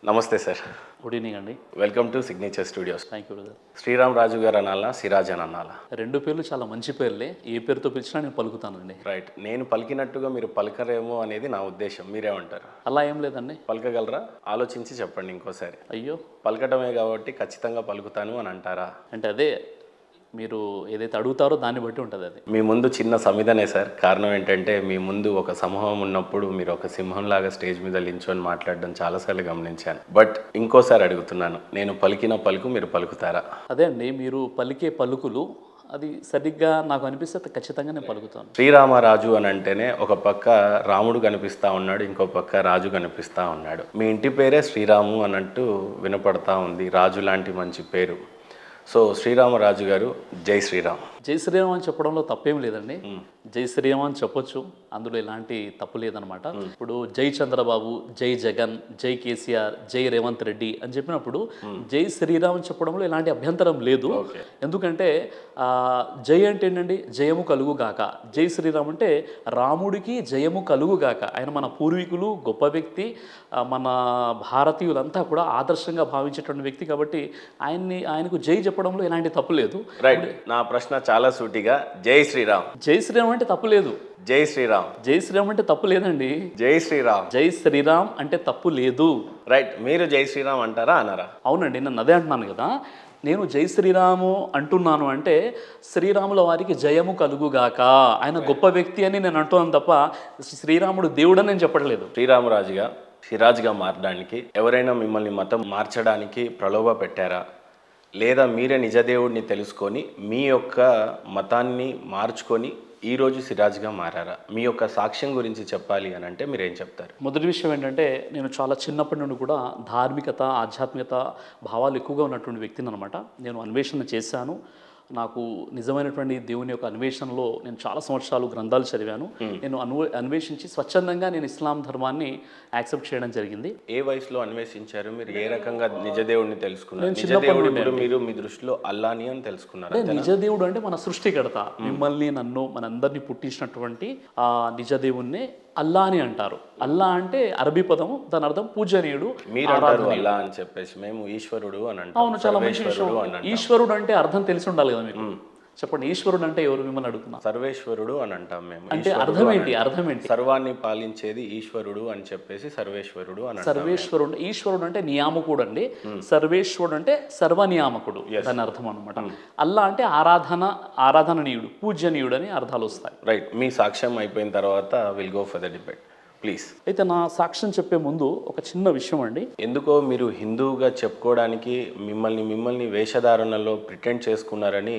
నమస్తే sir. Good evening అండి. Welcome to signature studios. Thank you brother. Sriram Raju గారు అనాలా, సిరాజ్ అని అనాలా? రెండు పేర్లు చాలా మంచి పేర్లే. ఏ పేరుతో పిలిచినా నేను పలుకుతానండి. రైట్. నేను పలికినట్టుగా మీరు పలకరేమో అనేది నా ఉద్దేశం. మీరేమంటారు? అలా ఏం లేదండి. పలకగలరా? ఆలోచించి చెప్పండి ఇంకోసారి. అయ్యో, పలకటమే కాబట్టి ఖచ్చితంగా పలుకుతాను అని అంటారా? అంటే అదే మీరు ఏదైతే అడుగుతారో దాన్ని బట్టి ఉంటుంది అది. మీ ముందు చిన్న సమిధనే సార్. కారణం ఏంటంటే మీ ముందు ఒక సమూహం ఉన్నప్పుడు మీరు ఒక సింహంలాగా స్టేజ్ మీద లించొని మాట్లాడడం చాలాసార్లు గమనించాను. బట్ ఇంకోసారి అడుగుతున్నాను, నేను పలికిన పలుకు మీరు పలుకుతారా? అదే అండి, మీరు పలికే పలుకులు అది సరిగ్గా నాకు అనిపిస్తే ఖచ్చితంగా నేను పలుకుతాను. శ్రీరామరాజు అని అంటేనే ఒక పక్క రాముడు కనిపిస్తూ ఉన్నాడు, ఇంకో పక్క రాజు కనిపిస్తూ ఉన్నాడు. మీ ఇంటి పేరే శ్రీరాము అన్నట్టు వినపడతా ఉంది, రాజు లాంటి మంచి పేరు. సో శ్రీరామరాజు గారు, జై శ్రీరామ్. జై శ్రీరామ్ అని చెప్పడంలో తప్పేం లేదండి. జై శ్రీరామ్ అని చెప్పొచ్చు, అందులో ఎలాంటి తప్పు లేదనమాట. ఇప్పుడు జై చంద్రబాబు, జై జగన్, జై కేసీఆర్, జై రేవంత్ రెడ్డి అని చెప్పినప్పుడు జై శ్రీరామ్ అని చెప్పడంలో ఎలాంటి అభ్యంతరం లేదు. ఎందుకంటే జై అంటే ఏంటండి, జయము కలుగుగాక. జై శ్రీరామ్ అంటే రాముడికి జయము కలుగుగాక. ఆయన మన పూర్వీకులు, గొప్ప వ్యక్తి, మన భారతీయులంతా కూడా ఆదర్శంగా భావించేటువంటి వ్యక్తి కాబట్టి ఆయనకు జై చెప్పడంలో ఎలాంటి తప్పు లేదు. రైట్. నా ప్రశ్న చాలా సూటిగా, జై శ్రీరామ్. జై శ్రీరామ్ అంటే తప్పు లేదు. జై శ్రీరామ్. జై శ్రీరామ్ అంటే తప్పు లేదండి. జై శ్రీరామ్. జై శ్రీరామ్ అంటే తప్పు లేదు. రైట్. మీరు జై శ్రీరామ్ అంటారా అన్నారా? అవునండి, నేను అదే అంటున్నాను కదా. నేను జై శ్రీరాము అంటున్నాను అంటే శ్రీరాముల వారికి జయము కలుగుగాక, ఆయన గొప్ప వ్యక్తి అని నేను అంటున్నాను తప్ప శ్రీరాముడు దేవుడని నేను చెప్పట్లేదు. శ్రీరామరాజుగా, సిరాజ్గా మారడానికి ఎవరైనా మిమ్మల్ని మతం మార్చడానికి ప్రలోభ పెట్టారా? లేదా మీరే నిజదేవుడిని తెలుసుకొని మీ యొక్క మతాన్ని మార్చుకొని ఈరోజు సిరాజ్గా మారారా? మీ యొక్క సాక్ష్యం గురించి చెప్పాలి అని అంటే మీరేం చెప్తారు? మొదటి విషయం ఏంటంటే, నేను చాలా చిన్నప్పటి నుండి కూడా ధార్మికత, ఆధ్యాత్మికత భావాలు ఎక్కువగా ఉన్నటువంటి వ్యక్తిని అనమాట. నేను అన్వేషణ చేశాను. నాకు నిజమైనటువంటి దేవుని యొక్క అన్వేషణలో నేను చాలా సంవత్సరాలు గ్రంథాలు చదివాను. నేను అన్వేషించి స్వచ్ఛందంగా నేను ఇస్లాం ధర్మాన్ని యాక్సెప్ట్ చేయడం జరిగింది. ఏ వయసులో అన్వేషించారు? మీరు ఏ రకంగా నిజదేవుడిని తెలుసుకున్నారు? నిజదేవుడు మీరు మీ దృష్టిలో అల్లాని అని తెలుసుకున్నారు? నిజదేవుడు అంటే మన సృష్టికర్త, మిమ్మల్ని నన్ను మనందరినీ పుట్టించినటువంటి ఆ నిజదేవుణ్ణి అల్లా అని అంటారు. అల్లా అంటే అరబీ పదము, దాని అర్థం పూజనీయుడు. మీరు అంటారు అల్లా అని చెప్పేసి, మేము ఈశ్వరుడు అని అంటాం. అవును, చాలా మంచి విషయం. ఈశ్వరుడు అంటే అర్థం తెలిసి ఉండాలి కదా మీకు. చెప్పండి, ఈశ్వరుడు అంటే ఎవరు? మిమ్మల్ని అడుగుతున్నా. సర్వేశ్వరుడు అని అంటాం మేము. అంటే అర్థం ఏంటి? అర్థం ఏంటి? సర్వాన్ని పాలించేది ఈశ్వరుడు అని చెప్పేసి సర్వేశ్వరుడు అని. సర్వేశ్వరుడు, ఈశ్వరుడు అంటే నియామకుడు అండి. సర్వేశ్వరుడు అంటే సర్వనియామకుడు, దాని అర్థం అనమాట. అల్లా అంటే ఆరాధననీయుడు, పూజనీయుడు అని అర్థాలు వస్తాయి. రైట్. మీ సాక్ష్యం అయిపోయిన తర్వాత will go for the debate please. అయితే నా సాక్ష్యం చెప్పే ముందు ఒక చిన్న విషయం అండి. ఎందుకో మీరు హిందువుగా చెప్పుకోవడానికి మిమ్మల్ని వేషధారణలో ప్రిటెండ్ చేసుకున్నారని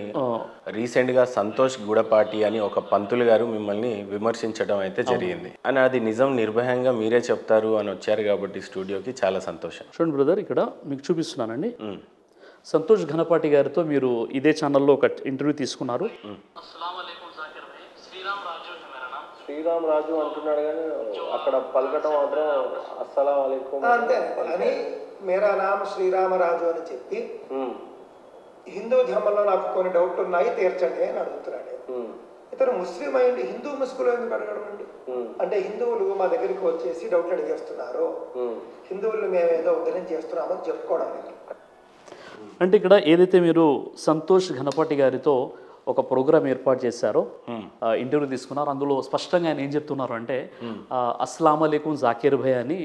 రీసెంట్గా సంతోష్ గుడపాటి అని ఒక పంతులు గారు మిమ్మల్ని విమర్శించడం అయితే జరిగింది. అని అది నిజం నిర్భయంగా మీరే చెప్తారు అని వచ్చారు కాబట్టి స్టూడియోకి చాలా సంతోషం. చూడండి బ్రదర్, ఇక్కడ మీకు చూపిస్తున్నానండి. సంతోష్ ఘనపాటి గారితో మీరు ఇదే ఛానల్లో ఒక ఇంటర్వ్యూ తీసుకున్నారు. శ్రీరామ్ రాజు అంటున్నాడు కానీ అక్కడ పలకటం మాత్రం అస్సలాం అలైకుం అంతే అని మేరా నామ్ శ్రీరామరాజు అని చెప్పి హిందూ ధర్మంలో నాకు కొన్ని డౌట్లు ఉన్నాయి, తీర్చండి అని అడుగుతున్నాడు. ఇతను ముస్లిం అయింది, హిందూ ముసుగులో ఎందుకు అడగడం అండి? అంటే హిందువులు మా దగ్గరికి వచ్చేసి డౌట్లు అడిగేస్తున్నారు, హిందువులు మేమేదో ఉద్ధరణ చేస్తున్నామని చెప్పుకోవడానికి. అంటే ఇక్కడ ఏదైతే మీరు సంతోష్ ఘనపాటి గారితో ఒక ప్రోగ్రామ్ ఏర్పాటు చేశారో, ఇంటర్వ్యూ తీసుకున్నారు, అందులో స్పష్టంగా ఆయన ఏం చెప్తున్నారు అంటే, అస్సలాం అలైకుం జాకీర్ భాయ్ అని,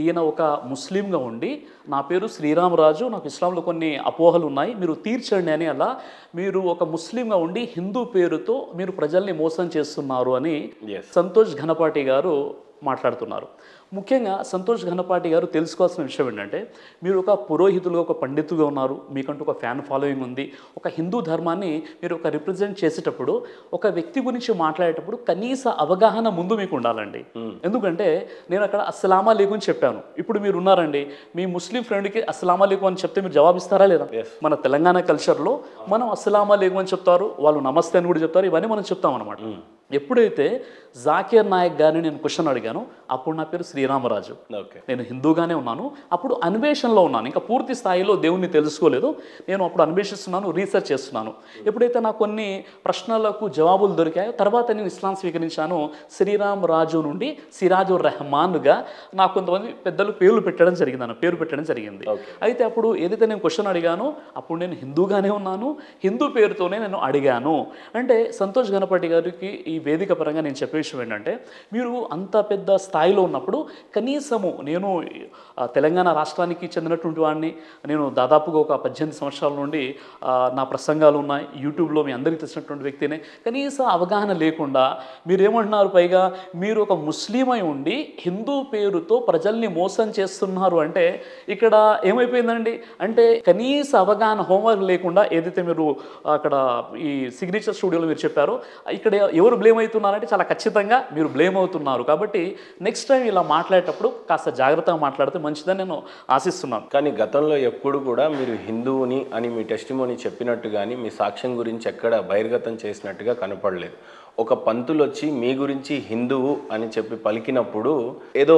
ఈయన ఒక ముస్లింగా ఉండి నా పేరు శ్రీరామరాజు, నాకు ఇస్లాంలో కొన్ని అపోహలు ఉన్నాయి, మీరు తీర్చండి అని. అలా మీరు ఒక ముస్లింగా ఉండి హిందూ పేరుతో మీరు ప్రజల్ని మోసం చేస్తున్నారు అని సంతోష్ ఘనపాటి గారు మాట్లాడుతున్నారు. ముఖ్యంగా సంతోష్ ఘనపాటి గారు తెలుసుకోవాల్సిన విషయం ఏంటంటే, మీరు ఒక పురోహితులుగా, ఒక పండితులుగా ఉన్నారు, మీకంటూ ఒక ఫ్యాన్ ఫాలోయింగ్ ఉంది. ఒక హిందూ ధర్మాన్ని మీరు ఒక రిప్రజెంట్ చేసేటప్పుడు, ఒక వ్యక్తి గురించి మాట్లాడేటప్పుడు కనీస అవగాహన ముందు మీకు ఉండాలండి. ఎందుకంటే నేను అక్కడ అస్సలాం అలైకుం చెప్పాను, ఇప్పుడు మీరు ఉన్నారండి, మీ ముస్లిం ఫ్రెండ్కి అస్సలాం అలైకుం అని చెప్తే మీరు జవాబిస్తారా లేదా? మన తెలంగాణ కల్చర్లో మనం అస్సలాం అలైకుం అని చెప్తారు, వాళ్ళు నమస్తే అని కూడా చెప్తారు, ఇవన్నీ మనం చెప్తాం అనమాట. ఎప్పుడైతే జాకీర్ నాయక్ గారిని నేను క్వశ్చన్ అడిగాను, అప్పుడు నా పేరు శ్రీరామరాజు. ఓకే. నేను హిందూగానే ఉన్నాను, అప్పుడు అన్వేషణలో ఉన్నాను, ఇంకా పూర్తి స్థాయిలో దేవుణ్ణి తెలుసుకోలేదు. నేను అప్పుడు అన్వేషిస్తున్నాను, రీసెర్చ్ చేస్తున్నాను. ఎప్పుడైతే నాకు కొన్ని ప్రశ్నలకు జవాబులు దొరికాయో తర్వాత నేను ఇస్లాం స్వీకరించాను. శ్రీరామ్ రాజు నుండి సిరాజుర్ రెహమాన్గా నాకు కొంతమంది పెద్దలు పేరు పెట్టడం జరిగింది. అయితే అప్పుడు ఏదైతే నేను క్వశ్చన్ అడిగానో అప్పుడు నేను హిందూగానే ఉన్నాను, హిందూ పేరుతోనే నేను అడిగాను. అంటే సంతోష్ గణపతి గారికి ఈ వేదిక పరంగా నేను చెప్పే విషయం ఏంటంటే, మీరు అంత పెద్ద స్థాయిలో ఉన్నప్పుడు కనీసము నేను తెలంగాణ రాష్ట్రానికి చెందినటువంటి వాడిని, నేను దాదాపుగా ఒక 18 సంవత్సరాల నుండి నా ప్రసంగాలు ఉన్నాయి యూట్యూబ్లో, మీ అందరికీ తెలిసినటువంటి వ్యక్తినే. కనీస అవగాహన లేకుండా మీరేమంటున్నారు, పైగా మీరు ఒక ముస్లిం అయి ఉండి హిందూ పేరుతో ప్రజల్ని మోసం చేస్తున్నారు అంటే ఇక్కడ ఏమైపోయిందండి? అంటే కనీస అవగాహన, హోంవర్క్ లేకుండా ఏదైతే మీరు అక్కడ ఈ సిగ్నేచర్ స్టూడియోలో మీరు చెప్పారో, ఇక్కడ ఎవరు బ్లేమ్ అవుతున్నారంటే చాలా ఖచ్చితంగా మీరు బ్లేమ్ అవుతున్నారు. కాబట్టి నెక్స్ట్ టైం ఇలా మాట్లాడేటప్పుడు కాస్త జాగ్రత్తగా మాట్లాడితే మంచిదని నేను ఆశిస్తున్నాను. కానీ గతంలో ఎప్పుడు కూడా మీరు హిందువుని అని మీ టెస్టిమోనీ చెప్పినట్టు కానీ మీ సాక్ష్యం గురించి ఎక్కడ బహిర్గతం చేసినట్టుగా కనపడలేదు. ఒక పంతులు వచ్చి మీ గురించి హిందువు అని చెప్పి పలికినప్పుడు ఏదో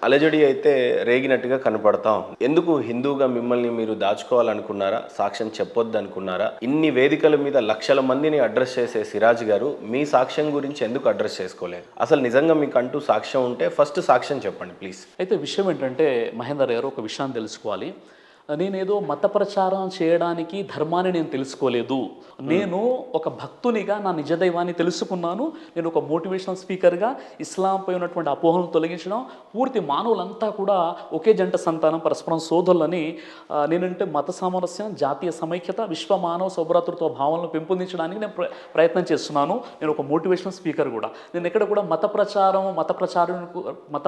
అలజడి అయితే రేగినట్టుగా కనపడతా ఉంది. ఎందుకు హిందువుగా మిమ్మల్ని మీరు దాచుకోవాలనుకున్నారా? సాక్ష్యం చెప్పొద్దు అనుకున్నారా? ఇన్ని వేదికల మీద లక్షల మందిని అడ్రస్ చేసే సిరాజ్ గారు మీ సాక్ష్యం గురించి ఎందుకు అడ్రస్ చేసుకోలేదు? అసలు నిజంగా మీకు అంటూ సాక్ష్యం ఉంటే ఫస్ట్ సాక్ష్యం చెప్పండి ప్లీజ్. అయితే విషయం ఏంటంటే మహేందర్ గారు, ఒక విషయాన్ని తెలుసుకోవాలి. నేనేదో మత ప్రచారం చేయడానికి ధర్మాన్ని నేను తెలుసుకోలేదు. నేను ఒక భక్తునిగా నా నిజదైవాన్ని తెలుసుకున్నాను. నేను ఒక మోటివేషనల్ స్పీకర్గా ఇస్లాంపై ఉన్నటువంటి అపోహలను తొలగించడం, పూర్తి మానవులంతా కూడా ఒకే జంట సంతానం, పరస్పరం సోదరులని, నేనంటే మత సామరస్యం, జాతీయ సమైక్యత, విశ్వ మానవ సౌభ్రాతృత్వ భావనలు పెంపొందించడానికి నేను ప్రయత్నం చేస్తున్నాను. నేను ఒక మోటివేషనల్ స్పీకర్ కూడా. నేను ఎక్కడ కూడా మత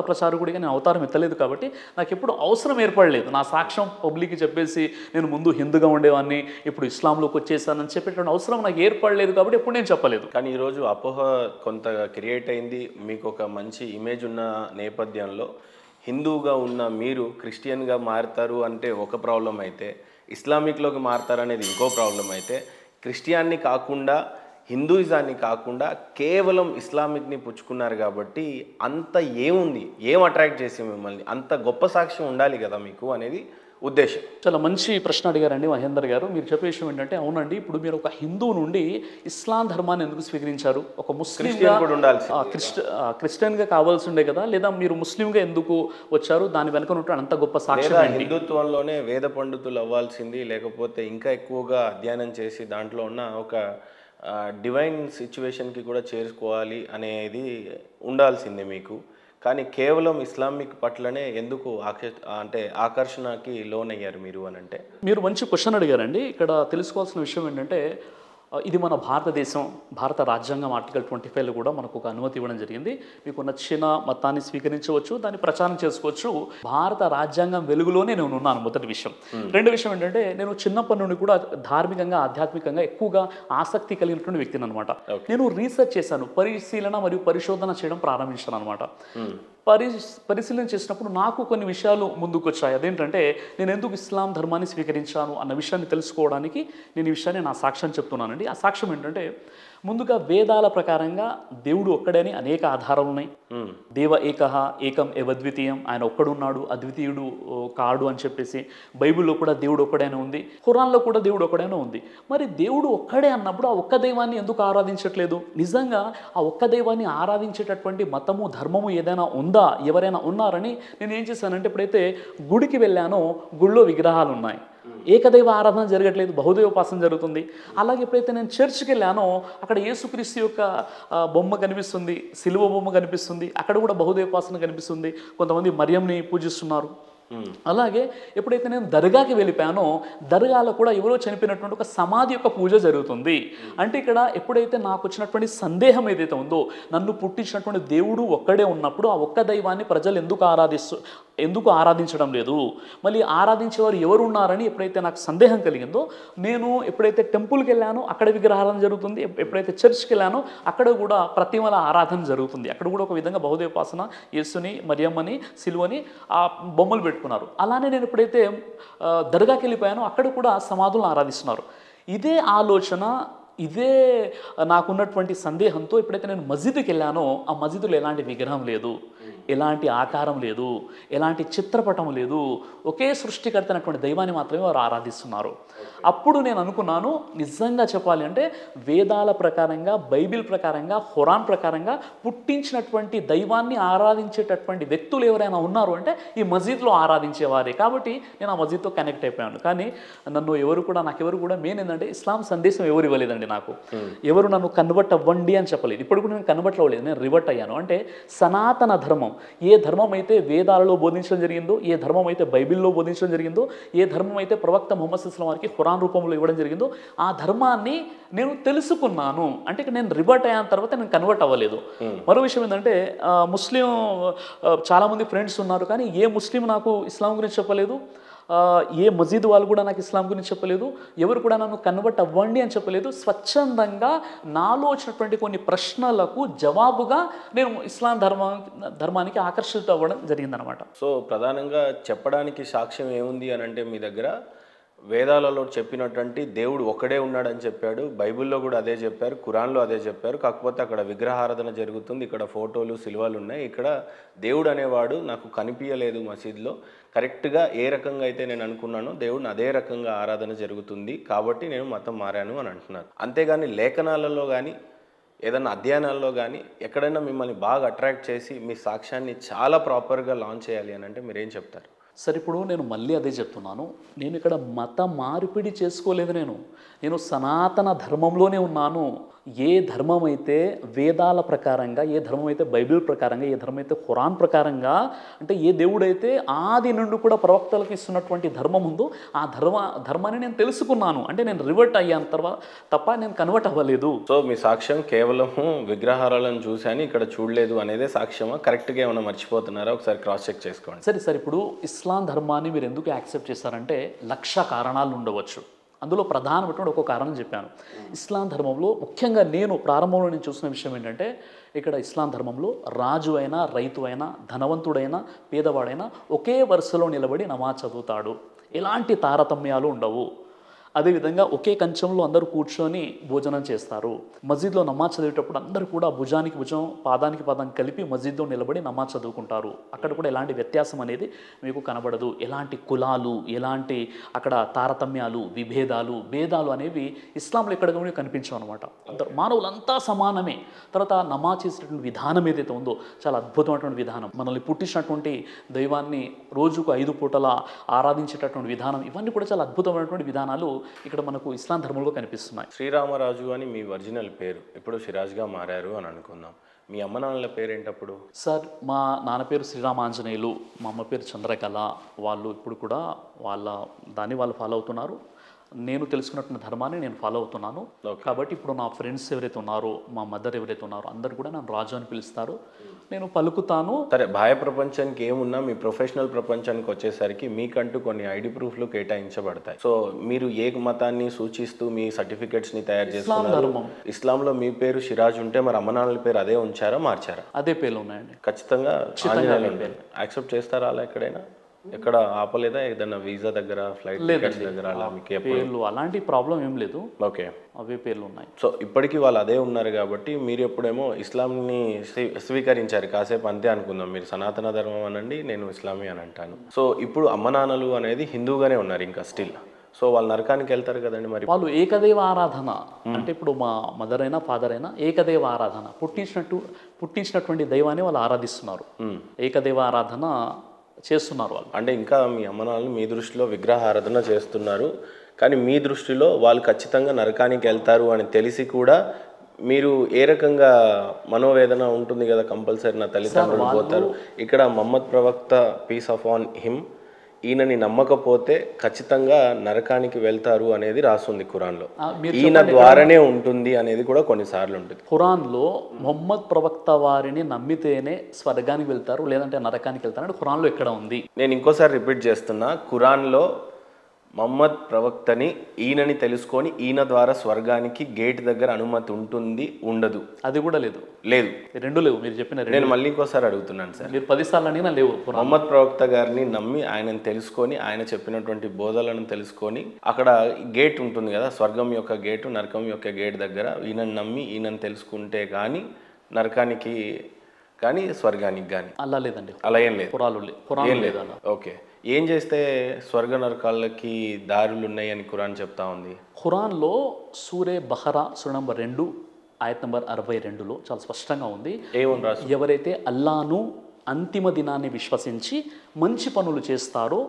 ప్రచారకుడిగా నేను అవతారం ఎత్తలేదు. కాబట్టి నాకు ఎప్పుడు అవసరం ఏర్పడలేదు నా సాక్ష్యం పబ్లిక్ చెప్పేసి నేను ముందు హిందూగా ఉండేవాడిని, ఇప్పుడు ఇస్లాంలోకి వచ్చేసానని చెప్పేటువంటి అవసరం నాకు ఏర్పడలేదు. కాబట్టి ఎప్పుడు నేను చెప్పలేదు. కానీ ఈరోజు అపోహ కొంత క్రియేట్ అయింది. మీకు ఒక మంచి ఇమేజ్ ఉన్న నేపథ్యంలో హిందూగా ఉన్న మీరు క్రిస్టియన్గా మారుతారు అంటే ఒక ప్రాబ్లం అయితే, ఇస్లామిక్లోకి మారుతారు అనేది ఇంకో ప్రాబ్లం అయితే, క్రిస్టియాన్ని కాకుండా హిందూయిజాన్ని కాకుండా కేవలం ఇస్లామిక్ని పుచ్చుకున్నారు. కాబట్టి అంత ఏముంది, ఏం అట్రాక్ట్ చేసి మిమ్మల్ని? అంత గొప్ప సాక్ష్యం ఉండాలి కదా మీకు అనేది ఉద్దేశం. చాలా మంచి ప్రశ్న అడిగారండి మహేందర్ గారు. మీరు చెప్పే విషయం ఏంటంటే, అవునండి, ఇప్పుడు మీరు ఒక హిందువు నుండి ఇస్లాం ధర్మాన్ని ఎందుకు స్వీకరించారు? ఒక ముస్లింగా క్రిస్టియన్గా కావాల్సి ఉండే కదా, లేదా మీరు ముస్లింగా ఎందుకు వచ్చారు? దాని వెనుక ఉన్నటువంటి అంత గొప్ప సాక్ష్యం. హిందుత్వంలోనే వేద పండితులు అవ్వాల్సింది, లేకపోతే ఇంకా ఎక్కువగా అధ్యయనం చేసి దాంట్లో ఉన్న ఒక డివైన్ సిచ్యువేషన్కి కూడా చేరుకోవాలి అనేది ఉండాల్సిందే మీకు. కానీ కేవలం ఇస్లామిక్ పట్లనే ఎందుకు ఆకర్షణకి లోనయ్యారు మీరు అని అంటే? మీరు మంచి క్వశ్చన్ అడిగారండి. ఇక్కడ తెలుసుకోవాల్సిన విషయం ఏంటంటే, ఇది మన భారతదేశం, భారత రాజ్యాంగం ఆర్టికల్ 25లో కూడా మనకు ఒక అనుమతి ఇవ్వడం జరిగింది. మీకు నచ్చిన మతాన్ని స్వీకరించవచ్చు, దాన్ని ప్రచారం చేసుకోవచ్చు. భారత రాజ్యాంగం వెలుగులోనే నేను ఉన్నాను, మొదటి విషయం. రెండో విషయం ఏంటంటే, నేను చిన్నప్పటి నుండి కూడా ధార్మికంగా, ఆధ్యాత్మికంగా ఎక్కువగా ఆసక్తి కలిగినటువంటి వ్యక్తిని అనమాట. నేను రీసెర్చ్ చేశాను, పరిశీలన మరియు పరిశోధన చేయడం ప్రారంభించాను అనమాట. పరిశీలన చేసినప్పుడు నాకు కొన్ని విషయాలు ముందుకు వచ్చాయి. అదేంటంటే, నేను ఎందుకు ఇస్లాం ధర్మాన్ని స్వీకరించాను అన్న విషయాన్ని తెలుసుకోవడానికి నేను ఈ విషయాన్ని నా సాక్ష్యం చెప్తున్నానండి. ఆ సాక్ష్యం ఏంటంటే, ముందుగా వేదాల ప్రకారంగా దేవుడు ఒక్కడని అనేక ఆధారాలు ఉన్నాయి. దేవ ఏకహ ఏకం ఏవద్వితీయం, ఆయన ఒక్కడున్నాడు, అద్వితీయుడు కాడు అని చెప్పేసి బైబిల్లో కూడా దేవుడు ఒక్కడైనా ఉంది, ఖురాన్లో కూడా దేవుడు ఒక్కడైనా ఉంది. మరి దేవుడు ఒక్కడే అన్నప్పుడు ఆ ఒక్క దైవాన్ని ఎందుకు ఆరాధించట్లేదు? నిజంగా ఆ ఒక్క దైవాన్ని ఆరాధించేటటువంటి మతము, ధర్మము ఏదైనా ఉందా, ఎవరైనా ఉన్నారని నేను ఏం చేశానంటే, ఎప్పుడైతే గుడికి వెళ్ళానో గుళ్ళో విగ్రహాలు ఉన్నాయి, ఏకదైవ ఆరాధన జరగట్లేదు, బహుదైవోపాసన జరుగుతుంది. అలాగే ఎప్పుడైతే నేను చర్చ్కి వెళ్ళానో అక్కడ యేసుక్రీస్తు యొక్క బొమ్మ కనిపిస్తుంది, సిలువ బొమ్మ కనిపిస్తుంది, అక్కడ కూడా బహుదైవోపాసన కనిపిస్తుంది, కొంతమంది మరియంని పూజిస్తున్నారు. అలాగే ఎప్పుడైతే నేను దర్గాకి వెళ్ళిపోయానో దర్గాలో కూడా ఎవరో చనిపోయినటువంటి ఒక సమాధి యొక్క పూజ జరుగుతుంది. అంటే ఇక్కడ ఎప్పుడైతే నాకు వచ్చినటువంటి సందేహం ఏదైతే ఉందో, నన్ను పుట్టించినటువంటి దేవుడు ఒక్కడే ఉన్నప్పుడు ఆ ఒక్క దైవాన్ని ప్రజలు ఎందుకు ఆరాధించడం లేదు, మళ్ళీ ఆరాధించేవారు ఎవరు ఉన్నారని ఎప్పుడైతే నాకు సందేహం కలిగిందో, నేను ఎప్పుడైతే టెంపుల్కి వెళ్ళానో అక్కడ విగ్రహారాధన జరుగుతుంది, ఎప్పుడైతే చర్చ్కి వెళ్ళానో అక్కడ కూడా ప్రతిమల ఆరాధన జరుగుతుంది. అక్కడ కూడా ఒక విధంగా బహుదైవోపాసన, యేసుని, మరియమ్మని, సిలువని ఆ బొమ్మలు పెట్టుకున్నారు. అలానే నేను ఎప్పుడైతే దర్గాకి వెళ్ళిపోయానో అక్కడ కూడా సమాధులను ఆరాధిస్తున్నారు. ఇదే ఆలోచన ఇదే నాకున్నటువంటి సందేహంతో ఎప్పుడైతే నేను మస్జిద్కి వెళ్ళానో ఆ మస్జిద్లో ఎలాంటి విగ్రహం లేదు, ఎలాంటి ఆకారం లేదు, ఎలాంటి చిత్రపటం లేదు, ఒకే సృష్టికర్త అయినటువంటి దైవాన్ని మాత్రమే వారు ఆరాధిస్తున్నారు. అప్పుడు నేను అనుకున్నాను, నిజంగా చెప్పాలి అంటే వేదాల ప్రకారంగా, బైబిల్ ప్రకారంగా, ఖురాన్ ప్రకారంగా పుట్టించినటువంటి దైవాన్ని ఆరాధించేటటువంటి వ్యక్తులు ఎవరైనా ఉన్నారు అంటే ఈ మస్జిద్లో ఆరాధించేవారే. కాబట్టి నేను ఆ మస్జిద్తో కనెక్ట్ అయిపోయాను. కానీ నన్ను నాకెవరు కూడా మెయిన్ ఏంటంటే ఇస్లాం సందేశం ఎవరు ఇవ్వలేదండి నాకు. ఎవరు నన్ను కన్వర్ట్ అవ్వండి అని చెప్పలేదు. ఇప్పుడు కూడా నేను కన్వర్ట్ అవ్వలేదు, నేను రివర్ట్ అయ్యాను. అంటే సనాతన ధర్మం, ఏ ధర్మం అయితే వేదాలలో బోధించడం జరిగిందో, ఏ ధర్మం అయితే బైబిల్లో బోధించడం జరిగిందో, ఏ ధర్మం అయితే ప్రవక్త ముహమ్మద్ సల్లల్లాహు అలైహి వసల్లం వారికి ఖురాన్ రూపంలో ఇవ్వడం జరిగిందో ఆ ధర్మాన్ని నేను తెలుసుకున్నాను. అంటే నేను రివర్ట్ అయిన తర్వాత నేను కన్వర్ట్ అవ్వలేదు. మరో విషయం ఏంటంటే ముస్లిం చాలామంది ఫ్రెండ్స్ ఉన్నారు, కానీ ఏ ముస్లిం నాకు ఇస్లాం గురించి చెప్పలేదు, ఏ మస్జిద్ వాళ్ళు కూడా నాకు ఇస్లాం గురించి చెప్పలేదు, ఎవరు కూడా నన్ను కన్వర్ట్ అవ్వండి అని చెప్పలేదు. స్వచ్ఛందంగా నాలో వచ్చినటువంటి కొన్ని ప్రశ్నలకు జవాబుగా నేను ఇస్లాం ధర్మానికి ఆకర్షిత అవ్వడం జరిగిందనమాట. సో ప్రధానంగా చెప్పడానికి సాక్ష్యం ఏముంది అని అంటే మీ దగ్గర వేదాలలో చెప్పినటువంటి దేవుడు ఒకడే ఉన్నాడని చెప్పాడు, బైబిల్లో కూడా అదే చెప్పారు, ఖురాన్లో అదే చెప్పారు. కాకపోతే అక్కడ విగ్రహారాధన జరుగుతుంది, ఇక్కడ ఫోటోలు సిలువలు ఉన్నాయి, ఇక్కడ దేవుడు అనేవాడు నాకు కనిపించలేదు మసీద్లో. కరెక్ట్గా ఏ రకంగా అయితే నేను అనుకున్నానో దేవుడిని అదే రకంగా ఆరాధన జరుగుతుంది, కాబట్టి నేను మతం మారాను అని అంటున్నారు. అంతేగాని లేఖనాలలో కానీ ఏదైనా అధ్యయనాల్లో కానీ ఎక్కడైనా మిమ్మల్ని బాగా అట్రాక్ట్ చేసి మీ సాక్ష్యాన్ని చాలా ప్రాపర్గా లాంచ్ చేయాలి అని అంటే మీరేం చెప్తారు? సరే, ఇప్పుడు నేను మళ్ళీ అదే చెప్తున్నాను, నేను ఇక్కడ మత మార్పిడి చేసుకోలేదు. నేను సనాతన ధర్మంలోనే ఉన్నాను. ఏ ధర్మం అయితే వేదాల ప్రకారంగా, ఏ ధర్మం అయితే బైబిల్ ప్రకారంగా, ఏ ధర్మం అయితే ఖురాన్ ప్రకారంగా, అంటే ఏ దేవుడైతే ఆది నుండి కూడా ప్రవక్తలకు ఇస్తున్నటువంటి ధర్మం ఉందో ఆ ధర్మాన్ని నేను తెలుసుకున్నాను. అంటే నేను రివర్ట్ అయ్యాను తప్ప నేను కన్వర్ట్ అవ్వలేదు. సో మీ సాక్ష్యం కేవలం విగ్రహారాలను చూశాను ఇక్కడ చూడలేదు అనేదే సాక్ష్యమా? కరెక్ట్గా ఏమైనా మర్చిపోతున్నారా? ఒకసారి క్రాస్ చెక్ చేసుకోండి. సరే, ఇప్పుడు ఇస్లాం ధర్మాన్ని మీరు ఎందుకు యాక్సెప్ట్ చేస్తారంటే 1,00,000 కారణాలు ఉండవచ్చు. అందులో ప్రధానమైనటువంటి ఒక కారణం చెప్పాను. ఇస్లాం ధర్మంలో ముఖ్యంగా నేను ప్రారంభంలో నేను చూసిన విషయం ఏంటంటే, ఇక్కడ ఇస్లాం ధర్మంలో రాజు అయినా, రైతు అయినా, ధనవంతుడైనా, పేదవాడైనా ఒకే వరుసలో నిలబడి నమాజ్ చదువుతాడు. ఎలాంటి తారతమ్యాలు ఉండవు. అదేవిధంగా ఒకే కంచంలో అందరూ కూర్చొని భోజనం చేస్తారు. మస్జిద్లో నమాజ్ చదివేటప్పుడు అందరూ కూడా భుజానికి భుజం, పాదానికి పాదం కలిపి మస్జిద్లో నిలబడి నమాజ్ చదువుకుంటారు. అక్కడ కూడా ఎలాంటి వ్యత్యాసం అనేది మీకు కనబడదు. ఎలాంటి కులాలు, ఎలాంటి అక్కడ తారతమ్యాలు, విభేదాలు, భేదాలు అనేవి ఇస్లాంలో ఎక్కడ కూడా కనిపించవు అనమాట. అందరూ మానవులంతా సమానమే. తర్వాత నమాజ్ చేసేటువంటి విధానం ఏదైతే ఉందో చాలా అద్భుతమైనటువంటి విధానం. మనల్ని పుట్టించినటువంటి దైవాన్ని రోజుకు 5 పూటల ఆరాధించేటటువంటి విధానం, ఇవన్నీ కూడా చాలా అద్భుతమైనటువంటి విధానాలు ఇక్కడ మనకు ఇస్లాం ధర్మంలో కనిపిస్తున్నాయి. శ్రీరామరాజు అని మీ ఒరిజినల్ పేరు, ఇప్పుడు సిరాజ్గా మారారు అని అనుకుందాం. మీ అమ్మ నాన్నల పేరు ఏంటప్పుడు? సార్, మా నాన్న పేరు శ్రీరామాంజనేయులు, మా అమ్మ పేరు చంద్రకళ. వాళ్ళు ఇప్పుడు కూడా దాన్ని వాళ్ళు ఫాలో అవుతున్నారు. నేను తెలుసుకున్నటువంటి ధర్మాన్ని నేను ఫాలో అవుతున్నాను. కాబట్టి ఇప్పుడు నా ఫ్రెండ్స్ ఎవరైతే ఉన్నారో, మా మదర్ ఎవరైతే ఉన్నారో అందరు కూడా నన్ను రాజు అని పిలుస్తారు. నేను పలుకుతాను. సరే, బాహ్య ప్రపంచానికి ఏమున్నా మీ ప్రొఫెషనల్ ప్రపంచానికి వచ్చేసరికి మీకంటూ కొన్ని ఐడి ప్రూఫ్లు కేటాయించబడతాయి. సో మీరు ఏ మతాన్ని సూచిస్తూ మీ సర్టిఫికెట్స్ని తయారు చేసుకున్నారు? ఇస్లాంలో మీ పేరు సిరాజ్ ఉంటే మరి అమ్మ నాన్నల పేరు అదే ఉంచారా, మార్చారా? అదే పేర్లు ఉన్నాయండి. ఖచ్చితంగా యాక్సెప్ట్ చేస్తారా? అలా ఎక్కడైనా ఎక్కడ ఆపలేదా? ఏదైనా వీసా దగ్గర, ఫ్లైట్ టికెట్స్ దగ్గర అలా మీకు పేర్లు అలాంటి ప్రాబ్లం ఏం లేదు. ఓకే, అవే పేర్లు ఉన్నాయి. సో ఇప్పటికీ వాళ్ళు అదే ఉన్నారు కాబట్టి మీరు ఎప్పుడేమో ఇస్లాంని స్వీకరించారు. కాసేపు అంతే అనుకుందాం, మీరు సనాతన ధర్మం అనండి, నేను ఇస్లామీ అని అంటాను. సో ఇప్పుడు అమ్మ నాన్నలు అనేది హిందూగానే ఉన్నారు ఇంకా స్టిల్. సో వాళ్ళు నరకానికి వెళ్తారు కదండి. మరి వాళ్ళు ఏకదైవ ఆరాధన అంటే ఇప్పుడు మా మదర్ అయినా ఫాదర్ అయినా ఏకదైవ ఆరాధన, పుట్టించినటువంటి దైవాన్ని వాళ్ళు ఆరాధిస్తున్నారు. ఏకదైవ ఆరాధన చేస్తున్నారు వాళ్ళు. అంటే ఇంకా మీ అమ్మ నాన్నలు మీ దృష్టిలో విగ్రహారాధన చేస్తున్నారు, కానీ మీ దృష్టిలో వాళ్ళు ఖచ్చితంగా నరకానికి వెళ్తారు అని తెలిసి కూడా మీరు ఏ రకంగా మనోవేదన ఉంటుంది కదా, కంపల్సరీ నా తల్లిదండ్రులు పోతారు. ఇక్కడ మహమ్మద్ ప్రవక్త పీస్ ఆఫ్ ఆన్ హిమ్, ఈయనని నమ్మకపోతే ఖచ్చితంగా నరకానికి వెళ్తారు అనేది రాస్తుంది ఖురాన్లో. ఈయన ద్వారానే ఉంటుంది అనేది కూడా కొన్నిసార్లు ఉంటుంది. ఖురాన్లో మొహమ్మద్ ప్రవక్త వారిని నమ్మితేనే స్వర్గానికి వెళ్తారు, లేదంటే నరకానికి వెళ్తారు అంటే ఖురాన్లో ఎక్కడ ఉంది? నేను ఇంకోసారి రిపీట్ చేస్తున్నా, ఖురాన్లో మహమ్మద్ ప్రవక్తని ఈయనని తెలుసుకొని ఈయన ద్వారా స్వర్గానికి గేట్ దగ్గర అనుమతి ఉంటుంది ఉండదు? అది కూడా లేదు. లేదు, రెండు లేవు. మీరు చెప్పిన రెండు. నేను మళ్ళీ ఇంకోసారి అడుగుతున్నాను సార్. మీరు 10 సార్లు అడిగినా లేవు. మహమ్మద్ ప్రవక్త గారిని నమ్మి ఆయనను తెలుసుకొని ఆయన చెప్పినటువంటి బోధలను తెలుసుకొని అక్కడ గేట్ ఉంటుంది కదా, స్వర్గం యొక్క గేటు నరకం యొక్క గేట్ దగ్గర ఈయనను నమ్మి ఈయనను తెలుసుకుంటే కానీ నరకానికి కానీ స్వర్గానికి కానీ అలా లేదండి. అలా ఏం లేదు. ఖురాన్ లేదు అలా. ఓకే, ఏం చేస్తే స్వర్గ నరకాలకి దారులు ఉన్నాయని ఖురాన్ చెప్తా ఉంది? ఖురాన్లో సూరే బహరా సూర నంబర్ 2 ఆయత్ నంబర్ 62లో చాలా స్పష్టంగా ఉంది. ఏమని రాసు? ఎవరైతే అల్లాను అంతిమ దినాన్ని విశ్వసించి మంచి పనులు చేస్తారో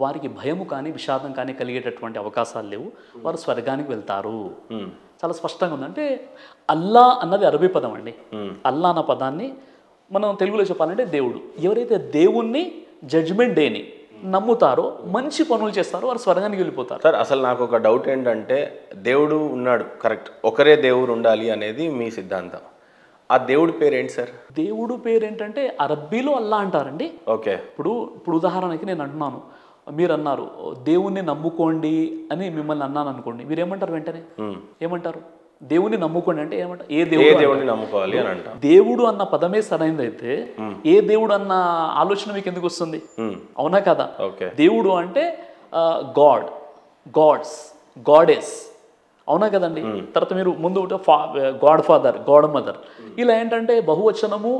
వారికి భయము కానీ విషాదం కానీ కలిగేటటువంటి అవకాశాలు లేవు, వారు స్వర్గానికి వెళ్తారు. చాలా స్పష్టంగా ఉంది. అంటే అల్లా అన్నది అరబీ పదం అండి. అల్లా అన్న పదాన్ని మనం తెలుగులో చెప్పాలంటే దేవుడు. ఎవరైతే దేవుణ్ణి జడ్జ్మెంట్ డేని నమ్ముతారో మంచి పనులు చేస్తారో వారు స్వర్గానికి వెళ్ళిపోతారు. సార్ అసలు నాకు ఒక డౌట్ ఏంటంటే, దేవుడు ఉన్నాడు కరెక్ట్, ఒకరే దేవుడు ఉండాలి అనేది మీ సిద్ధాంతం. ఆ దేవుడి పేరు ఏంటి సార్? దేవుడు పేరు ఏంటంటే అరబ్బీలో అల్లా అంటారండి. ఓకే, ఇప్పుడు ఉదాహరణకి నేను అంటున్నాను, మీరు అన్నారు దేవుణ్ణి నమ్ముకోండి అని మిమ్మల్ని అన్నాను అనుకోండి, మీరు ఏమంటారు? వెంటనే ఏమంటారు? దేవుని నమ్ముకోండి అంటే ఏమంటారు? ఏ దేవుడిని నమ్ముకోవాలి అని అంటారు. దేవుడు అన్న పదమే సరైనదైతే ఏ దేవుడు అన్న ఆలోచన మీకు ఎందుకు వస్తుంది? అవునా కదా? దేవుడు అంటే గాడ్, గాడ్స్, గాడెస్, అవునా కదండి? తర్వాత మీరు ముందు గాడ్ ఫాదర్, గాడ్ మదర్, ఇలా ఏంటంటే బహువచనము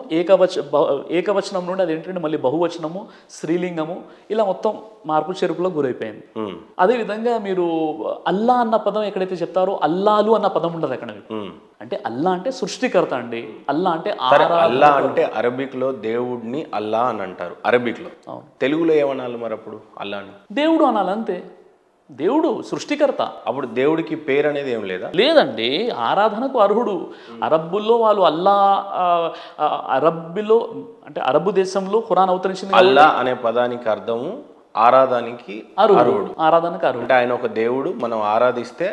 ఏకవచనం నుండి అది ఏంటంటే మళ్ళీ బహువచనము స్త్రీలింగము, ఇలా మొత్తం మార్పు చెరుపులో గురైపోయింది. అదేవిధంగా మీరు అల్లా అన్న పదం ఎక్కడైతే చెప్తారో అల్లాలు అన్న పదం ఉండదు అక్కడ. అంటే అల్లా అంటే సృష్టికర్త అండి. అల్లా అంటే అల్లా అంటే అరబిక్ లో దేవుడిని అల్లా అని అంటారు అరబిక్ లో. తెలుగులో ఏమనాలి మరి అప్పుడు? అల్లాని దేవుడు అనాలి అంతే. దేవుడు సృష్టికర్త. అప్పుడు దేవుడికి పేరు అనేది ఏం లేదా? లేదండి, ఆరాధనకు అర్హుడు. అరబ్బుల్లో వాళ్ళు అల్లా, అరబ్బులో అంటే అరబ్బు దేశంలో ఖురాన్ అవతరించింది. అల్లా అనే పదానికి అర్థము ఆరాధనకి అర్హుడు. ఆరాధనకు అర్హుడు అంటే ఆయన ఒక దేవుడు, మనం ఆరాధిస్తే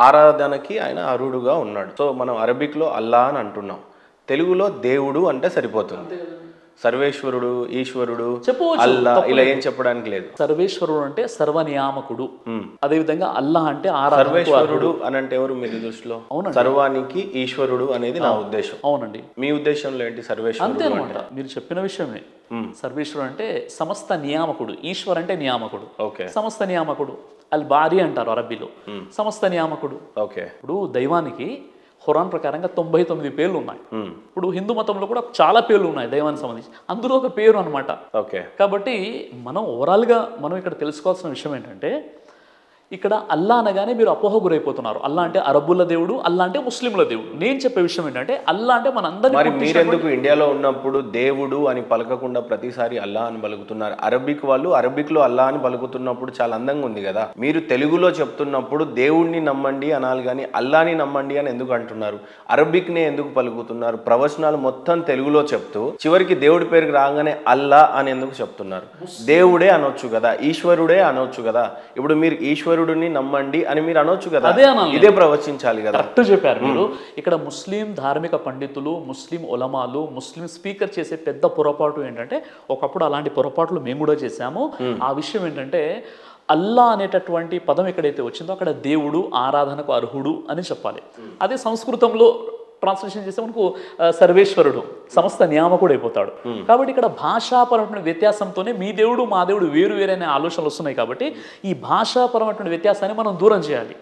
ఆరాధనకి ఆయన అర్హుడుగా ఉన్నాడు. సో మనం అరబిక్ లో అల్లా అని అంటున్నాం, తెలుగులో దేవుడు అంటే సరిపోతుంది. సర్వేశ్వరుడు, ఈశ్వరుడు, అల్లా ఇలా ఏం చెప్పడానికి లేదు. సర్వేశ్వరుడు అంటే సర్వనియామకుడు. అదేవిధంగా అల్లా అంటే సర్వేశ్వరుడు అని అంటే ఎవరు మీ దృష్టిలో? సర్వానికి ఈశ్వరుడు అనేది నా ఉద్దేశం. అవునండి. మీ ఉద్దేశంలో ఏంటి సర్వేశ్వరుడు? అంతే అనమాట, మీరు చెప్పిన విషయమే. సర్వేశ్వరుడు అంటే సమస్త నియామకుడు, ఈశ్వర్ అంటే నియామకుడు, సమస్త నియామకుడు. అల్ బారి అంటారు అరబ్బీలో, సమస్త నియామకుడు. ఇప్పుడు దైవానికి ఖురాన్ ప్రకారంగా 99 పేర్లు ఉన్నాయి. ఇప్పుడు హిందూ మతంలో కూడా చాలా పేర్లు ఉన్నాయి దైవానికి సంబంధించి, అందులో ఒక పేరు అనమాట. కాబట్టి మనం ఓవరాల్గా మనం ఇక్కడ తెలుసుకోవాల్సిన విషయం ఏంటంటే, ఇక్కడ అల్లా అనగానే మీరు అపోహ గురైపోతున్నారు. అల్లా అంటే అరబ్బుల దేవుడు, అల్లా అంటే ముస్లింల దేవుడు. నేను చెప్పే విషయం ఏంటంటే అల్లా అంటే మనందరికీ. మరి మీరెందుకు ఇండియాలో ఉన్నప్పుడు దేవుడు అని పలకకుండా ప్రతిసారి అల్లా అని పలుకుతున్నారు? అరబిక్ వాళ్ళు అరబిక్ లో అల్లా అని పలుకుతున్నప్పుడు చాలా అందంగా ఉంది కదా. మీరు తెలుగులో చెప్తున్నప్పుడు దేవుడిని నమ్మండి అనాలి కానీ అల్లాని నమ్మండి అని ఎందుకు అంటున్నారు? అరబిక్ నే ఎందుకు పలుకుతున్నారు? ప్రవచనాలు మొత్తం తెలుగులో చెప్తూ చివరికి దేవుడి పేరుకి రాగానే అల్లా అని ఎందుకు చెప్తున్నారు? దేవుడే అనొచ్చు కదా, ఈశ్వరుడే అనొచ్చు కదా. ఇప్పుడు మీరు ఈశ్వరుడిని నమ్మండి అని మీరు అనొచ్చు కదా, ఇదే ప్రవచించాలి కదా. కరెక్ట్ చెప్పారు మీరు. ఇక్కడ ముస్లిం ధార్మిక పండితులు, ముస్లిం ఉలమాలు, ముస్లిం స్పీకర్ చేసే పెద్ద పొరపాటు ఏంటంటే, ఒకప్పుడు అలాంటి పొరపాట్లు మేము కూడా చేశాము. ఆ విషయం ఏంటంటే, అల్లా అనేటటువంటి పదం ఎక్కడైతే వచ్చిందో అక్కడ దేవుడు, ఆరాధనకు అర్హుడు అని చెప్పాలి. అదే సంస్కృతంలో ట్రాన్స్లేషన్ చేస్తే మనకు సర్వేశ్వరుడు, సమస్త నియామకుడు అయిపోతాడు. కాబట్టి ఇక్కడ భాషాపరమైన వ్యత్యాసంతోనే మీ దేవుడు మా దేవుడు వేరు వేరైన ఆలోచనలు వస్తున్నాయి. కాబట్టి ఈ భాషాపరమైన వ్యత్యాసాన్ని మనం దూరం చేయాలి.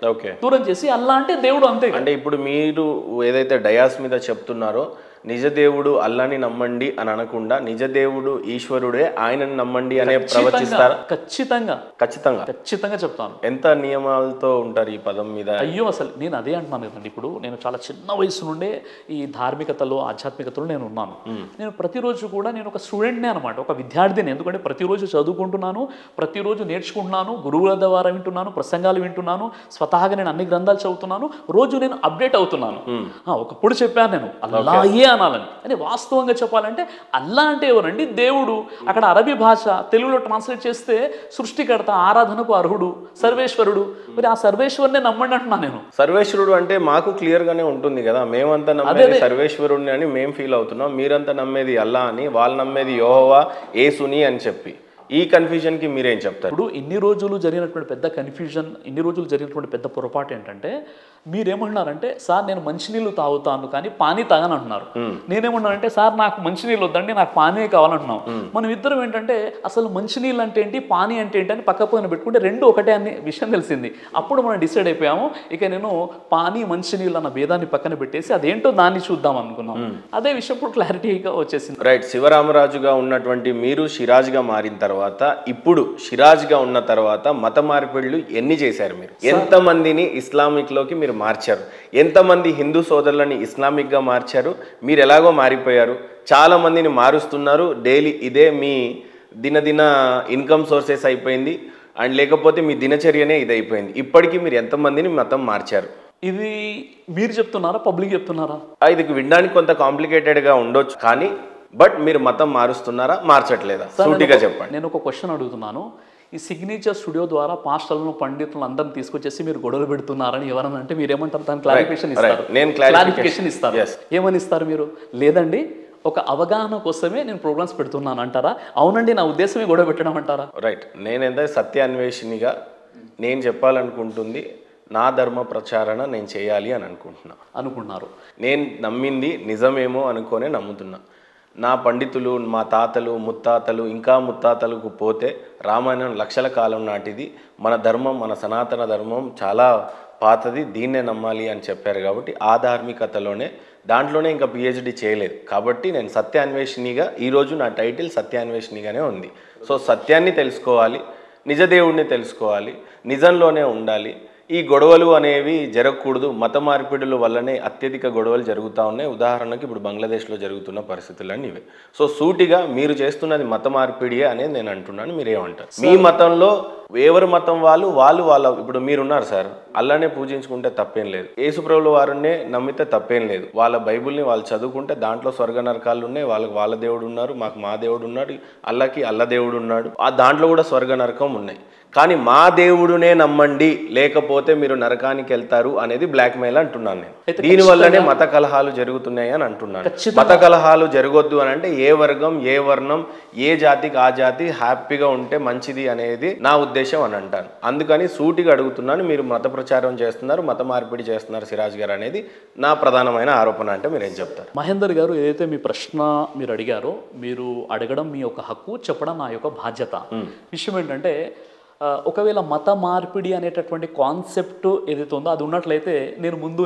దూరం చేసి అల్లా అంటే దేవుడు అంతే. అంటే ఇప్పుడు మీరు ఏదైతే డయాస్ మీద చెప్తున్నారో నిజ దేవుడు అల్లాని నమ్మండి అని అనకుండా నిజ దేవుడు ఈశ్వరుడే ఆయనని నమ్మండి అనే ప్రవచిస్తారా? ఖచ్చితంగా ఖచ్చితంగా ఖచ్చితంగా చెప్తాను. ఎంత నియమాలతో ఉంటారు ఈ పదం మీద? అయ్యో అసలు నేను అదే అంటున్నాను కదండి. ఇప్పుడు నేను చాలా చిన్న వయసు నుండే ఈ ధార్మికతలో ఆధ్యాత్మికతలో నేను ఉన్నాను. నేను ప్రతిరోజు కూడా నేను ఒక స్టూడెంట్నే అనమాట, ఒక విద్యార్థిని. ఎందుకంటే ప్రతిరోజు చదువుకుంటున్నాను, ప్రతిరోజు నేర్చుకుంటున్నాను, గురువుల ద్వారా వింటున్నాను, ప్రసంగాలు వింటున్నాను, స్వతహాగా నేను అన్ని గ్రంథాలు చదువుతున్నాను, రోజు నేను అప్డేట్ అవుతున్నాను. ఒకప్పుడు చెప్పాను నేను అల్లాహే అనాలని. అని వాస్తవంగా చెప్పాలంటే అల్లా అంటే ఎవరండి? దేవుడు. అక్కడ అరబీ భాష తెలుగులో ట్రాన్స్లేట్ చేస్తే సృష్టికర్త, ఆరాధనకు అర్హుడు, సర్వేశ్వరుడు. మరి ఆ సర్వేశ్వరునే నమ్మండి అంటున్నా నేను. సర్వేశ్వరుడు అంటే మాకు క్లియర్ గానే ఉంటుంది కదా, మేమంతా నమ్మేది సర్వేశ్వరుడిని అని మేము ఫీల్ అవుతున్నాం, మీరంతా నమ్మేది అల్లా అని, వాళ్ళు నమ్మేది యెహోవా యేసుని అని చెప్పి. ఈ కన్ఫ్యూజన్కి మీరేం చెప్తారు? ఇప్పుడు ఇన్ని రోజులు జరిగినటువంటి పెద్ద కన్ఫ్యూజన్, ఇన్ని రోజులు జరిగినటువంటి పెద్ద పొరపాటు ఏంటంటే మీరేమంటున్నారంటే సార్ నేను మంచినీళ్ళు తాగుతాను కానీ పానీ తాగని అంటున్నారు. నేనేమన్నానంటే సార్ నాకు మంచినీళ్ళు వద్దండి, నాకు పానీ కావాలంటున్నాం. మనం ఇద్దరం ఏంటంటే అసలు మంచినీళ్ళు అంటే ఏంటి, పానీ అంటే ఏంటి అని పక్క పక్కన పెట్టుకుంటే రెండు ఒకటే అనే విషయం తెలిసింది. అప్పుడు మనం డిసైడ్ అయిపోయాము, ఇక నేను పానీ మంచినీళ్ళు అన్న భేదాన్ని పక్కన పెట్టేసి అదేంటో దాన్ని చూద్దాం అనుకున్నాం. అదే విషయం ఇప్పుడు క్లారిటీగా వచ్చేసింది. రైట్. శివరామరాజుగా ఉన్నటువంటి మీరు సిరాజ్గా మారిన తర్వాత, ఇప్పుడు సిరాజ్గా ఉన్న తర్వాత మత మార్పిడులు ఎన్ని చేశారు మీరు? ఎంతమందిని ఇస్లామిక్లోకి మీరు మార్చారు? ఎంతమంది హిందూ సోదరులని ఇస్లామిక్గా మార్చారు? మీరు ఎలాగో మారిపోయారు, చాలా మందిని మారుస్తున్నారు. డైలీ ఇదే మీ దినదిన ఇన్కమ్ సోర్సెస్ అయిపోయింది, అండ్ లేకపోతే మీ దినచర్యనే ఇది అయిపోయింది. ఇప్పటికీ మీరు ఎంతమందిని మతం మార్చారు? ఇది మీరు చెప్తున్నారా, పబ్లిక్ చెప్తున్నారా? ఇది వినడానికి కొంత కాంప్లికేటెడ్గా ఉండొచ్చు, కానీ బట్ మీరు మతం మారుస్తున్నారా, మార్చట్లేదా? సూటిగా చెప్పండి. నేను ఒక క్వశ్చన్ అడుగుతున్నాను. ఈ సిగ్నేచర్ స్టూడియో ద్వారా పాస్టర్లను, పండితులను అందరిని తీసుకొచ్చేసి మీరు గొడవలు పెడుతున్నారని ఎవరన్నా అంటే మీరు ఏమంటారు? దాని క్లారిఫికేషన్ ఇస్తారు. నేను క్లారిఫికేషన్ ఇస్తారు. ఏమని ఇస్తారు మీరు? లేదండి ఒక అవగాహన కోసమే నేను ప్రోగ్రామ్స్ పెడుతున్నాను అంటారా? అవునండి నా ఉద్దేశమే గొడవ పెట్టడం అంటారా? రైట్. నేనేంటే సత్యాన్వేషినిగా నేను చెప్పాలనుకుంటుంది నా ధర్మ ప్రచారణ నేను చేయాలి అని అనుకుంటున్నారు. నేను నమ్మింది నిజమేమో అనుకోనే నమ్ముతున్నా. నా పండితులు, మా తాతలు, ముత్తాతలు, ఇంకా ముత్తాతలకు పోతే రామాయణం లక్షల కాలం నాటిది. మన ధర్మం, మన సనాతన ధర్మం చాలా పాతది, దీన్నే నమ్మాలి అని చెప్పారు. కాబట్టి ఆ ధార్మికతలోనే, దాంట్లోనే ఇంకా పిహెచ్డి చేయలేదు. కాబట్టి నేను సత్యాన్వేషినిగా, ఈరోజు నా టైటిల్ సత్యాన్వేషినిగానే ఉంది. సో సత్యాన్ని తెలుసుకోవాలి, నిజదేవుడిని తెలుసుకోవాలి, నిజంలోనే ఉండాలి. ఈ గొడవలు అనేవి జరగకూడదు. మత మార్పిడుల వల్లనే అత్యధిక గొడవలు జరుగుతూ ఉన్నాయి. ఉదాహరణకి ఇప్పుడు బంగ్లాదేశ్లో జరుగుతున్న పరిస్థితులన్నీ ఇవే. సో సూటిగా మీరు చేస్తున్నది మత మార్పిడియే అనేది నేను అంటున్నాను. మీరేమంటారు? మీ మతంలో ఎవరి మతం వాళ్ళ ఇప్పుడు మీరున్నారు సార్, అల్లానే పూజించుకుంటే తప్పేం లేదు, యేసుప్రభుల వారినే నమ్మితే తప్పేం లేదు. వాళ్ళ బైబుల్ని వాళ్ళు చదువుకుంటే దాంట్లో స్వర్గ నరకాలు ఉన్నాయి. వాళ్ళ దేవుడు ఉన్నారు, మాకు మా దేవుడు ఉన్నాడు, అల్లకి అల్ల దేవుడు ఉన్నాడు, ఆ దాంట్లో కూడా స్వర్గ నరకం ఉన్నాయి. కానీ మా దేవుడునే నమ్మండి, లేకపోతే మీరు నరకానికి వెళ్తారు అనేది బ్లాక్ మెయిల్ అంటున్నాను నేను. దీనివల్లనే మత కలహాలు జరుగుతున్నాయి అని అంటున్నాను. మత కలహాలు జరగొద్దు అని అంటే ఏ వర్గం, ఏ వర్ణం, ఏ జాతికి ఆ జాతి హ్యాపీగా ఉంటే మంచిది అనేది నా ఉద్దేశం అని అంటాను. అందుకని సూటిగా అడుగుతున్నాను, మీరు మత ప్రచారం చేస్తున్నారు, మత మార్పిడి చేస్తున్నారు సిరాజ్ గారు అనేది నా ప్రధానమైన ఆరోపణ. అంటే మీరు ఏం చెప్తారు? మహేందర్ గారు, ఏదైతే మీ ప్రశ్న మీరు అడిగారో, మీరు అడగడం మీ యొక్క హక్కు, చెప్పడం నా యొక్క బాధ్యత. విషయం ఏంటంటే ఒకవేళ మత మార్పిడి అనేటటువంటి కాన్సెప్ట్ ఏదైతే ఉందో అది ఉన్నట్లయితే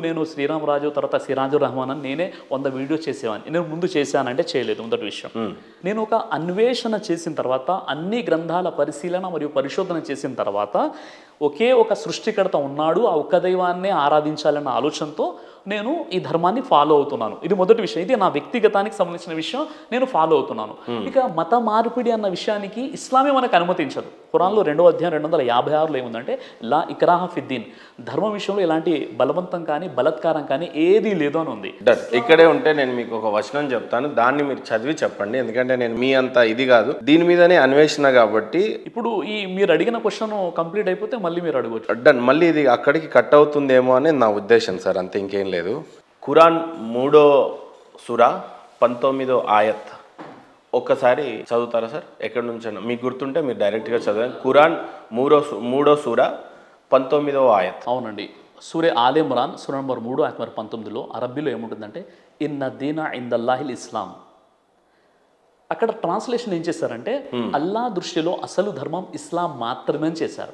నేను శ్రీరామరాజు తర్వాత సిరాజు రహమాన్ అని నేనే 100 వీడియోస్ చేసేవాడిని. నేను ముందు చేశానంటే చేయలేదు. మొదటి విషయం, నేను ఒక అన్వేషణ చేసిన తర్వాత, అన్ని గ్రంథాల పరిశీలన మరియు పరిశోధన చేసిన తర్వాత ఒకే ఒక సృష్టికర్త ఉన్నాడు, ఆ ఒక్క దైవాన్నే ఆరాధించాలన్న ఆలోచనతో నేను ఈ ధర్మాన్ని ఫాలో అవుతున్నాను. ఇది మొదటి విషయం. ఇది నా వ్యక్తిగతానికి సంబంధించిన విషయం, నేను ఫాలో అవుతున్నాను. ఇక మత మార్పిడి అన్న విషయానికి ఇస్లామే మనకు అనుమతించదు. ఖురాన్లో 2వ అధ్యాయం 256లో ఏముందంటే లా ఇక్రాహ ఫిద్దీన్, ధర్మం విషయంలో ఎలాంటి బలవంతం కానీ బలత్కారం కానీ ఏదీ లేదు అని ఉంది. ఇక్కడే ఉంటే నేను మీకు ఒక వచనం చెప్తాను, దాన్ని మీరు చదివి చెప్పండి. ఎందుకంటే నేను మీ అంత ఇది కాదు, దీని మీదనే అన్వేషణ కాబట్టి. ఇప్పుడు ఈ మీరు అడిగిన క్వశ్చన్ కంప్లీట్ అయిపోతే మళ్ళీ మీరు అడగవచ్చు. డన్. మళ్ళీ ఇది అక్కడికి కట్ అవుతుందేమో అని నా ఉద్దేశం సార్, అంతే, ఇంకేం లేదు. ఖురాన్ 3వ సూరా 19వ ఆయత్ ఒక్కసారి చదువుతారా సార్? ఎక్కడి నుంచైనా మీకు గుర్తుంటే మీరు డైరెక్ట్గా చదవండి. ఖురాన్ 3వ సూరా 19వ ఆయత్. అవునండి, సూరే ఆల్ ఇమ్రాన్ సూరా నంబర్ 3 ఆయత్ నంబర్ 19లో అరబ్బీలో ఏముంటుందంటే ఇన్న దీన ఇందల్లాహిల్ ఇస్లాం. అక్కడ ట్రాన్స్లేషన్ ఏం చేశారంటే అల్లా దృష్టిలో అసలు ధర్మం ఇస్లాం మాత్రమే అని చేశారు.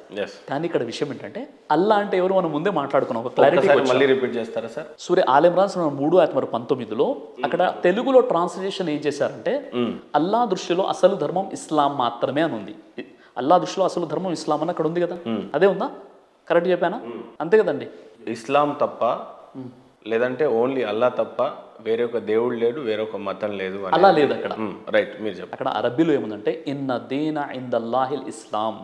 కానీ ఇక్కడ విషయం ఏంటంటే అల్లా అంటే ఎవరు మనం ముందే మాట్లాడుకున్నాం. ఒక క్లారిటీ మళ్ళీ రిపీట్ చేస్తారా సార్? సూరే ఆల్ ఇమ్రాన్ సూరా 3 ఆయత్ నంబర్ 19లో అక్కడ తెలుగులో ట్రాన్స్లేషన్ ఏం చేశారంటే అల్లా దృష్టిలో అసలు ధర్మం ఇస్లాం మాత్రమే అని ఉంది. అల్లా దృష్టిలో అసలు ధర్మం ఇస్లాం అని అక్కడ ఉంది కదా, అదే ఉందా? కరెక్ట్ చెప్పానా? అంతే కదండి. ఇస్లాం తప్ప, లేదంటే ఓన్లీ అల్లా తప్ప వేరొక దేవుడు లేడు, వేరొక మతం లేదు, అలా లేదు అక్కడ. రైట్, మీరు చెప్పండి. అక్కడ అరబ్బీలో ఏముందంటే ఇన్న దీన ఇందల్లాహిల్ ఇస్లాం.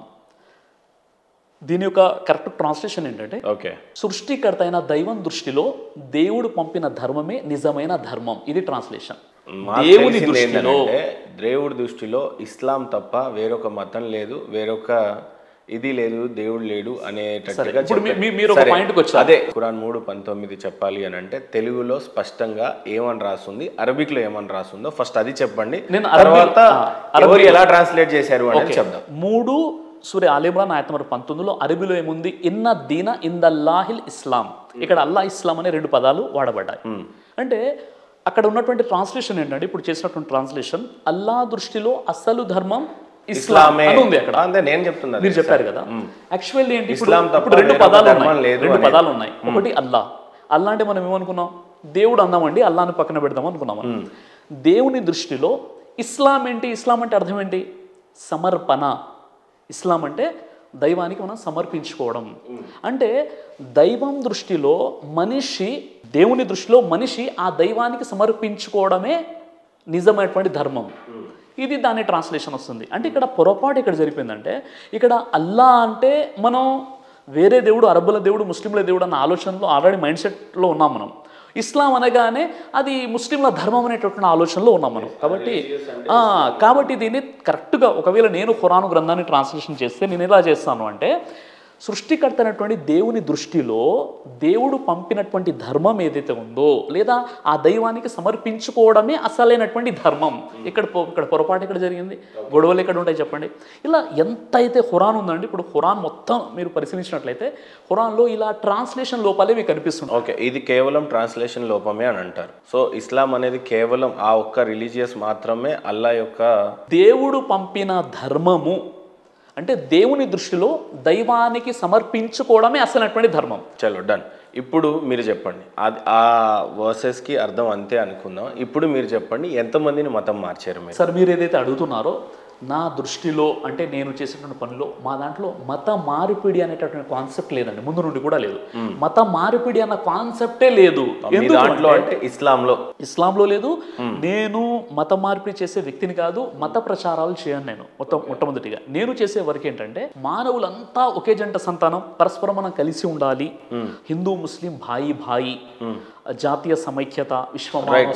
దీని యొక్క కరెక్ట్ ట్రాన్స్లేషన్ ఏంటంటే సృష్టికర్త అయిన దైవం దృష్టిలో దేవుడు పంపిన ధర్మమే నిజమైన ధర్మం. ఇది ట్రాన్స్లేషన్. దేవుడి దృష్టిలో ఇస్లాం తప్ప వేరొక మతం లేదు, వేరొక ఇది లేదు, దేవుడు లేడు అనేటట్టుగా ఇప్పుడు చెప్పారు. మీరు ఒక సరే, పాయింట్కి వచ్చారు. అదే ఖురాన్ 3:19 చెప్పాలి అని అంటే తెలుగులో స్పష్టంగా ఏమని రాస్తుంది, అరబిక్ లో ఏమని రాస్తుందో ఫస్ట్ అది చెప్పండి. నేను తర్వాత ఎవరు ఎలా ట్రాన్స్లేట్ చేశారు అనేది చెప్దాం. 3 సూర్య ఆల్ ఇమ్రాన్ ఆయత నెంబర్ 19లో అరబీలో ఏముంది, ఇన్న దీన ఇందల్లాహిల్ ఇస్లాం. ఇక్కడ అల్లా ఇస్లాం అనే 2 పదాలు వాడబడ్డాయి. అంటే అక్కడ ఉన్నటువంటి ట్రాన్స్లేషన్ ఏంటంటే ఇప్పుడు చేసినటువంటి ట్రాన్స్లేషన్ అల్లా దృష్టిలో అసలు ధర్మం ఇస్లామే అని ఉంది అక్కడ. అంటే నేను చెప్తున్నా, మీరు చెప్పారు కదా. యాక్చువల్లీ ఏంటి, ఇస్లాం తప్ప ఇప్పుడు 2 పదాలు ఉన్నాయి. లేదు 2 పదాలు ఉన్నాయి. ఒకటి అల్లా. అల్లా అంటే మనం ఏమనుకున్నాం, దేవుడు అన్నామండి, అల్లాని పక్కన పెడదాం అనుకున్నాం. దేవుని దృష్టిలో ఇస్లాం ఏంటి, ఇస్లాం అంటే అర్థం ఏంటి, సమర్పణ. ఇస్లాం అంటే దైవానికి మనం సమర్పించుకోవడం. అంటే దైవం దృష్టిలో మనిషి, దేవుని దృష్టిలో మనిషి ఆ దైవానికి సమర్పించుకోవడమే నిజమైనటువంటి ధర్మం. ఇది దాని ట్రాన్స్లేషన్ వస్తుంది. అంటే ఇక్కడ పొరపాటు ఇక్కడ జరిగిపోయిందంటే, ఇక్కడ అల్లా అంటే మనం వేరే దేవుడు, అరబ్బుల దేవుడు, ముస్లింల దేవుడు అన్న ఆలోచనలో ఆల్రెడీ మైండ్ సెట్లో ఉన్నాం మనం. ఇస్లాం అనగానే అది ముస్లింల ధర్మం అనేటటువంటి ఆలోచనలో ఉన్నాం మనం. కాబట్టి దీన్ని కరెక్ట్గా ఒకవేళ నేను ఖురాన్ గ్రంథాన్ని ట్రాన్స్లేషన్ చేస్తే నేను ఎలా చేస్తాను అంటే, సృష్టికర్త అయినటువంటి దేవుని దృష్టిలో దేవుడు పంపినటువంటి ధర్మం ఏదైతే ఉందో, లేదా ఆ దైవానికి సమర్పించుకోవడమే అసలైనటువంటి ధర్మం. ఇక్కడ పొరపాటు ఇక్కడ జరిగింది, గొడవలు ఎక్కడ ఉంటాయి చెప్పండి. ఇలా ఎంత అయితే ఖురాన్ ఉందండి, ఇప్పుడు ఖురాన్ మొత్తం మీరు పరిశీలించినట్లయితే ఖురాన్లో ఇలా ట్రాన్స్లేషన్ లోపాలే మీకు కనిపిస్తుంది. ఓకే, ఇది కేవలం ట్రాన్స్లేషన్ లోపమే అని అంటారు. సో ఇస్లాం అనేది కేవలం ఆ ఒక్క రిలీజియస్ మాత్రమే అల్లా యొక్క దేవుడు పంపిన ధర్మము. అంటే దేవుని దృష్టిలో దైవానికి సమర్పించుకోవడమే అసలైనటువంటి ధర్మం. చలో డన్. ఇప్పుడు మీరు చెప్పండి, అది ఆ వర్సెస్కి అర్థం అంతే అనుకుందాం. ఇప్పుడు మీరు చెప్పండి, ఎంతమందిని మతం మార్చారు మీరు? సార్ మీరు ఏదైతే అడుగుతున్నారో, నా దృష్టిలో అంటే నేను చేసేటువంటి పనిలో మా దాంట్లో మత మార్పిడి అనేటటువంటి కాన్సెప్ట్ లేదండి, ముందు నుండి కూడా లేదు. మత మార్పిడి అన్న కాన్సెప్టే లేదు. దాంట్లో అంటే ఇస్లాంలో లేదు. నేను మత మార్పిడి చేసే వ్యక్తిని కాదు, మత ప్రచారాలు చేయను నేను. మొట్టమొదటిగా నేను చేసే వర్క్ ఏంటంటే, మానవులంతా ఒకే జంట సంతానం, పరస్పరం మనం కలిసి ఉండాలి, హిందూ ముస్లిం భాయి, జాతీయ సమైక్యత,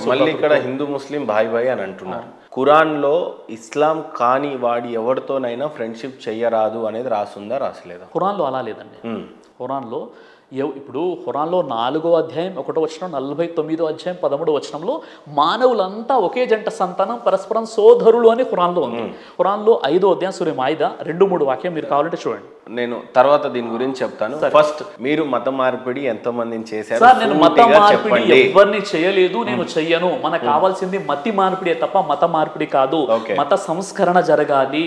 మళ్ళీ ఇక్కడ హిందూ ముస్లిం భాయి అని అంటున్నారు. ఖురాన్లో ఇస్లాం కాని వాడి ఎవరితోనైనా ఫ్రెండ్షిప్ చెయ్యరాదు అనేది రాసుందా, రాసలేదా? ఖురాన్లో అలా లేదండి. ఖురాన్లో ఇప్పుడు ఖురాన్లో 4వ అధ్యాయం 1వ వచనం, 49వ అధ్యాయం 13వ వచనంలో మానవులంతా ఒకే జంట సంతానం, పరస్పరం సోదరులు అని ఖురాన్లో ఉంది. ఖురాన్లో 5వ అధ్యాయం సూర మాయిదా 2-3 వాక్యం మీరు కావాలంటే చూడండి. నేను తర్వాత దీని గురించి చెప్తాను. ఫస్ట్ మీరు మత మార్పిడి ఎంతమందిని చేశారు? సార్ నేను మత మార్పిడి ఎవరిని చేయలేదు, నేను చెయ్యను. మనకు కావాల్సింది మతి మార్పిడి తప్ప మత మార్పిడి కాదు. మత సంస్కరణ జరగాలి.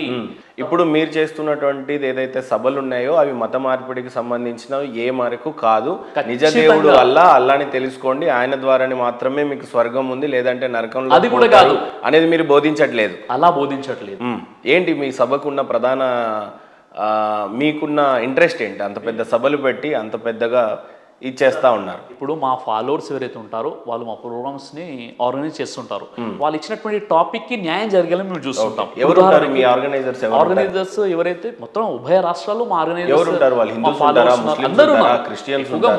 ఇప్పుడు మీరు చేస్తున్నటువంటిది ఏదైతే సభలు ఉన్నాయో అవి మత మార్పిడికి సంబంధించిన ఏ మరకు కాదు. నిజ దేవుడు అల్లాని తెలుసుకోండి, ఆయన ద్వారానే మాత్రమే మీకు స్వర్గం ఉంది, లేదంటే నరకంలో అది కూడా కాదు అనేది మీరు బోధించట్లేదు. అలా బోధించట్లేదు. ఏంటి మీ సభకున్న ప్రధాన మీకున్న ఇంట్రెస్ట్ ఏంటి? అంత పెద్ద సభలు పెట్టి అంత పెద్దగా ఇచ్చేస్తా ఉన్నారు. ఇప్పుడు మా ఫాలోవర్స్ ఎవరైతే ఉంటారో వాళ్ళు మా ప్రోగ్రామ్స్ ని ఆర్గనైజ్ చేస్తుంటారు. వాళ్ళు ఇచ్చినటువంటి టాపిక్ కి న్యాయం జరగాలని మేము చూస్తుంటాం. ఆర్గనైజర్స్ ఎవరైతే మొత్తం ఉభయ రాష్ట్రాల్లో మా ఆర్గనైజర్స్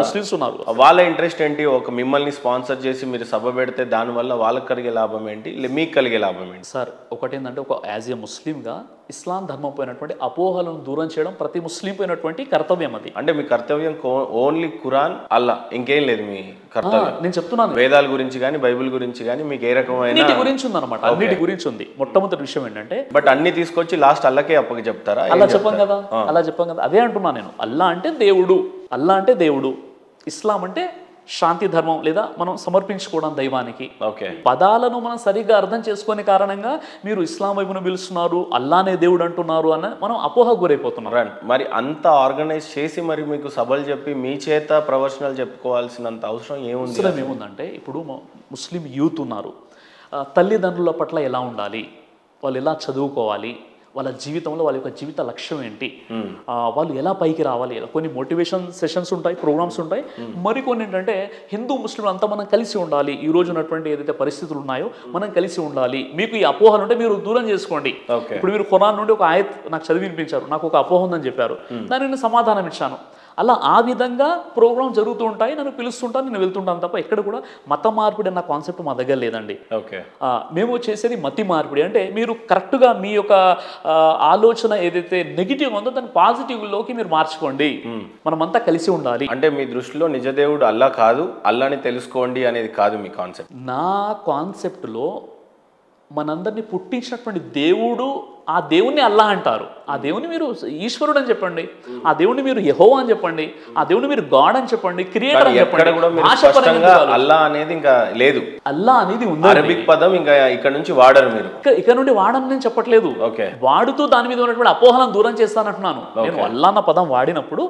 ముస్లిమ్స్ ఉన్నారు. వాళ్ళ ఇంట్రెస్ట్ ఏంటి? ఒక మిమ్మల్ని స్పాన్సర్ చేసి మీరు సభ పెడితే దాని వల్ల వాళ్ళకి కలిగే లాభం ఏంటి, మీకు కలిగే లాభం ఏంటి? సార్ ఒకటేంటంటే, ఒక యాజ్ ఏ ముస్లింగా ఇస్లాం ధర్మం పోయినటువంటి అపోహలను దూరం చేయడం ప్రతి ముస్లిం పోయినటువంటి కర్తవ్యం. అది అంటే మీ కర్తవ్యం ఓన్లీ ఖురాన్ అల్లా, ఇంకేం లేదు మీ కర్తవ్యం. నేను చెప్తున్నాను, వేదాల గురించి కానీ బైబిల్ గురించి కానీ మీకు ఏ రకమైన అన్నిటి గురించి ఉందన్నమాట. అన్నిటి గురించి ఉంది. మొట్టమొదటి విషయం ఏంటంటే, బట్ అన్ని తీసుకొచ్చి లాస్ట్ అల్లకే అప్పకి చెప్తారా? అలా చెప్పాం కదా, అలా చెప్పాం కదా. అదే అంటున్నా నేను. అల్లా అంటే దేవుడు, అల్లా అంటే దేవుడు. ఇస్లాం అంటే శాంతి ధర్మం, లేదా మనం సమర్పించుకోవడం దైవానికి. పదాలను మనం సరిగ్గా అర్థం చేసుకునే కారణంగా మీరు ఇస్లాం వైపును పిలుస్తున్నారు, అల్లానే దేవుడు అంటున్నారు అన్న మనం అపోహ గురైపోతున్నారు. మరి అంత ఆర్గనైజ్ చేసి మరి మీకు సభలు చెప్పి మీ చేత ప్రొఫెషనల్ చెప్పుకోవాల్సినంత అవసరం ఏముంది? ఏముందంటే, ఇప్పుడు ముస్లిం యూత్ ఉన్నారు, తల్లిదండ్రుల పట్ల ఎలా ఉండాలి, వాళ్ళు ఎలా చదువుకోవాలి, వాళ్ళ జీవితంలో వాళ్ళ యొక్క జీవిత లక్ష్యం ఏంటి, వాళ్ళు ఎలా పైకి రావాలి, కొన్ని మోటివేషన్ సెషన్స్ ఉంటాయి, ప్రోగ్రామ్స్ ఉంటాయి. మరికొన్ని ఏంటంటే, హిందూ ముస్లింలు అంతా మనం కలిసి ఉండాలి, ఈ రోజు ఉన్నటువంటి ఏదైతే పరిస్థితులు ఉన్నాయో మనం కలిసి ఉండాలి, మీకు ఈ అపోహలు ఉంటే మీరు దూరం చేసుకోండి. ఇప్పుడు మీరు ఖురాన్ నుండి ఒక ఆయత్ నాకు చదివి వినిపించారు, నాకు ఒక అపోహ ఉందని చెప్పారు, దానికి నేను సమాధానం ఇచ్చాను. అలా ఆ విధంగా ప్రోగ్రామ్ జరుగుతూ ఉంటాయి, నన్ను పిలుస్తుంటాను, నేను వెళ్తుంటాను తప్ప ఎక్కడ కూడా మత మార్పిడి అన్న కాన్సెప్ట్ మా దగ్గర లేదండి. ఓకే. మేము చేసేది మతి మార్పిడి. అంటే మీరు కరెక్ట్గా మీ యొక్క ఆలోచన ఏదైతే నెగిటివ్ ఉందో దాన్ని పాజిటివ్లోకి మీరు మార్చుకోండి, మనమంతా కలిసి ఉండాలి. అంటే మీ దృష్టిలో నిజదేవుడు అల్లా కాదు, అల్లాని తెలుసుకోండి అనేది కాదు మీ కాన్సెప్ట్? నా కాన్సెప్ట్లో మనందరినీ పుట్టించినటువంటి దేవుడు, ఆ దేవుణ్ణి అల్లా అంటారు. ఆ దేవుని మీరు ఈశ్వరుడు అని చెప్పండి, ఆ దేవుని మీరు యెహోవా అని చెప్పండి, ఆ దేవుని మీరు గాడ్ అని చెప్పండి, క్రియేటర్ అని చెప్పండి. అల్లా అనేది ఇంకా లేదు, అల్లా అనేది ఉంది. అరబిక్ పదం ఇంకా ఇక్కడ నుంచి వాడరు మీరు. ఇక్కడ నుండి వాడని నేను చెప్పట్లేదు. వాడుతూ దాని మీద ఉన్నటువంటి అపోహలను దూరం చేస్తానంటున్నాను. నేను అల్లా అన్న పదం వాడినప్పుడు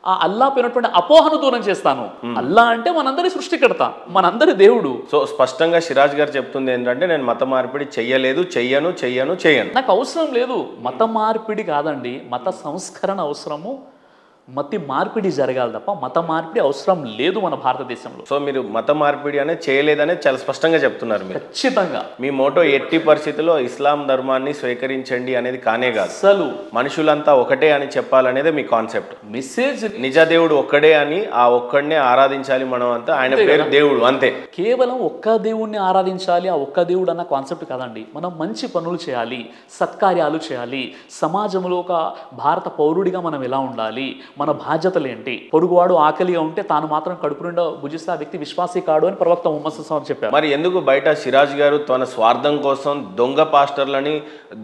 ఆ అల్లా పోయినటువంటి అపోహను దూరం చేస్తాను. అల్లా అంటే మనందరి సృష్టికర్త, మనందరి దేవుడు. సో స్పష్టంగా సిరాజ్ గారు చెప్తుంది ఏంటంటే, నేను మత మార్పిడి చెయ్యలేదు, చెయ్యను. నాకు అవసరం లేదు. మత మార్పిడి కాదండి, మత సంస్కరణ అవసరము, మతి మార్పిడి జరగాలి తప్ప మత మార్పిడి అవసరం లేదు మన భారతదేశంలో. సో మీరు మత మార్పిడి అనేది చేయలేదనే చాలా స్పష్టంగా చెప్తున్నారు మీరు. ఖచ్చితంగా మీ మోటో ఎట్టి పరిస్థితుల్లో ఇస్లాం ధర్మాన్ని స్వీకరించండి అనేది కానే కాదు, అసలు మనుషులంతా ఒకటే అని చెప్పాలనేదే మీ కాన్సెప్ట్. మెసేజ్ నిజ దేవుడు ఒక్కడే అని, ఆ ఒక్కడినే ఆరాధించాలి మనం అంతా, ఆయన పేరు దేవుడు అంతే. కేవలం ఒక్క దేవుణ్ణి ఆరాధించాలి, ఆ ఒక్క దేవుడు అన్న కాన్సెప్ట్ కాదండి. మనం మంచి పనులు చేయాలి, సత్కార్యాలు చేయాలి, సమాజంలో ఒక భారత పౌరుడిగా మనం ఎలా ఉండాలి, మన బాధ్యతలు ఏంటి, పొరుగువాడు ఆకలిగా ఉంటే తాను మాత్రం కడుపు నిండా భుజిస్తే ఆ వ్యక్తి విశ్వాసీ కాడు అని ప్రవక్త ముహమ్మద్ సల్లల్లాహు అలైహి వసల్లం చెప్పారు. మరి ఎందుకు బయట సిరాజ్ గారు తన స్వార్థం కోసం దొంగ పాస్టర్లని,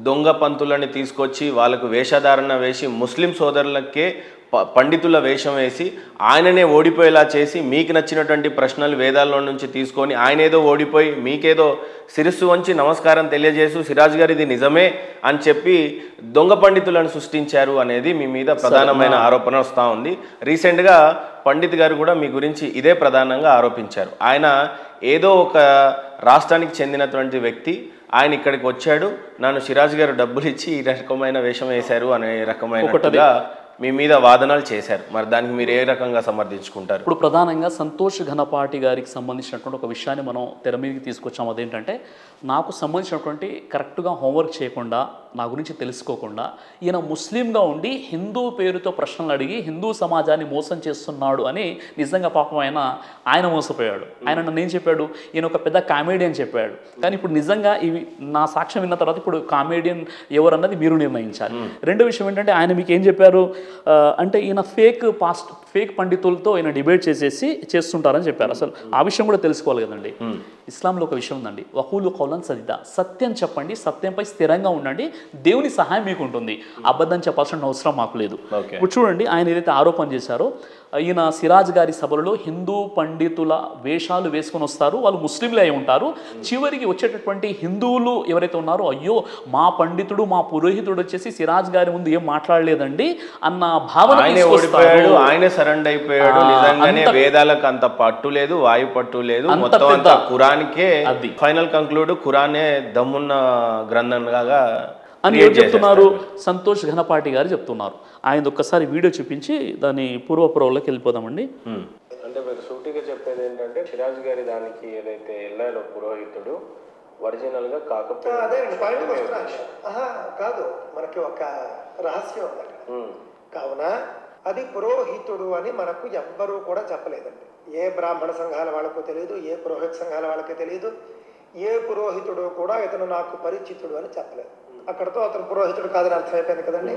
దొంగ పంతులని తీసుకొచ్చి వాళ్ళకు వేషధారణ వేసి ముస్లిం సోదరులకే పండితుల వేషం వేసి ఆయననే ఓడిపోయేలా చేసి, మీకు నచ్చినటువంటి ప్రశ్నలు వేదాల్లో నుంచి తీసుకొని ఆయన ఏదో ఓడిపోయి మీకేదో శిరస్సు వంచి నమస్కారం తెలియజేస్తూ సిరాజ్ గారు ఇది నిజమే అని చెప్పి దొంగ పండితులను సృష్టించారు అనేది మీ మీద ప్రధానమైన ఆరోపణ వస్తూ ఉంది. రీసెంట్గా పండిత్ గారు కూడా మీ గురించి ఇదే ప్రధానంగా ఆరోపించారు. ఆయన ఏదో ఒక రాష్ట్రానికి చెందినటువంటి వ్యక్తి, ఆయన ఇక్కడికి వచ్చాడు, నన్ను సిరాజ్ గారు డబ్బులు ఇచ్చి ఈ రకమైన వేషం వేశారు అనే రకమైనట్టుగా మీ మీద వాదనలు చేశారు. మరి దానికి మీరు ఏ రకంగా సమర్థించుకుంటారు? ఇప్పుడు ప్రధానంగా సంతోష్ ఘనపాటి గారికి సంబంధించినటువంటి ఒక విషయాన్ని మనం తెర మీదకి తీసుకొచ్చాము. అదేంటంటే, నాకు సంబంధించినటువంటి కరెక్ట్గా హోంవర్క్ చేయకుండా, నా గురించి తెలుసుకోకుండా, ఈయన ముస్లింగా ఉండి హిందూ పేరుతో ప్రశ్నలు అడిగి హిందూ సమాజాన్ని మోసం చేస్తున్నాడు అని నిజంగా పాపం ఆయన మోసపోయాడు. ఆయన నన్ను ఏం చెప్పాడు, ఈయన ఒక పెద్ద కామెడియన్ చెప్పాడు. కానీ ఇప్పుడు నిజంగా ఇవి నా సాక్ష్యం విన్న తర్వాత ఇప్పుడు కామెడియన్ ఎవరన్నది మీరు నిర్ణయించాలి. రెండో విషయం ఏంటంటే, ఆయన మీకు ఏం చెప్పారు అంటే, ఈయన ఫేక్ పండితులతో ఈయన డిబేట్ చేస్తుంటారని చెప్పారు. అసలు ఆ విషయం కూడా తెలుసుకోవాలి కదండి. ఇస్లాంలో ఒక విషయం ఉందండి, వహూలు కౌలన్ సదిదా, సత్యం చెప్పండి, సత్యంపై స్థిరంగా ఉండండి, దేవుని సహాయం మీకు ఉంటుంది, అబద్ధం చెప్పాల్సిన అవసరం మాకు లేదు. ఇప్పుడు చూడండి, ఆయన ఏదైతే ఆరోపణ చేశారో, ఈయన సిరాజ్ గారి సభలలో హిందూ పండితుల వేషాలు వేసుకొని వస్తారు, వాళ్ళు ముస్లింలే అయి ఉంటారు. చివరికి వచ్చేటటువంటి హిందువులు ఎవరైతే ఉన్నారో, అయ్యో మా పండితుడు, మా పురోహితుడు వచ్చేసి సిరాజ్ గారి ముందు ఏం మాట్లాడలేదండి అన్న భావన తీసుకొస్తారు. ఆయన సరెండర్ అయిపోయాడు. నిజంగానే వేదాలకు అంత పట్టు లేదు, వాయు పట్టు లేదు, మొత్తం అంతా ఖురాన్కే ఫైనల్ కంక్లూడ్, ఖురానే దమ్మున్న గ్రంథంగా అని ఎవరు చెప్తున్నారు? సంతోష్ ఘనపాటి గారు చెప్తున్నారు. ఆయన ఒక్కసారి వీడియో చూపించి దాని పూర్వపురంలోకి వెళ్ళిపోదామండి. అంటే మీరు సూటిగా చెప్పేది ఏంటంటే, సిరాజ్ గారి దానికి ఏదైతే వెళ్ళారో పురోహితుడు ఒరిజినల్ గా కాకపోతే కాదు, మనకి ఒక రహస్యం ఉంది అక్కడ. కావున అది పురోహితుడు అని మనకు ఎవ్వరూ కూడా చెప్పలేదండి. ఏ బ్రాహ్మణ సంఘాల వాళ్ళకు తెలియదు, ఏ పురోహిత సంఘాల వాళ్ళకి తెలియదు, ఏ పురోహితుడు కూడా ఇతను నాకు పరిచితుడు అని చెప్పలేదు. అక్కడతో అతను పురోహితుడు కాదని అర్థమైపోయింది కదండి.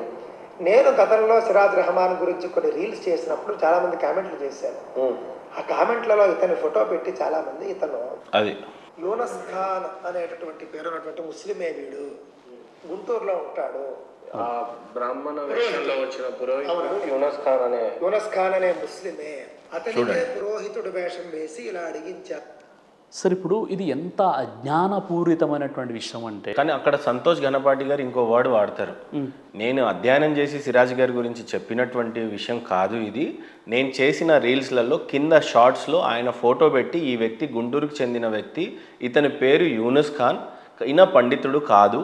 నేను గతంలో సిరాజ్ రెహమాన్ గురించి కొన్ని రీల్స్ చేసినప్పుడు చాలా మంది కామెంట్లు చేశారు. ఆ కామెంట్లలో ఇతని ఫోటో పెట్టి చాలా మంది, ఇతను యూనస్ ఖాన్ అనేటటువంటి పేరు ఉన్నటువంటి ముస్లిమే, వీడు గుంటూరులో ఉంటాడు, బ్రాహ్మణ వేషంలో వచ్చిన పురోహితుడు యూనస్ ఖాన్ అనే ముస్లిమే, అతనికే పురోహితుడు వేషం వేసి ఇలా అడిగించారు. సరే, ఇప్పుడు ఇది ఎంత అజ్ఞానపూరితమైనటువంటి విషయం అంటే, కానీ అక్కడ సంతోష్ ఘనపాటి గారు ఇంకో వర్డ్ వాడతారు. నేను అధ్యయనం చేసి సిరాజ్ గారి గురించి చెప్పినటువంటి విషయం కాదు ఇది, నేను చేసిన రీల్స్లలో కింద షార్ట్స్లో ఆయన ఫోటో పెట్టి, ఈ వ్యక్తి గుంటూరుకు చెందిన వ్యక్తి, ఇతని పేరు యూనుస్ ఖాన్, ఈయన పండితుడు కాదు,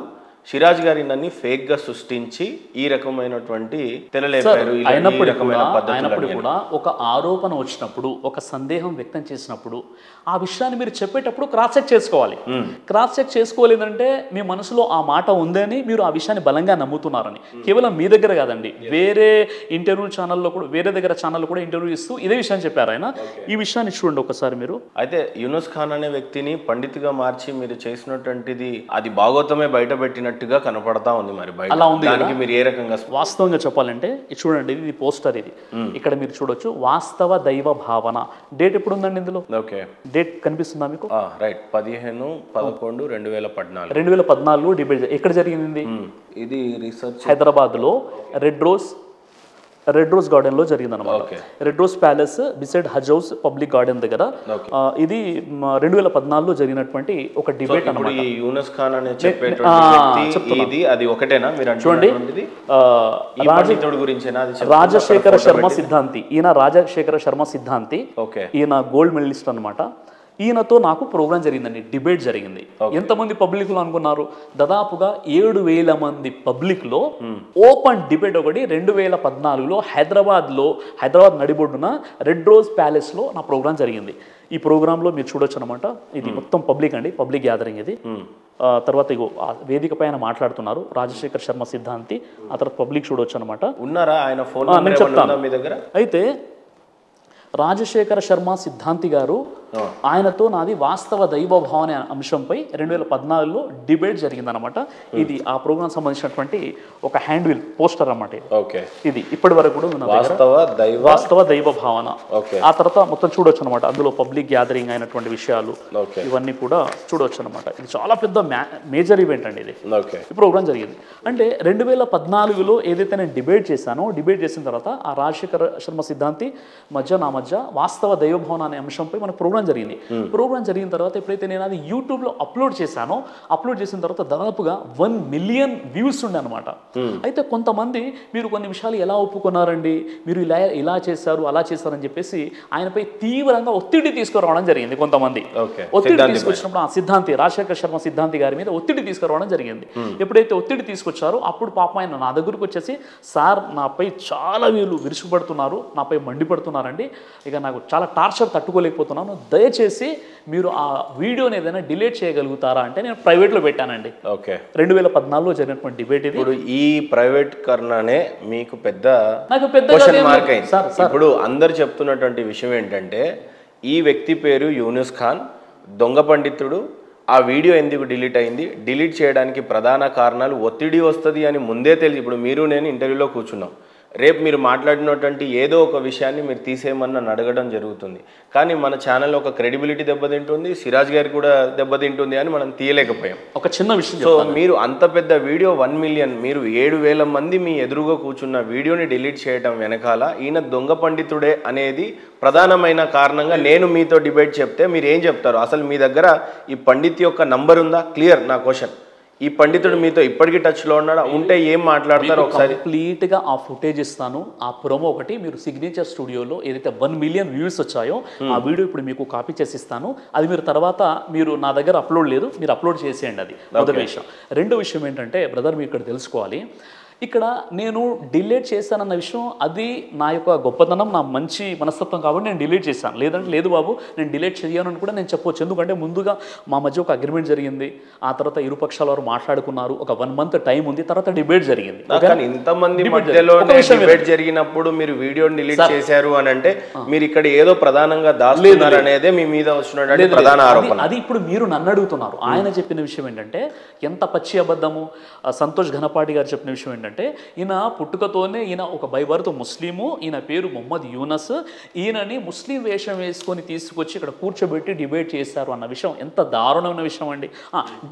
సిరాజ్ గారి నన్ను ఫేక్ గా సృష్టించి ఈ రకమైనటువంటి తెలలేపారు అయినప్పుడు కూడా ఒక ఆరోపణ వచ్చినప్పుడు ఒక సందేహం వ్యక్తం చేసినప్పుడు ఆ విషయాన్ని మీరు చెప్పేటప్పుడు క్రాస్ చెక్ చేసుకోవాలి. క్రాస్ చెక్ చేసుకోలేదంటే మీ మనసులో ఆ మాట ఉందని మీరు ఆ విషయాన్ని బలంగా నమ్ముతున్నారని. కేవలం మీ దగ్గర కాదండి, వేరే ఇంటర్వ్యూ ఛానల్లో కూడా, వేరే దగ్గర ఛానల్లో కూడా ఇంటర్వ్యూ ఇస్తూ ఇదే విషయం చెప్పారు ఆయన. ఈ విషయాన్ని చూడండి ఒకసారి మీరు. అయితే యూనుస్ ఖాన్ అనే వ్యక్తిని పండితుగా మార్చి మీరు చేసినటువంటిది అది భాగవతమే బయట పెట్టినట్టుగా కనపడతా ఉంది. మరి అలా ఉంది. దానికి మీరు ఏ రకంగా వాస్తవంగా చెప్పాలంటే చూడండి, ఇది పోస్టర్, ఇది ఇక్కడ మీరు చూడొచ్చు, వాస్తవ దైవ భావన. డేట్ ఎప్పుడు ఉందండి ఇందులో? ఓకే, డేట్ కనిపిస్తుందా మీకు? రైట్, 15/11/2014. 2014 డిబేట్ ఎక్కడ జరిగింది? ఇది రీసెర్చ్ హైదరాబాద్ లో రెడ్ రోజ్ గార్డెన్ లో జరిగింది అనమాట. రెడ్ రోజ్ ప్యాలెస్ బిసైడ్ హజ్ హౌస్ పబ్లిక్ గార్డెన్ దగ్గర. ఇది 2014లో జరిగినటువంటి ఒక డిబేట్ అనమాట. యూనుస్ ఖాన్ అనే చెప్పేటువంటి అది ఒకటేనా మీరు చూడండి, గురించేనా? రాజశేఖర శర్మ సిద్ధాంతి, ఈయన రాజశేఖర శర్మ సిద్ధాంతి, ఈయన గోల్డ్ మెడలిస్ట్ అనమాట. ఈయనతో నాకు ప్రోగ్రామ్ జరిగిందండి, డిబేట్ జరిగింది. ఎంతమంది పబ్లిక్ లో అనుకున్నారు? దాదాపుగా 7,000 మంది పబ్లిక్ లో ఓపెన్ డిబేట్ ఒకటి 2014లో హైదరాబాద్ నడిబొడ్డున రెడ్ రోజ్ ప్యాలెస్ లో నా ప్రోగ్రామ్ జరిగింది. ఈ ప్రోగ్రామ్ లో మీరు చూడొచ్చు అనమాట. ఇది మొత్తం పబ్లిక్ అండి, పబ్లిక్ గ్యాదరింగ్ ఇది. తర్వాత ఇగో వేదిక పైన మాట్లాడుతున్నారు రాజశేఖర్ శర్మ సిద్ధాంతి. ఆ తర్వాత పబ్లిక్ చూడొచ్చు అనమాట. ఉన్నారా ఆయన ఫోన్? నేను చెప్తాను. అయితే రాజశేఖర శర్మ సిద్ధాంతి గారు, ఆయనతో నాది వాస్తవ దైవభావం అనే అంశంపై 2014లో డిబేట్ జరిగిందనమాట. ఇది ఆ ప్రోగ్రామ్ సంబంధించినటువంటి ఒక హ్యాండ్ విల్ పోస్టర్ అన్నమాట. ఇది ఇప్పటి వరకు కూడా వాస్తవ దైవ భావన. ఆ తర్వాత మొత్తం చూడొచ్చు అనమాట. అందులో పబ్లిక్ గ్యాదరింగ్ అయినటువంటి విషయాలు ఇవన్నీ కూడా చూడొచ్చు అనమాట. ఇది చాలా పెద్ద మేజర్ ఈవెంట్ అండి ఇది. ఈ ప్రోగ్రామ్ జరిగింది అంటే 2014లో ఏదైతే నేను డిబేట్ చేశానో, డిబేట్ చేసిన తర్వాత ఆ రాజశేఖర శర్మ సిద్ధాంతి నా మధ్య వాస్తవ దైవభావన అనే అంశంపై మన ప్రోగ్రామ్ జరిగింది. ప్రోగ్రామ్ జరిగిన తర్వాత ఎప్పుడైతే నేను అది యూట్యూబ్లో అప్లోడ్ చేశానో, అప్లోడ్ చేసిన తర్వాత దాదాపుగా 1 మిలియన్ వ్యూస్ ఉండే అనమాట. అయితే కొంతమంది మీరు కొన్ని విషయాలు ఎలా ఒప్పుకున్నారండి, మీరు ఇలా చేశారు అలా చేశారని చెప్పేసి ఆయనపై తీవ్రంగా ఒత్తిడి తీసుకురావడం జరిగింది. కొంతమంది ఒత్తిడి తీసుకొచ్చినప్పుడు ఆ సిద్ధాంతి రాజశేఖర శర్మ సిద్ధాంతి గారి మీద ఒత్తిడి తీసుకురావడం జరిగింది. ఎప్పుడైతే ఒత్తిడి తీసుకొచ్చారో అప్పుడు పాపం ఆయన నా దగ్గరకు వచ్చేసి, సార్ నాపై చాలా వీళ్ళు విరుచుకుపడుతున్నారు, నాపై మండిపడుతున్నారండి, ఇక నాకు చాలా టార్చర్ తట్టుకోలేకపోతున్నాను, దయచేసి మీరు ఆ వీడియోని ఏదైనా డిలీట్ చేయగలుగుతారా అంటే నేను ప్రైవేట్లో పెట్టానండి. 2014లో జరిగినటువంటి డిబేట్ ఇది. ఇప్పుడు ఈ ప్రైవేట్ కర్ణనే మీకు నాకు పెద్ద క్వశ్చన్ మార్క్ అయింది. ఇప్పుడు అందరు చెప్తున్నటువంటి విషయం ఏంటంటే ఈ వ్యక్తి పేరు యూనుస్ ఖాన్, దొంగ పండితుడు. ఆ వీడియో ఎందుకు డిలీట్ అయింది, డిలీట్ చేయడానికి ప్రధాన కారణాలు ఒత్తిడి వస్తుంది అని ముందే తెలిసి, ఇప్పుడు మీరు నేను ఇంటర్వ్యూలో కూర్చున్నాం, రేపు మీరు మాట్లాడినటువంటి ఏదో ఒక విషయాన్ని మీరు తీసేయమని నన్ను అడగడం జరుగుతుంది. కానీ మన ఛానల్లో ఒక క్రెడిబిలిటీ దెబ్బతింటుంది, సిరాజ్ గారికి కూడా దెబ్బతింటుంది అని మనం తీయలేకపోయాం. ఒక చిన్న విషయం, సో మీరు అంత పెద్ద వీడియో 1 మిలియన్, మీరు 7,000 మంది మీ ఎదురుగా కూర్చున్న వీడియోని డిలీట్ చేయడం వెనకాల ఈయన దొంగ పండితుడే అనేది ప్రధానమైన కారణంగా నేను మీతో డిబేట్ చెప్తే మీరు ఏం చెప్తారు? అసలు మీ దగ్గర ఈ పండిత్ యొక్క నంబర్ ఉందా? క్లియర్ నా క్వశ్చన్. ఈ పండితుడు మీతో ఇప్పటికీ టచ్లో ఉన్నాడా? ఉంటే ఏం మాట్లాడతారు? ఒకసారి కంప్లీట్గా ఆ ఫుటేజ్ ఇస్తాను. ఆ ప్రోమో ఒకటి మీరు సిగ్నేచర్ స్టూడియోలో ఏదైతే 1 మిలియన్ వ్యూస్ వచ్చాయో ఆ వీడియో ఇప్పుడు మీకు కాపీ చేసి ఇస్తాను. అది మీరు తర్వాత మీరు నా దగ్గర అప్లోడ్ లేదు, మీరు అప్లోడ్ చేసేయండి. అది మొదటి విషయం. రెండో విషయం ఏంటంటే బ్రదర్, మీరు ఇక్కడ తెలుసుకోవాలి, ఇక్కడ నేను డిలీట్ చేశానన్న విషయం అది నా యొక్క గొప్పతనం, నా మంచి మనస్తత్వం కాబట్టి నేను డిలీట్ చేశాను. లేదంటే లేదు బాబు నేను డిలీట్ చేయను అని కూడా నేను చెప్పొచ్చు. ఎందుకంటే ముందుగా మా మధ్య ఒక అగ్రిమెంట్ జరిగింది, ఆ తర్వాత ఇరు పక్షాల వారు మాట్లాడుకున్నారు, ఒక 1 మంత్ టైం ఉంది, తర్వాత డిబేట్ జరిగింది. ఇంతమంది మధ్యలో డిబేట్ జరిగినప్పుడు మీరు వీడియోని డిలీట్ చేశారు అని అంటే మీరు ఇక్కడ ఏదో ప్రధానంగా దాస్తున్నారు అనేదే మీ మీద వస్తున్నటువంటి ప్రధాన ఆరోపణ. అది ఇప్పుడు మీరు నన్ను అడుగుతున్నారు. ఆయన చెప్పిన విషయం ఏంటంటే ఎంత పచ్చి అబద్ధము. సంతోష్ ఘనపాటి గారు చెప్పిన విషయం ఏంటంటే ఈయన పుట్టుకతోనే ఈయన ఒక బైబర్త్ ముస్లిము, ఈయన పేరు మొహమ్మద్ యూనస్, ఈయనని ముస్లిం వేషం వేసుకొని తీసుకొచ్చి ఇక్కడ కూర్చోబెట్టి డిబేట్ చేశారు అన్న విషయం ఎంత దారుణమైన విషయం అండి.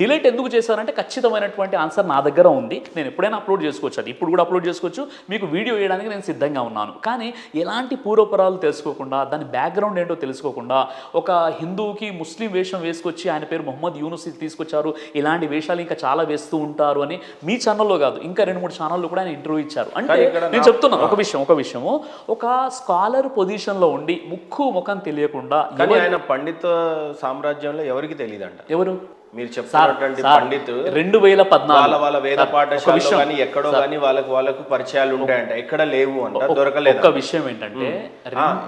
డిలీట్ ఎందుకు చేశారంటే ఖచ్చితమైనటువంటి ఆన్సర్ నా దగ్గర ఉంది, నేను ఎప్పుడైనా అప్లోడ్ చేసుకోవచ్చు, అది ఇప్పుడు కూడా అప్లోడ్ చేసుకోవచ్చు, మీకు వీడియో వేయడానికి నేను సిద్ధంగా ఉన్నాను. కానీ ఎలాంటి పూర్వపరాలు తెలుసుకోకుండా, దాని బ్యాక్గ్రౌండ్ ఏంటో తెలుసుకోకుండా ఒక హిందువుకి ముస్లిం వేషం వేసుకొచ్చి ఆయన పేరు మొహమ్మద్ యూనస్ తీసుకొచ్చారు, ఇలాంటి వేషాలు ఇంకా చాలా వేస్తూ ఉంటారు అని మీ ఛానల్లో కాదు ఇంకా 2-3 ఛానళ్ళు కూడా ఆయన ఇంటర్వ్యూ ఇచ్చారు. అంటే నేను చెప్తున్నాను ఒక విషయము, ఒక స్కాలర్ పొజిషన్లో ఉండి ముఖం తెలియకుండా ఆయన పండిత సామ్రాజ్యంలో ఎవరికి తెలియదంట. ఎవరు మీరు చెప్తున్నటువంటి పండిత్ 2014 వాళ్ళ వేద పాఠశాలలో కానీ ఎక్కడో కానీ వాళ్ళకు పరిచయాలు ఉంటాయంట, ఎక్కడ లేవు అంట, దొరకలేదు. ఒక విషయం ఏంటంటే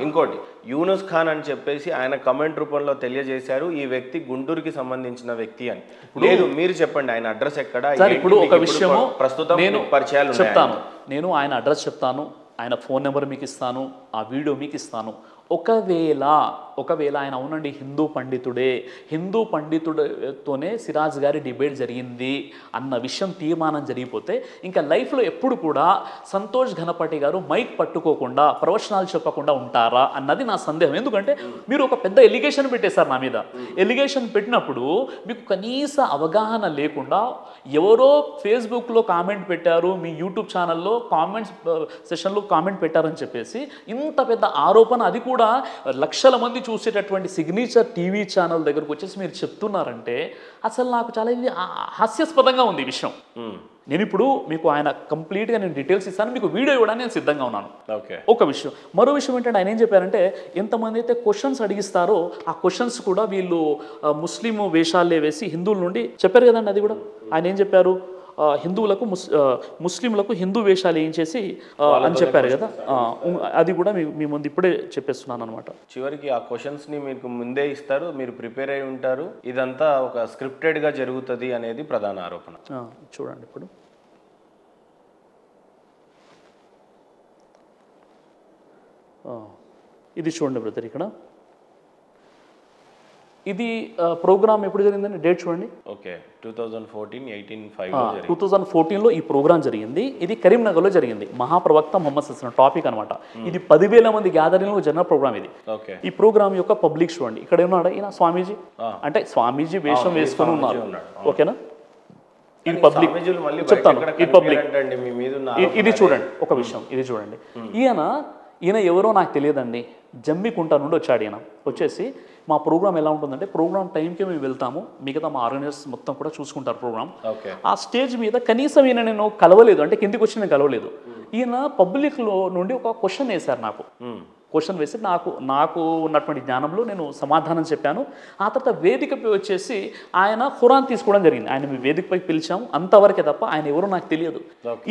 ఇంకోటి యూనుస్ ఖాన్ అని చెప్పేసి ఆయన కమెంట్ రూపంలో తెలియజేశారు ఈ వ్యక్తి గుంటూరుకి సంబంధించిన వ్యక్తి అని. లేదు మీరు చెప్పండి ఆయన అడ్రస్ ఎక్కడ? ఇప్పుడు ఒక విషయము ప్రస్తుతం నేను పరిచయాలు చెప్తాను, నేను ఆయన అడ్రస్ చెప్తాను, ఆయన ఫోన్ నెంబర్ మీకు ఇస్తాను, ఆ వీడియో మీకు ఇస్తాను. ఒకవేళ ఆయన అవునండి హిందూ పండితుడే, హిందూ పండితుడితోనే సిరాజ్ గారి డిబేట్ జరిగింది అన్న విషయం తీర్మానం జరిగిపోతే ఇంకా లైఫ్లో ఎప్పుడు కూడా సంతోష్ ఘనపాటి గారు మైక్ పట్టుకోకుండా ప్రవచనాలు చెప్పకుండా ఉంటారా అన్నది నా సందేహం. ఎందుకంటే మీరు ఒక పెద్ద ఎలిగేషన్ పెట్టేశారు నా మీద. ఎలిగేషన్ పెట్టినప్పుడు మీకు కనీస అవగాహన లేకుండా ఎవరో ఫేస్బుక్లో కామెంట్ పెట్టారు, మీ యూట్యూబ్ ఛానల్లో కామెంట్స్ సెషన్లో కామెంట్ పెట్టారని చెప్పేసి ఇంత పెద్ద ఆరోపణ, అది కూడా లక్షల మంది చూసేటటువంటి సిగ్నేచర్ టీవీ ఛానల్ దగ్గరకు వచ్చేసి మీరు చెప్తున్నారంటే అసలు నాకు చాలా ఇది హాస్యాస్పదంగా ఉంది ఈ విషయం. నేను ఇప్పుడు మీకు ఆయన కంప్లీట్గా నేను డీటెయిల్స్ ఇస్తాను, మీకు వీడియో ఇవ్వడానికి నేను సిద్ధంగా ఉన్నాను. ఒక విషయం. మరో విషయం ఏంటంటే ఆయన ఏం చెప్పారంటే ఎంతమంది అయితే క్వశ్చన్స్ అడిగిస్తారో ఆ క్వశ్చన్స్ కూడా వీళ్ళు ముస్లిం వేషాలే వేసి హిందువుల నుండి చెప్పారు కదండి. అది కూడా ఆయన ఏం చెప్పారు, హిందువులకు ముస్లింలకు హిందూ వేషాలు ఏం చేసి అని చెప్పారు కదా. అది కూడా మీ ముందు ఇప్పుడే చెప్పేస్తున్నాను అనమాట. చివరికి ఆ క్వశ్చన్స్ని మీకు ముందే ఇస్తారు, మీరు ప్రిపేర్ అయి ఉంటారు, ఇదంతా ఒక స్క్రిప్టెడ్గా జరుగుతుంది అనేది ప్రధాన ఆరోపణ. చూడండి ఇప్పుడు ఇది చూడండి బ్రదర్, ఇక్కడ ఇది ప్రోగ్రామ్ ఎప్పుడు జరిగిందని డేట్ చూడండి. ఓకే 2014 2014లో ఈ ప్రోగ్రామ్ జరిగింది. ఇది కరీంనగర్లో జరిగింది. మహాప్రవక్త మొహమ్మద్ సల్లం టాపిక్ అనమాట. ఇది 10,000 మంది గ్యాదరింగ్లో జరిగిన ప్రోగ్రామ్ ఇది. ఈ ప్రోగ్రామ్ యొక్క పబ్లిక్ చూడండి. ఇక్కడ ఏమన్నాడు ఈయన స్వామీజీ, అంటే స్వామీజీ వేషం వేసుకొని ఉన్నారు. ఓకేనా, ఇది పబ్లిక్ చెప్తాను. ఈ పబ్లిక్ ఇది చూడండి, ఒక విషయం ఇది చూడండి. ఈయన ఎవరో నాకు తెలియదండి, జమ్మికుంట నుండి వచ్చాడు. ఈయన వచ్చేసి మా ప్రోగ్రామ్ ఎలా ఉంటుందంటే ప్రోగ్రామ్ టైంకి మేము వెళ్తాము, మిగతా మా ఆర్గనైజర్స్ మొత్తం కూడా చూసుకుంటారు ప్రోగ్రామ్. ఆ స్టేజ్ మీద కనీసం ఈయన నేను కలవలేదు, అంటే కిందికి వచ్చి నేను కలవలేదు. ఈయన పబ్లిక్లో నుండి ఒక క్వశ్చన్ వేశారు నాకు. క్వశ్చన్ వేసి నాకు ఉన్నటువంటి జ్ఞానంలో నేను సమాధానం చెప్పాను. ఆ తర్వాత వేదికపై వచ్చేసి ఆయన ఖురాన్ తీసుకోవడం జరిగింది. ఆయన మీ వేదికపై పిలిచాము, అంతవరకే తప్ప ఆయన ఎవరో నాకు తెలియదు.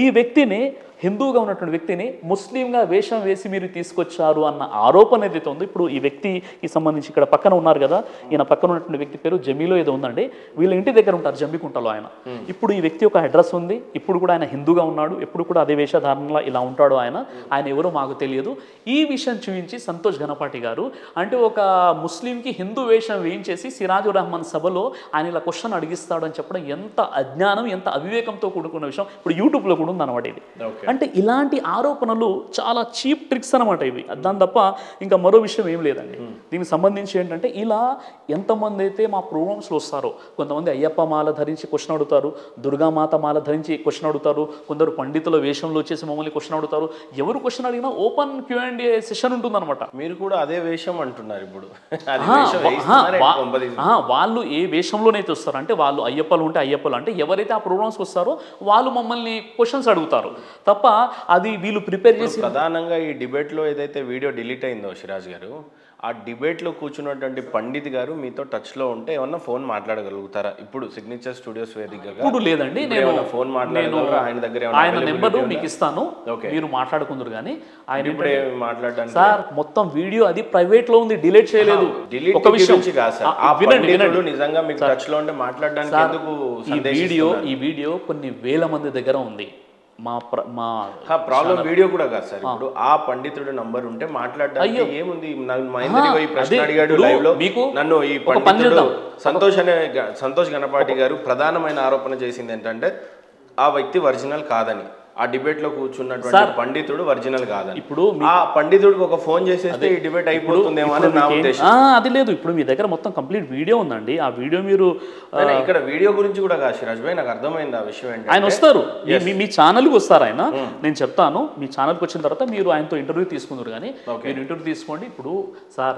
ఈ వ్యక్తిని, హిందూగా ఉన్నటువంటి వ్యక్తిని ముస్లింగా వేషం వేసి మీరు తీసుకొచ్చారు అన్న ఆరోపణ ఏదైతే ఉందో, ఇప్పుడు ఈ వ్యక్తికి సంబంధించి ఇక్కడ పక్కన ఉన్నారు కదా, ఈయన పక్కన ఉన్నటువంటి వ్యక్తి పేరు జమీలో ఏదో ఉందండి, వీళ్ళ ఇంటి దగ్గర ఉంటారు జమ్మికుంటలో ఆయన. ఇప్పుడు ఈ వ్యక్తి ఒక అడ్రస్ ఉంది, ఇప్పుడు కూడా ఆయన హిందూగా ఉన్నాడు, ఎప్పుడు కూడా అదే వేషధారణలో ఇలా ఉంటాడు ఆయన ఎవరో మాకు తెలియదు. ఈ విషయం చూపించి సంతోష్ ఘనపాటి గారు అంటే ఒక ముస్లింకి హిందూ వేషం వేయించేసి సిరాజుర్ రహమాన్ సభలో ఆయన ఇలా క్వశ్చన్ అడిగిస్తాడు అని చెప్పడం ఎంత అజ్ఞానం, ఎంత అవివేకంతో కూడుకున్న విషయం. ఇప్పుడు యూట్యూబ్లో కూడా ఉందన్నమాట ఇది. అంటే ఇలాంటి ఆరోపణలు చాలా చీప్ ట్రిక్స్ అనమాట ఇవి, దాని తప్ప ఇంకా మరో విషయం ఏం లేదండి. దీనికి సంబంధించి ఏంటంటే ఇలా ఎంతమంది అయితే మా ప్రోగ్రామ్స్లో వస్తారో, కొంతమంది అయ్యప్ప మాల ధరించి క్వశ్చన్ అడుగుతారు, దుర్గామాత మాల ధరించి క్వశ్చన్ అడుగుతారు, కొందరు పండితుల వేషంలో వచ్చేసి మమ్మల్ని క్వశ్చన్ అడుగుతారు. ఎవరు క్వశ్చన్ అడిగినా ఓపెన్ Q&A సెషన్ ఉంటుందన్నమాట. మీరు కూడా అదే వేషం అంటున్నారు ఇప్పుడు. వాళ్ళు ఏ వేషంలోనైతే వస్తారు అంటే వాళ్ళు అయ్యప్పలు ఉంటే అయ్యప్పలు, అంటే ఎవరైతే ఆ ప్రోగ్రామ్స్కి వస్తారో వాళ్ళు మమ్మల్ని క్వశ్చన్స్ అడుగుతారు తప్ప అది వీళ్ళు ప్రిపేర్ చేసి. ప్రధానంగా ఈ డిబేట్లో ఏదైతే వీడియో డిలీట్ అయిందో సిరాజ్ గారు, ఆ డిబేట్లో కూర్చున్నటువంటి పండిత్ గారు మీతో టచ్లో ఉంటే ఏమన్నా ఫోన్ మాట్లాడగలుగుతారా ఇప్పుడు సిగ్నేచర్ స్టూడియోస్ వేదికగా? ఇప్పుడు లేదండి, నేను ఫోన్ మాట్లాడగలరా? ఆయన దగ్గర ఆయన నెంబరు మీకు ఇస్తాను, మీరు మాట్లాడుకుందరు. కానీ ఆయన ఇప్పుడే మాట్లాడడానికి సార్ మొత్తం వీడియో అది ప్రైవేట్ లో ఉంది, డిలీట్ చేయలేదు. ఒక విషయం వినండి, నిజంగా మీకు టచ్ లో ఉంటే మాట్లాడడానికి ఎందుకు? ఈ వీడియో కొన్ని వేల మంది దగ్గర ఉంది. మా ప్రాబ్లం వీడియో కూడా కాదు సార్. ఇప్పుడు ఆ పండితుడు నంబర్ ఉంటే మాట్లాడడానికి ఏముంది? మహేంద్ర ప్రశ్న అడిగాడు లైవ్ లో, నన్ను ఈ పండితుడు సంతోష్ ఘనపాటి గారు ప్రధానమైన ఆరోపణ చేసింది ఏంటంటే ఆ వ్యక్తి ఒరిజినల్ కాదని. ఆ డిబేట్ లో కూర్చున్నటువంటి పండితుడు ఒరిజినల్ కాదని. ఇప్పుడు ఆ పండితుడికి ఒక ఫోన్ చేసేస్తే ఈ డిబేట్ అయిపోతుందేమో అని నా ఉద్దేశం. అది లేదు, ఇప్పుడు మీ దగ్గర మొత్తం కంప్లీట్ వీడియో ఉందండి. ఆ వీడియో మీరు ఇక్కడ వీడియో గురించి కూడా కాదు సిరాజ్ భాయ్, నాకు అర్థమైంది ఆ విషయం ఏంటి. ఆయన వస్తారు, మీ ఛానల్కి వస్తారు ఆయన. నేను చెప్తాను, మీ ఛానల్కి వచ్చిన తర్వాత మీరు ఆయనతో ఇంటర్వ్యూ తీసుకుందరు. కానీ మీరు ఇంటర్వ్యూ తీసుకోండి. ఇప్పుడు సార్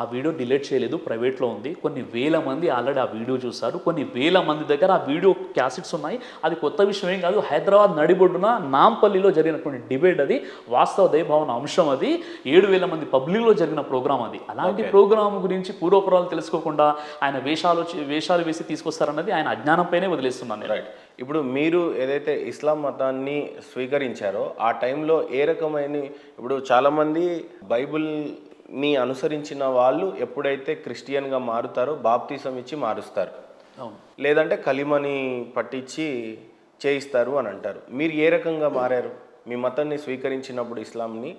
ఆ వీడియో డిలీట్ చేయలేదు, ప్రైవేట్లో ఉంది. కొన్ని వేల మంది ఆల్రెడీ ఆ వీడియో చూశారు. కొన్ని వేల మంది దగ్గర ఆ వీడియో క్యాసెట్స్ ఉన్నాయి. అది కొత్త విషయం ఏం కాదు. హైదరాబాద్ నడిబొడ్డున నాంపల్లిలో జరిగినటువంటి డిబేట్ అది, వాస్తవ దైవభావన అంశం అది. 7,000 మంది పబ్లిక్లో జరిగిన ప్రోగ్రామ్ అది. అలాంటి ప్రోగ్రామ్ గురించి పూర్వపురాలు తెలుసుకోకుండా ఆయన వేషాలు వేసి తీసుకొస్తారన్నది ఆయన అజ్ఞానంపైనే వదిలేస్తున్నాను. రైట్. ఇప్పుడు మీరు ఏదైతే ఇస్లాం మతాన్ని స్వీకరించారో ఆ టైంలో ఏ రకమైన, ఇప్పుడు చాలామంది బైబిల్ని అనుసరించిన వాళ్ళు ఎప్పుడైతే క్రిస్టియన్గా మారుతారో బాప్తిసం ఇచ్చి మారుస్తారు, లేదంటే కలిమని పట్టించి చేయిస్తారు అని అంటారు. మీరు ఏ రకంగా మారారు? మీ మతాన్ని స్వీకరించినప్పుడు ఇస్లాంని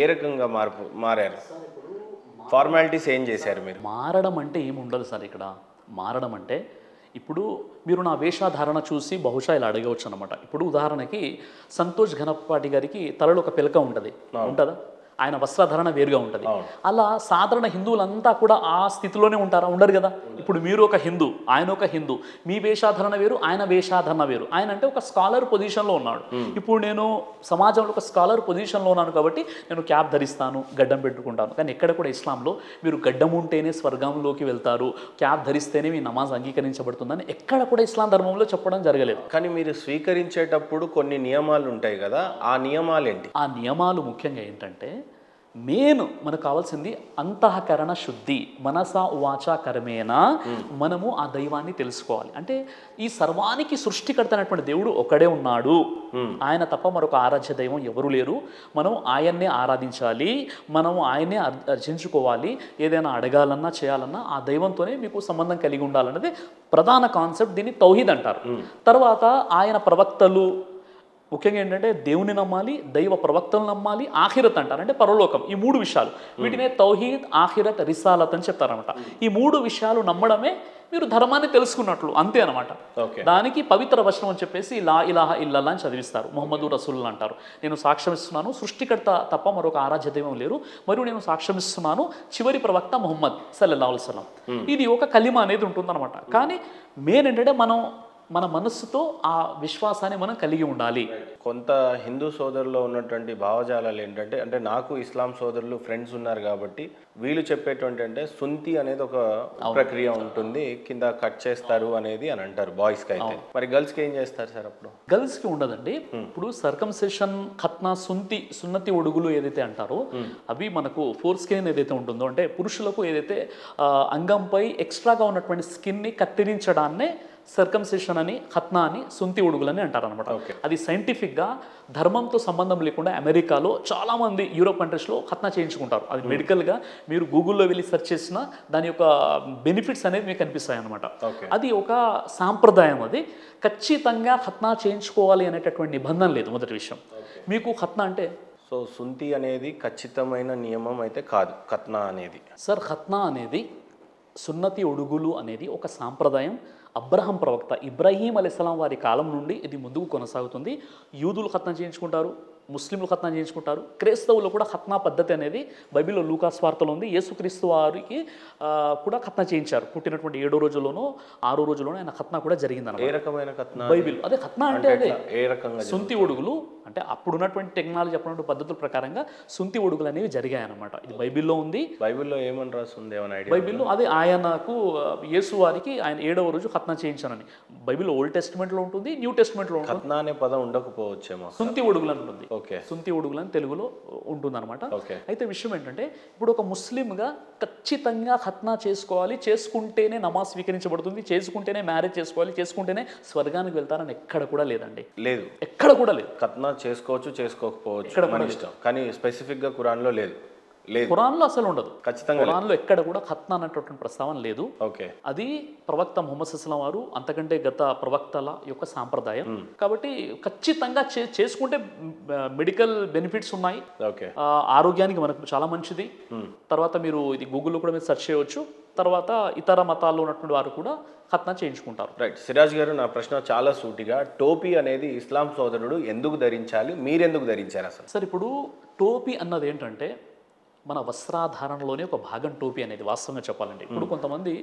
ఏ రకంగా మారారు? ఫార్మాలిటీస్ ఏం చేశారు మీరు? మారడం అంటే ఏముండదు సార్ ఇక్కడ. మారడం అంటే ఇప్పుడు మీరు నా వేషధారణ చూసి బహుశా ఇలా అడగవచ్చు అనమాట. ఇప్పుడు ఉదాహరణకి సంతోష్ ఘనపాటి గారికి తలలో ఒక పిలక ఉంటుంది, ఉంటుందా? ఆయన వస్త్రధారణ వేరుగా ఉంటుంది. అలా సాధారణ హిందువులంతా కూడా ఆ స్థితిలోనే ఉంటారా? ఉండరు కదా. ఇప్పుడు మీరు ఒక హిందూ, ఆయన ఒక హిందూ, మీ వేషాధారణ వేరు, ఆయన వేషాధారణ వేరు. ఆయన అంటే ఒక స్కాలర్ పొజిషన్లో ఉన్నాడు. ఇప్పుడు నేను సమాజంలో ఒక స్కాలర్ పొజిషన్లో ఉన్నాను కాబట్టి నేను క్యాప్ ధరిస్తాను, గడ్డం పెట్టుకుంటాను. కానీ ఎక్కడ కూడా ఇస్లాంలో మీరు గడ్డం ఉంటేనే స్వర్గంలోకి వెళ్తారు, క్యాప్ ధరిస్తేనే మీ నమాజ్ అంగీకరించబడుతుందని ఎక్కడ కూడా ఇస్లాం ధర్మంలో చెప్పడం జరగలేదు. కానీ మీరు స్వీకరించేటప్పుడు కొన్ని నియమాలు ఉంటాయి కదా, ఆ నియమాలు ఏంటి? ఆ నియమాలు ముఖ్యంగా ఏంటంటే, మెయిన్ మనకు కావాల్సింది అంతఃకరణ శుద్ధి. మనస వాచ కర్మేన మనము ఆ దైవాన్ని తెలుసుకోవాలి. అంటే ఈ సర్వానికి సృష్టికర్త అయినటువంటి దేవుడు ఒకడే ఉన్నాడు, ఆయన తప్ప మరొక ఆరాధ్య దైవం ఎవరు లేరు. మనం ఆయన్నే ఆరాధించాలి, మనం ఆయన్నే అర్చించుకోవాలి. ఏదైనా అడగాలన్నా చేయాలన్నా ఆ దైవంతోనే మీకు సంబంధం కలిగి ఉండాలన్నది ప్రధాన కాన్సెప్ట్. దీన్ని తౌహీద్ అంటారు. తర్వాత ఆయన ప్రవక్తలు, ముఖ్యంగా ఏంటంటే దేవుని నమ్మాలి, దైవ ప్రవక్తలను నమ్మాలి, ఆఖిరత్ అంటారు అంటే పరలోకం. ఈ 3 విషయాలు, వీటినే తౌహీద్, ఆఖిరత్, రిసాలత్ అని చెప్తారనమాట. ఈ 3 విషయాలు నమ్మడమే మీరు ధర్మాన్ని తెలుసుకున్నట్లు, అంతే అనమాట. దానికి పవిత్ర వచనం అని చెప్పేసి లా ఇలాహ ఇల్లల్లా అని చదివిస్తారు. ముహమ్మదు రసూల్ అంటారు. నేను సాక్ష్యం ఇస్తున్నాను సృష్టికర్త తప్ప మరొక ఆరాధ్య దైవం లేరు, మరియు నేను సాక్ష్యం ఇస్తున్నాను చివరి ప్రవక్త ముహమ్మద్ సల్లల్లాహు అలైహి వసల్లం. ఇది ఒక కలిమ అనేది ఉంటుందన్నమాట. కానీ మెయిన్ ఏంటంటే మన మనస్సుతో ఆ విశ్వాసాన్ని మనం కలిగి ఉండాలి. కొంత హిందూ సోదరుల్లో ఉన్నటువంటి భావజాలాలు ఏంటంటే, అంటే నాకు ఇస్లాం సోదరులు ఫ్రెండ్స్ ఉన్నారు కాబట్టి వీళ్ళు చెప్పేటువంటి అంటే సుంతి అనేది ఒక ప్రక్రియ ఉంటుంది, కింద కట్ చేస్తారు అనేది అని అంటారు బాయ్స్కి. అయితే మరి గర్ల్స్కి ఏం చేస్తారు సార్? అప్పుడు గర్ల్స్కి ఉండదండి. ఇప్పుడు సర్కంసెషన్, ఖత్నా, సున్నతి ఒడుగులు ఏదైతే అంటారో అవి మనకు ఫోర్ స్కిన్ ఏదైతే ఉంటుందో, అంటే పురుషులకు ఏదైతే అంగంపై ఎక్స్ట్రాగా ఉన్నటువంటి స్కిన్ని కత్తిరించడాన్నే సర్కంసెషన్ అని, ఖత్నా అని, సుంతి ఉడుగులని అంటారు అనమాట. అది సైంటిఫిక్గా ధర్మంతో సంబంధం లేకుండా అమెరికాలో చాలామంది యూరోప్ కంట్రీస్లో ఖత్నా చేయించుకుంటారు. అది మెడికల్గా మీరు గూగుల్లో వెళ్ళి సెర్చ్ చేసినా దాని యొక్క బెనిఫిట్స్ అనేది మీకు కనిపిస్తాయి అనమాట. అది ఒక సాంప్రదాయం. అది ఖచ్చితంగా ఖత్నా చేయించుకోవాలి అనేటటువంటి నిబంధన లేదు. మొదటి విషయం, మీకు ఖత్నా అంటే సో సుంతి అనేది ఖచ్చితమైన నియమం అయితే కాదు. ఖత్నా అనేది సార్, ఖత్నా అనేది, సున్నతి ఒడుగులు అనేది ఒక సాంప్రదాయం. అబ్రహం ప్రవక్త ఇబ్రాహీం అలైహిస్సలాం వారి కాలం నుండి ఇది ముందుకు కొనసాగుతుంది. యూదులు ఖత్నా చేయించుకుంటారు, ముస్లింలు ఖత్నా చేయించుకుంటారు, క్రైస్తవులు కూడా ఖత్నా పద్ధతి అనేది బైబిల్లో లూకాస్ వార్తలో ఉంది. యేసుక్రీస్తు వారికి కూడా ఖత్నా చేయించారు. పుట్టినటువంటి 7వ రోజులోనో 6వ రోజులోనో ఆయన ఖత్నా కూడా జరిగింది. ఏ రకమైన ఖత్నా? బైబిల్ అదే ఖత్నా అంటే అదే ఏ రకంగా సుంతి ఒడుగులు అంటే అప్పుడున్నటువంటి టెక్నాలజీ, అప్పుడున్న పద్ధతుల ప్రకారంగా సుంతి ఒడుగులు అనేవి జరిగాయి అనమాట. ఇది బైబిల్లో ఉంది. బైబిల్లో ఏమని రాస్తుంది? ఏమైనా ఐడియా? బైబిల్లో అదే ఆయనకు యేసు వారికి ఆయన 7వ రోజు ఖత్నా చేయించానని బైబిల్ ఓల్డ్ టెస్ట్మెంట్లో ఉంటుంది, న్యూ టెస్ట్మెంట్లో ఉంటుంది. ఖత్నా అనే పదం ఉండకపోవచ్చేమో. సుంతి ఒడుగులు అని ఉంటుంది. ఓకే, సుంతి ఒడుగులు అని తెలుగులో ఉంటుందన్నమాట. అయితే విషయం ఏంటంటే, ఇప్పుడు ఒక ముస్లింగా ఖచ్చితంగా ఖత్నా చేసుకోవాలి, చేసుకుంటేనే నమాజ్ స్వీకరించబడుతుంది, చేసుకుంటేనే మ్యారేజ్ చేసుకోవాలి, చేసుకుంటేనే స్వర్గానికి వెళ్తారని ఎక్కడ కూడా లేదండి. లేదు, ఎక్కడ కూడా లేదు. ఖత్నా చేసుకోవచ్చు, చేసుకోకపోవచ్చు, మన ఇష్టం. కానీ స్పెసిఫిక్గా ఖురాన్లో లేదు. ఖురాన్లో అసలు ఉండదు. ఖచ్చితంగా ఖురాన్లో ఎక్కడ కూడా ఖత్నా అన్నటువంటి ప్రస్తావన లేదు. ఓకే, అది ప్రవక్త ముహమ్మద్ సల్లల్లాహు అలైహి వసల్లం వారు, అంతకంటే గత ప్రవక్తల యొక్క సాంప్రదాయం. కాబట్టి ఖచ్చితంగా చేసుకుంటే మెడికల్ బెనిఫిట్స్ ఉన్నాయి. ఓకే, ఆరోగ్యానికి మనకు చాలా మంచిది. తర్వాత మీరు ఇది గూగుల్లో కూడా మీరు సెర్చ్ చేయవచ్చు. తర్వాత ఇతర మతాల్లో ఉన్నటువంటి వారు కూడా ఖత్నా చేయించుకుంటారు. రైట్. సిరాజ్ గారు, నా ప్రశ్న చాలా సూటిగా, టోపీ అనేది ఇస్లాం సోదరుడు ఎందుకు ధరించాలి, మీరెందుకు ధరించారు అసలు? సార్, ఇప్పుడు టోపీ అన్నది ఏంటంటే, మన వస్త్రాధారణలోనే ఒక భాగం టోపీ అనేది, వాస్తవంగా చెప్పాలంటే. ఇప్పుడు కొంతమంది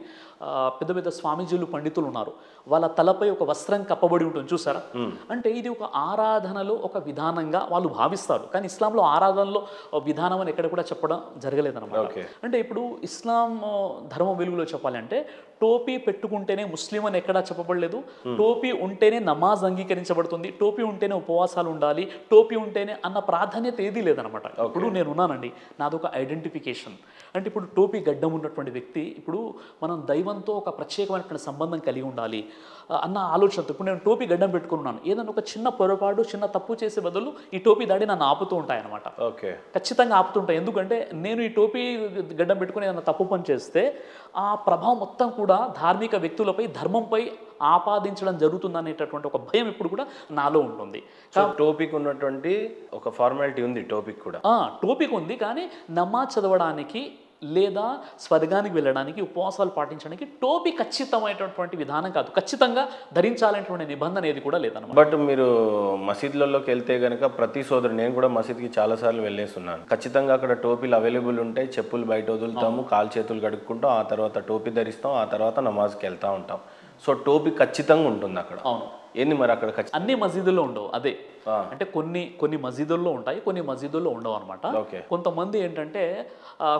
పెద్ద పెద్ద స్వామీజీలు, పండితులు ఉన్నారు, వాళ్ళ తలపై ఒక వస్త్రం కప్పబడి ఉంటుంది, చూసారా? అంటే ఇది ఒక ఆరాధనలో ఒక విధానంగా వాళ్ళు భావిస్తారు. కానీ ఇస్లాంలో ఆరాధనలో విధానం అని ఎక్కడ కూడా చెప్పడం జరగలేదన్నమాట. అంటే ఇప్పుడు ఇస్లాం ధర్మం వెలుగులో చెప్పాలంటే టోపీ పెట్టుకుంటేనే ముస్లిం అని ఎక్కడా చెప్పబడలేదు. టోపీ ఉంటేనే నమాజ్ అంగీకరించబడుతుంది, టోపీ ఉంటేనే ఉపవాసాలు ఉండాలి, టోపీ ఉంటేనే అన్న ప్రాధాన్యత ఏదీ లేదనమాట. ఇప్పుడు నేను ఉన్నానండి, నాదొక ఐడెంటిఫికేషన్. అంటే ఇప్పుడు టోపీ గడ్డం ఉన్నటువంటి వ్యక్తి, ఇప్పుడు మనం దైవంతో ఒక ప్రత్యేకమైనటువంటి సంబంధం కలిగి ఉండాలి అన్న ఆలోచనతో ఇప్పుడు నేను టోపీ గడ్డం పెట్టుకున్నాను. ఏదైనా ఒక చిన్న పొరపాటు, చిన్న తప్పు చేసే బదులు ఈ టోపీ దాడి నన్ను ఆపుతూ ఉంటాయన్నమాట. ఖచ్చితంగా ఆపుతుంటాయి. ఎందుకంటే నేను ఈ టోపీ గడ్డం పెట్టుకుని ఏదైనా తప్పు పని చేస్తే ఆ ప్రభావం మొత్తం కూడా ధార్మిక వ్యక్తులపై, ధర్మంపై ఆపాదించడం జరుగుతుందనేటటువంటి ఒక భయం ఇప్పుడు కూడా నాలో ఉంటుంది. టోపీకి ఉన్నటువంటి ఒక ఫార్మాలిటీ ఉంది, టోపీకి కూడా టోపీకి ఉంది. కానీ నమాజ్ చదవడానికి లేదా స్వర్గానికి వెళ్ళడానికి, ఉపవాసాలు పాటించడానికి టోపీ ఖచ్చితమైనటువంటి విధానం కాదు, ఖచ్చితంగా ధరించాలనేటువంటి నిబంధన ఏది కూడా లేదన్నమాట. బట్ మీరు మసీదులలోకి వెళ్తే కనుక ప్రతి సోదరు, నేను కూడా మసీద్కి చాలాసార్లు వెళ్ళేస్తున్నాను, ఖచ్చితంగా అక్కడ టోపీలు అవైలబుల్ ఉంటాయి. చెప్పులు బయట వదులుతాము, కాలు చేతులు కడుక్కుంటాం, ఆ తర్వాత టోపీ ధరిస్తాం, ఆ తర్వాత నమాజ్కి వెళ్తూ ఉంటాం. సో టోపీ ఖచ్చితంగా ఉంటుంది అక్కడ. అవును. ఏంది మరి అక్కడ అన్ని మసీదుల్లో ఉండవు. అదే అంటే కొన్ని మసీదుల్లో ఉంటాయి, కొన్ని మసీదుల్లో ఉండవు అనమాట. కొంతమంది ఏంటంటే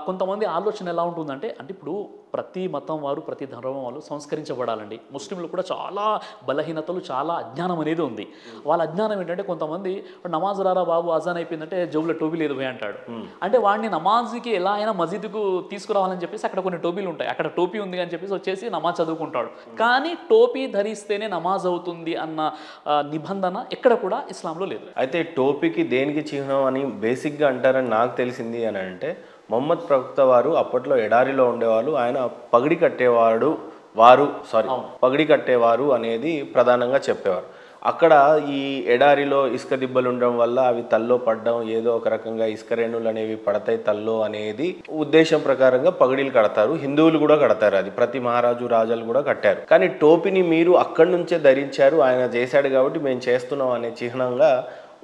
కొంతమంది ఆలోచన ఎలా ఉంటుందంటే, అంటే ఇప్పుడు ప్రతి మతం వారు, ప్రతి ధర్మం వాళ్ళు సంస్కరించబడాలండి. ముస్లింలు కూడా చాలా బలహీనతలు, చాలా అజ్ఞానం అనేది ఉంది. వాళ్ళ అజ్ఞానం ఏంటంటే, కొంతమంది నమాజ్ రారా బాబు, అజాన్ అయిపోయిందంటే జోబులో టోపీ లేదు పోయి అంటాడు. అంటే వాడిని నమాజ్కి ఎలా అయినా మసీదుకు తీసుకురావాలని చెప్పేసి అక్కడ కొన్ని టోపీలు ఉంటాయి, అక్కడ టోపీ ఉంది అని చెప్పేసి వచ్చేసి నమాజ్ చదువుకుంటాడు. కానీ టోపీ ధరిస్తేనే నమాజ్ అవుతుంది అన్న నిబంధన ఎక్కడ కూడా ఇస్లాంలో లేదు. అయితే టోపీకి దేనికి చిహ్నం అని బేసిక్గా అంటారని నాకు తెలిసింది అని అంటే, మొహమ్మద్ ప్రవక్త వారు అప్పట్లో ఎడారిలో ఉండేవాళ్ళు, ఆయన పగిడి కట్టేవారు అనేది ప్రధానంగా చెప్పేవారు. అక్కడ ఈ ఎడారిలో ఇసుక దిబ్బలు ఉండడం వల్ల అవి తల్లో పడడం, ఏదో ఒక రకంగా ఇసుక రేణులు అనేవి పడతాయి తల్లో అనేది ఉద్దేశం ప్రకారంగా పగిడీలు కడతారు. హిందువులు కూడా కడతారు, అది ప్రతి మహారాజు రాజాలు కూడా కట్టారు. కానీ టోపీని మీరు అక్కడి నుంచే ధరించారు, ఆయన చేశాడు కాబట్టి మేము చేస్తున్నాం అనే చిహ్నంగా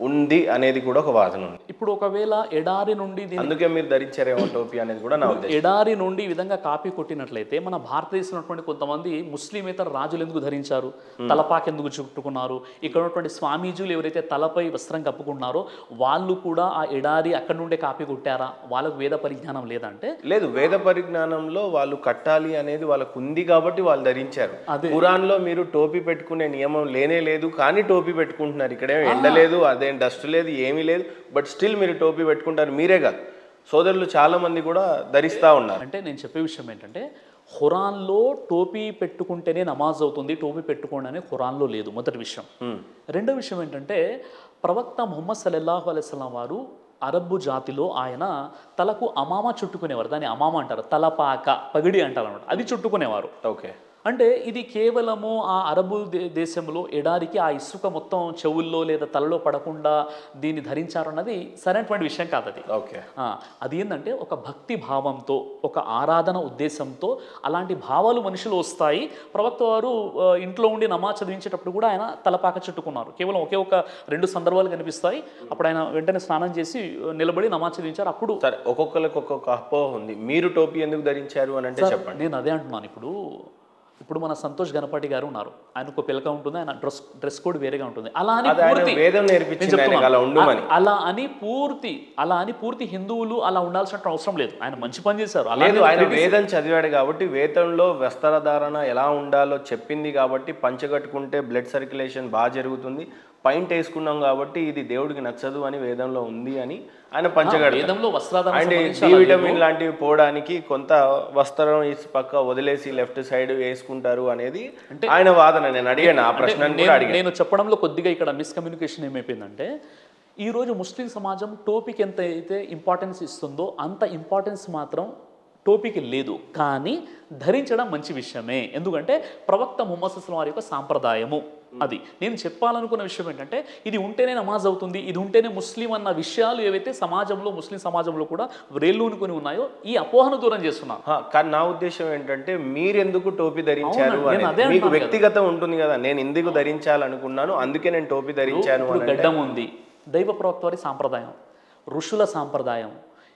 ఉంది అనేది కూడా ఒక వాదన ఉంది. ఇప్పుడు ఒకవేళ ఎడారి నుండి, అందుకే మీరు ధరించారేమో టోపీ అనేది కూడా నా ఉద్దేశం. ఎడారి నుండి ఈ విధంగా కాపీ కొట్టినట్లయితే మన భారతదేశంలో ఉన్నటువంటి కొంతమంది ముస్లిమేతర రాజులు ఎందుకు ధరించారు, తలపాకి ఎందుకు చుట్టుకున్నారు? ఇక్కడ ఉన్నటువంటి స్వామీజీలు ఎవరైతే తలపై వస్త్రం కప్పుకున్నారో వాళ్ళు కూడా ఆ ఎడారి అక్కడ నుండే కాపీ కొట్టారా? వాళ్ళకు వేద పరిజ్ఞానం లేదంటే లేదు, వేద పరిజ్ఞానంలో వాళ్ళు కట్టాలి అనేది వాళ్ళకు ఉంది కాబట్టి వాళ్ళు ధరించారు. ఖురాన్లో మీరు టోపీ పెట్టుకునే నియమం లేనే లేదు, కానీ టోపీ పెట్టుకుంటున్నారు. ఇక్కడే ఎండలేదు, అదేం డస్ట్ లేదు, ఏమీ లేదు, బట్ స్టిల్ మీరు టోపీ పెట్టుకుంటారు. మీరే కాదు, సోదరులు చాలా మంది కూడా ధరిస్తూ ఉన్నారు. అంటే నేను చెప్పే విషయం ఏంటంటే, ఖురాన్లో టోపీ పెట్టుకుంటేనే నమాజ్ అవుతుంది, టోపీ పెట్టుకోండి అని ఖురాన్లో లేదు, మొదటి విషయం. రెండో విషయం ఏంటంటే, ప్రవక్త ముహమ్మద్ సల్లల్లాహు అలైహి వసల్లం వారు అరబ్బు జాతిలో ఆయన తలకు అమామా చుట్టుకునేవారు. దాన్ని అమామా అంటారు, తలపాక, పగిడి అంటారు అనమాట, అది చుట్టుకునేవారు. ఓకే. అంటే ఇది కేవలము ఆ అరబు దేశంలో ఎడారికి ఆ ఇసుక మొత్తం చెవుల్లో లేదా తలలో పడకుండా దీన్ని ధరించారన్నది సరైనటువంటి విషయం కాదు. అది ఓకే. అది ఏంటంటే ఒక భక్తి భావంతో, ఒక ఆరాధన ఉద్దేశంతో అలాంటి భావాలు మనుషులు వస్తాయి. ప్రవక్త వారు ఇంట్లో ఉండి నమాజ్ చదివించేటప్పుడు కూడా ఆయన తలపాక చుట్టుకున్నారు. కేవలం ఒకే ఒక 2 సందర్భాలు కనిపిస్తాయి. అప్పుడు ఆయన వెంటనే స్నానం చేసి నిలబడి నమాజ్ చదివించారు. అప్పుడు సరే, ఒక్కొక్కరికి ఒక్కొక్క అపోహ ఉంది. మీరు టోపీ ఎందుకు ధరించారు అని అంటే చెప్పండి. నేను అదే అంటున్నాను. ఇప్పుడు మన సంతోష్ గణపతి గారు ఉన్నారు, ఆయన ఒక పిలక ఉంటుంది, ఆయన డ్రెస్ కోడ్ వేరేగా ఉంటుంది. అలా అని పూర్తి హిందువులు అలా ఉండాల్సిన అవసరం లేదు. ఆయన మంచి పని చేశారు. ఆయన వేదం చదివాడు కాబట్టి, వేదంలో వస్త్రధారణ ఎలా ఉండాలో చెప్పింది కాబట్టి, పంచగట్టుకుంటే బ్లడ్ సర్క్యులేషన్ బాగా జరుగుతుంది, పైంట్ వేసుకున్నాం కాబట్టి ఇది దేవుడికి నచ్చదు అని వేదంలో ఉంది అని ఆయన పంచగడతాడు. అంటే డి విటమిన్ లాంటివి పోవడానికి కొంత వస్త్రం పక్క వదిలేసి లెఫ్ట్ సైడ్ వేసుకుంటారు అనేది ఆయన వాదన. నేను అడిగాను ఆ ప్రశ్న. నేను చెప్పడంలో కొద్దిగా ఇక్కడ మిస్కమ్యూనికేషన్ ఏమైపోయిందంటే, ఈరోజు ముస్లిం సమాజం టోపీకి ఎంత అయితే ఇంపార్టెన్స్ ఇస్తుందో అంత ఇంపార్టెన్స్ మాత్రం టోపీకి లేదు. కానీ ధరించడం మంచి విషయమే, ఎందుకంటే ప్రవక్త ముహమ్మద్ సల్లల్లాహు అలైహి వసల్లం వారి యొక్క సాంప్రదాయము అది. నేను చెప్పాలనుకున్న విషయం ఏంటంటే, ఇది ఉంటేనే నమాజ్ అవుతుంది, ఇది ఉంటేనే ముస్లిం అన్న విషయాలు ఏవైతే సమాజంలో, ముస్లిం సమాజంలో కూడా వ్రేళ్ళూనుకొని ఉన్నాయో ఈ అపోహను దూరం చేస్తున్నారు. కానీ నా ఉద్దేశం ఏంటంటే, మీరెందుకు టోపీ ధరించారు అనేది మీకు వ్యక్తిగతం ఉంటుంది కదా. నేను ఎందుకు ధరించాలనుకున్నాను, అందుకే నేను టోపీ ధరించాను. గడ్డం ఉంది, దైవ ప్రవక్త వారి సాంప్రదాయం, ఋషుల సాంప్రదాయం.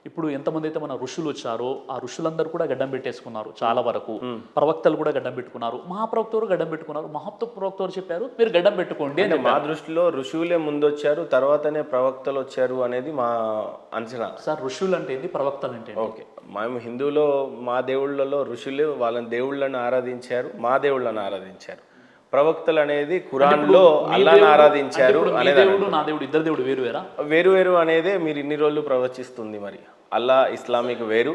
ఇప్పుడు ఎంతమంది అయితే మన ఋషులు వచ్చారో ఆ ఋషులందరూ కూడా గడ్డం పెట్టేసుకున్నారు చాలా వరకు. ప్రవక్తలు కూడా గడ్డం పెట్టుకున్నారు, మహాప్రవక్తలు గడ్డం పెట్టుకున్నారు. మహాప్రవక్తలు చెప్పారు మీరు గడ్డం పెట్టుకోండి అని. మా దృష్టిలో ఋషువులే ముందొచ్చారు, తర్వాతనే ప్రవక్తలు వచ్చారు అనేది మా అంచనా. సార్ ఋషులు అంటే ఏంటి, ప్రవక్తలు అంటే ఏంటి? ఓకే, మేము హిందువులో మా దేవుళ్ళలో ఋషులే వాళ్ళని దేవుళ్ళని ఆరాధించారు, మా దేవుళ్ళని ఆరాధించారు. ప్రవక్తలు అనేది ఖురాన్లో అల్లాహ్ని ఆరాధించారు అనేది. దేవుడు నా దేవుడు ఇద్దరు దేవుడు వేరు వేరా? వేరు వేరు అనేదే మీరు ఇన్ని రోజులు ప్రవచిస్తుంది. మరి అల్లా ఇస్లామిక్ వేరు,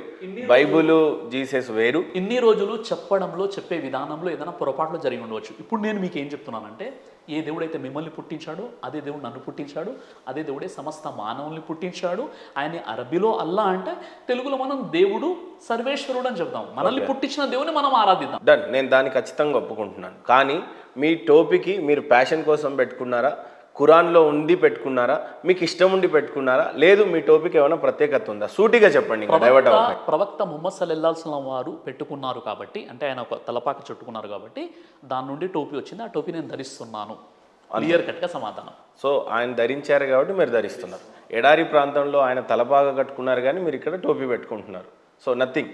బైబుల్ జీసస్ వేరు. ఇన్ని రోజులు చెప్పడంలో చెప్పే విధానంలో ఏదైనా పొరపాట్లు జరిగి ఉండవచ్చు. ఇప్పుడు నేను మీకు ఏం చెప్తున్నానంటే, ఏ దేవుడైతే మిమ్మల్ని పుట్టించాడో అదే దేవుడు నన్ను పుట్టించాడు, అదే దేవుడే సమస్త మానవుల్ని పుట్టించాడు. ఆయన అరబీలో అల్లా అంటే, తెలుగులో మనం దేవుడు సర్వేశ్వరుడు అని చెప్తాం. మనల్ని పుట్టించిన దేవుని మనం ఆరాధిద్దాం. డన్, నేను దాన్ని ఖచ్చితంగా ఒప్పుకుంటున్నాను. కానీ మీ టోపీకి మీరు ప్యాషన్ కోసం పెట్టుకున్నారా, ఖురాన్లో ఉండి పెట్టుకున్నారా, మీకు ఇష్టం ఉండి పెట్టుకున్నారా, లేదు మీ టోపీకి ఏమైనా ప్రత్యేకత ఉందా? సూటిగా చెప్పండి. ప్రవక్త ముహమ్మద్ సల్లల్లాహు అలైహి వసల్లం వారు పెట్టుకున్నారు కాబట్టి, అంటే ఆయన ఒక తలపాక చుట్టుకున్నారు కాబట్టి దాని నుండి టోపీ వచ్చింది. ఆ టోపీ నేను ధరిస్తున్నాను, క్లియర్ కట్గా సమాధానం. సో ఆయన ధరించారు కాబట్టి మీరు ధరిస్తున్నారు. ఎడారి ప్రాంతంలో ఆయన తలపాక కట్టుకున్నారు కానీ మీరు ఇక్కడ టోపీ పెట్టుకుంటున్నారు. So nothing.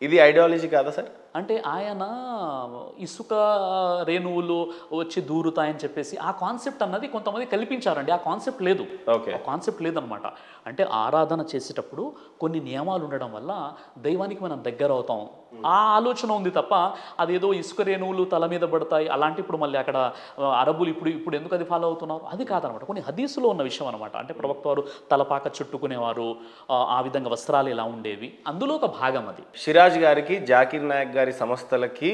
ఇది ఐడియాలజీ కాదా సార్? అంటే ఆయన ఇసుక రేణువులు వచ్చి దూరుతాయని చెప్పేసి ఆ కాన్సెప్ట్ అన్నది కొంతమంది కల్పించారండి. ఆ కాన్సెప్ట్ లేదు, కాన్సెప్ట్ లేదనమాట. అంటే ఆరాధన చేసేటప్పుడు కొన్ని నియమాలు ఉండడం వల్ల దైవానికి మనం దగ్గర అవుతాం, ఆ ఆలోచన ఉంది తప్ప అదేదో ఇసుక రేణువులు తల మీద పడతాయి అలాంటి ఇప్పుడు మళ్ళీ అక్కడ అరబులు ఇప్పుడు ఎందుకు అది ఫాలో అవుతున్నారు అది కాదనమాట. కొన్ని హదీసులో ఉన్న విషయం అనమాట. అంటే ప్రవక్త వారు తలపాక చుట్టుకునేవారు, ఆ విధంగా వస్త్రాలు ఎలా ఉండేవి, అందులో ఒక భాగం అది. సిరాజ్ గారికి, జాకిర్ నాయక్ గారి సంస్థలకి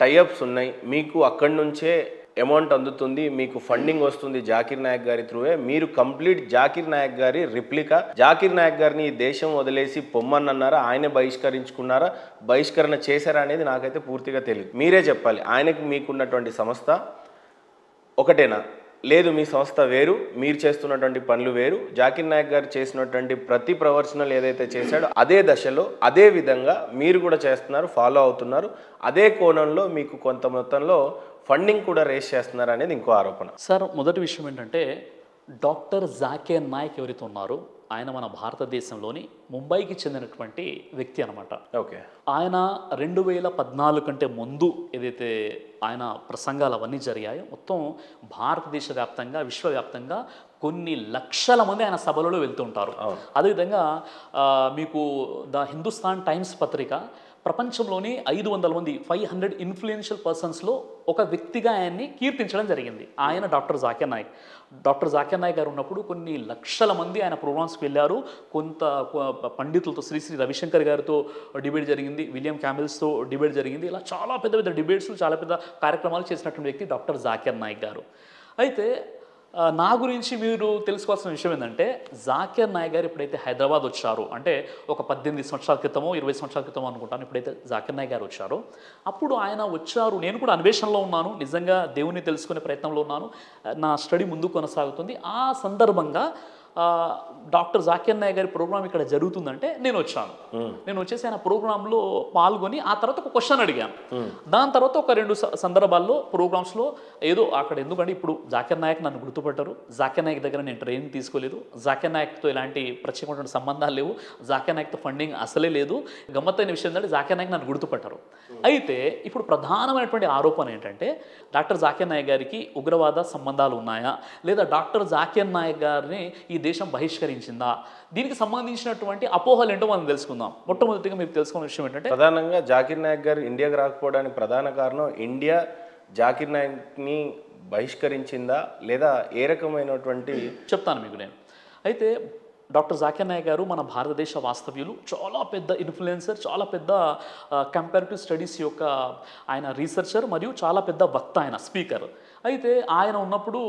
టైఅప్స్ ఉన్నాయి. మీకు అక్కడి నుంచే అమౌంట్ అందుతుంది, మీకు ఫండింగ్ వస్తుంది జాకిర్ నాయక్ గారి త్రూవే. మీరు కంప్లీట్ జాకిర్ నాయక్ గారి రిప్లికా. జాకిర్ నాయక్ గారిని ఈ దేశం వదిలేసి పొమ్మన్నారా, ఆయనే బహిష్కరించుకున్నారా, బహిష్కరణ చేశారా అనేది నాకైతే పూర్తిగా తెలియదు. మీరే చెప్పాలి. ఆయనకి మీకున్నటువంటి సంస్థ ఒకటేనా, లేదు మీ సంస్థ వేరు, మీరు చేస్తున్నటువంటి పనులు వేరు. జాకిర్ నాయక్ గారు చేసినటువంటి ప్రతి ప్రవర్తనలు ఏదైతే చేశాడో అదే దశలో అదే విధంగా మీరు కూడా చేస్తున్నారు, ఫాలో అవుతున్నారు. అదే కోణంలో మీకు కొంత మొత్తంలో ఫండింగ్ కూడా రేస్ చేస్తున్నారు అనేది ఇంకో ఆరోపణ. సార్ మొదటి విషయం ఏంటంటే, డాక్టర్ జాకిర్ నాయక్ ఎవరైతే ఉన్నారో ఆయన మన భారతదేశంలోని ముంబైకి చెందినటువంటి వ్యక్తి అనమాట. ఓకే, ఆయన 2014 కంటే ముందు ఏదైతే ఆయన ప్రసంగాలు అవన్నీ జరిగాయో మొత్తం భారతదేశ వ్యాప్తంగా విశ్వవ్యాప్తంగా కొన్ని లక్షల మంది ఆయన సభలలో వెళ్తూ ఉంటారు. అదేవిధంగా మీకు ద హిందుస్థాన్ టైమ్స్ పత్రిక ప్రపంచంలోని 500 మంది 500 ఇన్ఫ్లుయెన్షియల్ పర్సన్స్లో ఒక వ్యక్తిగా ఆయన్ని కీర్తించడం జరిగింది. ఆయన డాక్టర్ జాకిర్ నాయక్. డాక్టర్ జాకిర్ నాయక్ గారు ఉన్నప్పుడు కొన్ని లక్షల మంది ఆయన ప్రోగ్రామ్స్కి వెళ్ళారు. కొంత పండితులతో శ్రీ రవిశంకర్ గారితో డిబేట్ జరిగింది, విలియం క్యామెల్స్తో డిబేట్ జరిగింది. ఇలా చాలా పెద్ద పెద్ద డిబేట్స్, చాలా పెద్ద కార్యక్రమాలు చేసినటువంటి వ్యక్తి డాక్టర్ జాకిర్ నాయక్ గారు. అయితే నా గురించి మీరు తెలుసుకోవాల్సిన విషయం ఏంటంటే, జాకిర్ నాయక్ గారు ఎప్పుడైతే హైదరాబాద్ వచ్చారో, అంటే ఒక 18 సంవత్సరాల క్రితమో 20 సంవత్సరాల క్రితమో అనుకుంటాను, ఎప్పుడైతే జాకిర్ నాయక్ గారు వచ్చారో అప్పుడు ఆయన వచ్చారు. నేను కూడా అన్వేషణలో ఉన్నాను, నిజంగా దేవుని తెలుసుకునే ప్రయత్నంలో ఉన్నాను, నా స్టడీ ముందు కొనసాగుతుంది. ఆ సందర్భంగా డాక్టర్ జాకిర్ నాయక్ గారి ప్రోగ్రామ్ ఇక్కడ జరుగుతుందంటే నేను వచ్చాను. నేను వచ్చేసి ఆయన ప్రోగ్రాంలో పాల్గొని ఆ తర్వాత ఒక క్వశ్చన్ అడిగాను. దాని తర్వాత ఒక 2 సందర్భాల్లో ప్రోగ్రామ్స్లో ఏదో అక్కడ, ఎందుకంటే ఇప్పుడు జాకిర్ నాయక్ నన్ను గుర్తుపట్టారు, జాకిర్ నాయక్ దగ్గర నేను ట్రైనింగ్ తీసుకోలేదు, జాకిర్ నాయక్తో ఎలాంటి ప్రత్యేకమైన సంబంధాలు లేవు, జాకిర్ నాయక్తో ఫండింగ్ అసలే లేదు. గమ్మత్తైన విషయం ఏంటంటే జాకిర్ నాయక్ నన్ను గుర్తుపట్టారు. అయితే ఇప్పుడు ప్రధానమైనటువంటి ఆరోపణ ఏంటంటే, డాక్టర్ జాకిర్ నాయక్ గారికి ఉగ్రవాద సంబంధాలు ఉన్నాయా, లేదా డాక్టర్ జాకిర్ నాయక్ గారిని ఈ దేశం బహిష్కరించిందా, దీనికి సంబంధించినటువంటి అపోహలు ఏంటో మనం తెలుసుకుందాం. మొట్టమొదటిగా మీరు తెలుసుకున్న విషయం ఏంటంటే, ప్రధానంగా జాకిర్ నాయక్ గారు ఇండియాకి రాకపోవడానికి ప్రధాన కారణం ఇండియా జాకిర్ నాయక్ని బహిష్కరించిందా, లేదా ఏ రకమైనటువంటి చెప్తాను మీకు నేను. అయితే డాక్టర్ జాకిర్ నాయక్ గారు మన భారతదేశ వాస్తవ్యులు, చాలా పెద్ద ఇన్ఫ్లుయెన్సర్, చాలా పెద్ద కంపారిటివ్ స్టడీస్ యొక్క ఆయన రీసెర్చర్, మరియు చాలా పెద్ద వక్త, ఆయన స్పీకర్. అయితే ఆయన ఉన్నప్పుడు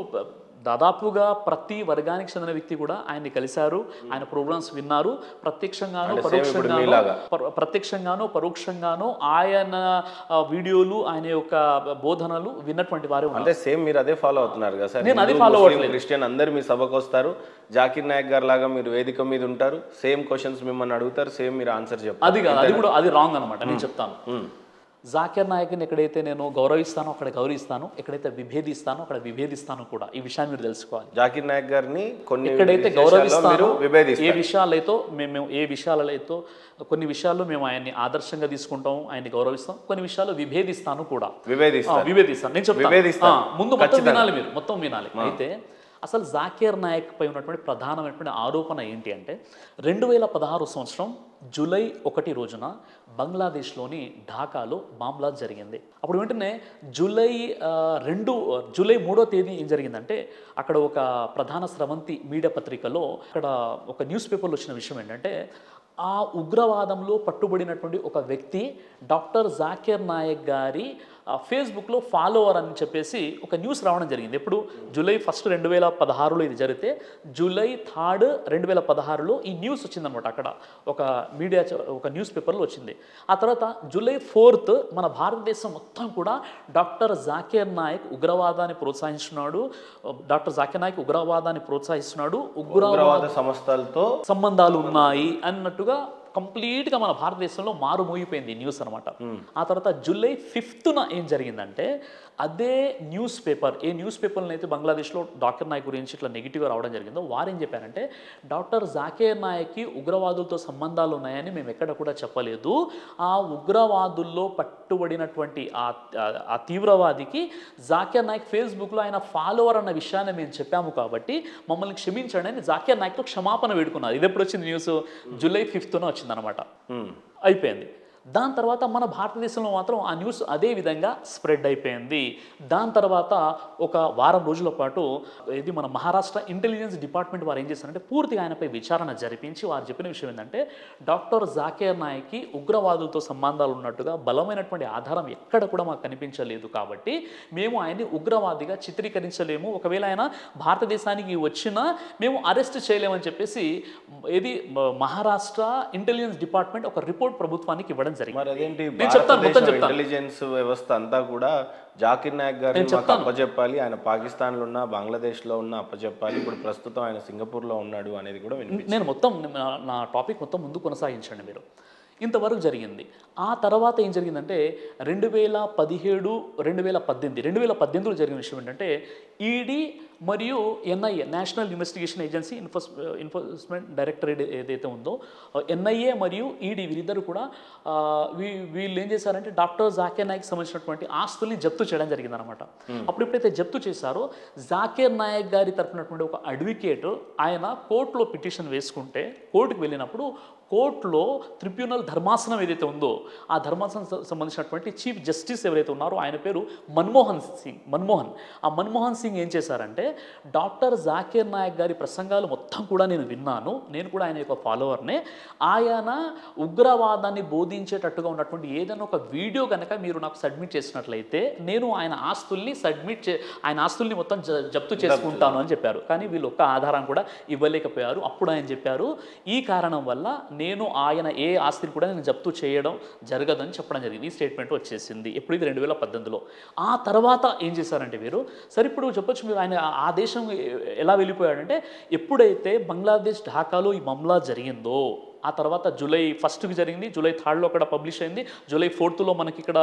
దాదాపుగా ప్రతి వర్గానికి చెందిన వ్యక్తి కూడా ఆయన్ని కలిశారు, ఆయన ప్రోగ్రామ్స్ విన్నారు. ప్రత్యక్షంగానో పరోక్షంగానో ఆయన వీడియోలు, ఆయన యొక్క బోధనలు విన్నటువంటి వారే ఉన్నారు. అంటే సేమ్ మీరు అదే ఫాలో అవుతున్నారు కదా సార్? నేను అదే ఫాలో అవ్వట్లేదు. క్రిస్టియన్ అందరు మీ సభకు వస్తారు, జాకిర్ నాయక్ గారు లాగా మీరు వేదిక మీద ఉంటారు, సేమ్ క్వశ్చన్స్ మిమ్మల్ని అడుగుతారు, సేమ్ మీరు ఆన్సర్ చెప్తారు. అది కాదు, అది రాంగ్ అనమాట. నేను చెప్తాను. జాకిర్ నాయక్ని ఎక్కడైతే నేను గౌరవిస్తానో అక్కడ గౌరవిస్తాను, ఎక్కడైతే విభేదిస్తానో అక్కడ విభేదిస్తాను కూడా. ఈ విషయాన్ని మీరు తెలుసుకోవాలి. జాకిర్ నాయక్ గారిని కొన్ని ఎక్కడైతే గౌరవిస్తానో విభేదిస్తారు. ఏ విషయాలైతే కొన్ని విషయాల్లో మేము ఆయన్ని ఆదర్శంగా తీసుకుంటాం, ఆయన్ని గౌరవిస్తాం, కొన్ని విషయాల్లో విభేదిస్తాను కూడా. విభేదిస్తాను నేను చెప్తాను. ముందు మొత్తం వినాలి, మీరు మొత్తం వినాలి. అయితే అసలు జాకిర్ నాయక్ పై ఉన్నటువంటి ప్రధానమైనటువంటి ఆరోపణ ఏంటి అంటే 2016 సంవత్సరం జూలై 1 రోజున బంగ్లాదేశ్లోని ఢాకాలో బాంబ్లాస్ట్ జరిగింది. అప్పుడు వెంటనే జూలై 3వ తేదీ ఏం జరిగిందంటే అక్కడ ఒక ప్రధాన స్రవంతి మీడియా పత్రికలో అక్కడ ఒక న్యూస్ పేపర్లో వచ్చిన విషయం ఏంటంటే ఆ ఉగ్రవాదంలో పట్టుబడినటువంటి ఒక వ్యక్తి డాక్టర్ జాకిర్ నాయక్ గారి ఫేస్బుక్లో ఫాలోవర్ అని చెప్పేసి ఒక న్యూస్ రావడం జరిగింది. ఎప్పుడు జూలై 1, 2016లో ఇది జరిగితే జూలై 3, 2016లో ఈ న్యూస్ వచ్చిందనమాట. అక్కడ ఒక న్యూస్ పేపర్లో వచ్చింది. ఆ తర్వాత జూలై 4 మన భారతదేశం మొత్తం కూడా డాక్టర్ జాకిర్ నాయక్ ఉగ్రవాదాన్ని ప్రోత్సహిస్తున్నాడు, ఉగ్రవాద సంస్థలతో సంబంధాలు ఉన్నాయి అన్నట్టుగా కంప్లీట్గా మన భారతదేశంలో మారుమోగిపోయింది న్యూస్ అనమాట. ఆ తర్వాత జూలై 5న ఏం జరిగిందంటే అదే న్యూస్ పేపర్లో అయితే బంగ్లాదేశ్లో డాక్టర్ నాయక్ గురించి ఇట్లా నెగిటివ్గా రావడం జరిగిందో వారు ఏం చెప్పారంటే డాక్టర్ జాకిర్ నాయక్కి ఉగ్రవాదులతో సంబంధాలు ఉన్నాయని మేము ఎక్కడ కూడా చెప్పలేదు, ఆ ఉగ్రవాదుల్లో పట్టుబడినటువంటి ఆ తీవ్రవాదికి జాకిర్ నాయక్ ఫేస్బుక్లో ఆయన ఫాలోవర్ అన్న విషయాన్ని మేము చెప్పాము కాబట్టి మమ్మల్ని క్షమించండి అని జాకిర్ నాయక్తో క్షమాపణ వేడుకున్నారు. ఇది ఎప్పుడు వచ్చింది న్యూస్? జూలై 5న వచ్చిందనమాట. అయిపోయింది. దాని తర్వాత మన భారతదేశంలో మాత్రం ఆ న్యూస్ అదే విధంగా స్ప్రెడ్ అయిపోయింది. దాని తర్వాత ఒక వారం రోజుల పాటు ఇది మన మహారాష్ట్ర ఇంటెలిజెన్స్ డిపార్ట్మెంట్ వారు ఏం చేశారంటే పూర్తిగా ఆయనపై విచారణ జరిపించి వారు చెప్పిన విషయం ఏంటంటే డాక్టర్ జాకిర్ నాయక్కి ఉగ్రవాదులతో సంబంధాలు ఉన్నట్టుగా బలమైనటువంటి ఆధారం ఎక్కడ కూడా మాకు కనిపించలేదు కాబట్టి మేము ఆయన్ని ఉగ్రవాదిగా చిత్రీకరించలేము, ఒకవేళ ఆయన భారతదేశానికి వచ్చినా మేము అరెస్ట్ చేయలేమని చెప్పేసి ఇది మహారాష్ట్ర ఇంటెలిజెన్స్ డిపార్ట్మెంట్ ఒక రిపోర్ట్ ప్రభుత్వానికి ఇవ్వడం జరిగింది. ఇంటెలిజెన్స్ వ్యవస్థ అంతా కూడా జాకిర్ నాయక్ గారిని మాకు అప్పచెప్పాలి, ఆయన పాకిస్తాన్లో ఉన్న బంగ్లాదేశ్లో ఉన్న అప్పచెప్పాలి, ఇప్పుడు ప్రస్తుతం ఆయన సింగపూర్లో ఉన్నాడు అనేది కూడా నేను మొత్తం నా టాపిక్ మొత్తం ముందు కొనసాగించండి మీరు. ఇంతవరకు జరిగింది. ఆ తర్వాత ఏం జరిగిందంటే 2017, 2018లో జరిగిన విషయం ఏంటంటే ఈడీ మరియు NIA national investigation agency enforcement directorate ఏదైతే ఉందో ఎన్ఐఏ మరియు ఈడీ వీరిద్దరు కూడా వీళ్ళు ఏం చేశారంటే డాక్టర్ జాకిర్ నాయక్ సంబంధించినటువంటి ఆస్తుల్ని జప్తు చేయడం జరిగిందనమాట. అప్పుడు ఎప్పుడైతే జప్తు చేశారో జాకిర్ నాయక్ గారి తరపునటువంటి ఒక అడ్వకేట్ ఆయన కోర్టులో పిటిషన్ వేసుకుంటే కోర్టుకు వెళ్ళినప్పుడు కోర్టులో ట్రిబ్యునల్ ధర్మాసనం ఏదైతే ఉందో ఆ ధర్మాసనం సంబంధించినటువంటి చీఫ్ జస్టిస్ ఎవరైతే ఉన్నారో ఆయన పేరు మన్మోహన్. ఆ మన్మోహన్ సింగ్ ఏం చేశారంటే డాక్టర్ జాకిర్ నాయక్ గారి ప్రసంగాలు మొత్తం కూడా నేను విన్నాను, నేను కూడా ఆయన యొక్క ఫాలోవర్నే, ఆయన ఉగ్రవాదాన్ని బోధించేటట్టుగా ఉన్నటువంటి ఏదైనా ఒక వీడియో కనుక మీరు నాకు సబ్మిట్ చేసినట్లయితే నేను ఆయన ఆస్తుల్ని మొత్తం జప్తు చేసుకుంటాను అని చెప్పారు. కానీ వీళ్ళు ఒక్క ఆధారం కూడా ఇవ్వలేకపోయారు. అప్పుడు ఆయన చెప్పారు ఈ కారణం వల్ల నేను ఆయన ఏ ఆస్తిని కూడా నేను జప్తు చేయడం జరగదని చెప్పడం జరిగింది. ఈ స్టేట్మెంట్ వచ్చేసింది. ఎప్పుడు ఇది 2018లో. ఆ తర్వాత ఏం చేశారంటే వీరు సరే ఇప్పుడు చెప్పొచ్చు మీరు ఆయన ఆ దేశం ఎలా వెళ్ళిపోయాడంటే ఎప్పుడైతే బంగ్లాదేశ్ ఢాకాలో ఈ మామ్లా జరిగిందో ఆ తర్వాత జూలై 1కి జరిగింది, జూలై 3లో అక్కడ పబ్లిష్ అయింది, జూలై 4లో మనకి ఇక్కడ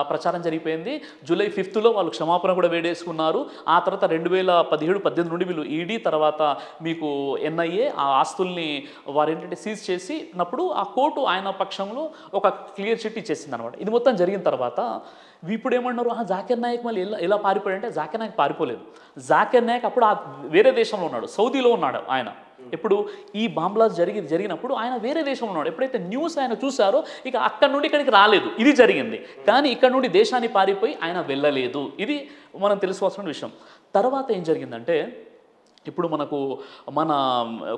ప్రచారం జరిగిపోయింది, జూలై 5లో వాళ్ళు క్షమాపణ కూడా వేడేసుకున్నారు. ఆ తర్వాత 2017-18 నుండి వీళ్ళు ఈడీ తర్వాత మీకు ఎన్ఐఏ ఆ ఆస్తుల్ని వారు ఏంటంటే సీజ్ చేసినప్పుడు ఆ కోర్టు ఆయన పక్షంలో ఒక క్లియర్ చిట్ ఇచ్చేసింది అనమాట. ఇది మొత్తం జరిగిన తర్వాత ఇప్పుడు ఏమన్నారు జాకిర్ నాయక్ మళ్ళీ ఎలా పారిపోయాడంటే జాకిర్ నాయక్ పారిపోలేదు. జాకిర్ నాయక్ అప్పుడు వేరే దేశంలో ఉన్నాడు, సౌదీలో ఉన్నాడు ఆయన. ఇప్పుడు ఈ బాంబ్లాస్ట్ జరిగినప్పుడు ఆయన వేరే దేశంలో ఉన్నాడు. ఎప్పుడైతే న్యూస్ ఆయన చూసారో ఇక అక్కడ నుండి ఇక్కడికి రాలేదు, ఇది జరిగింది. కానీ ఇక్కడ నుండి దేశాన్ని పారిపోయి ఆయన వెళ్ళలేదు. ఇది మనం తెలుసుకోవాల్సిన విషయం. తర్వాత ఏం జరిగిందంటే ఇప్పుడు మన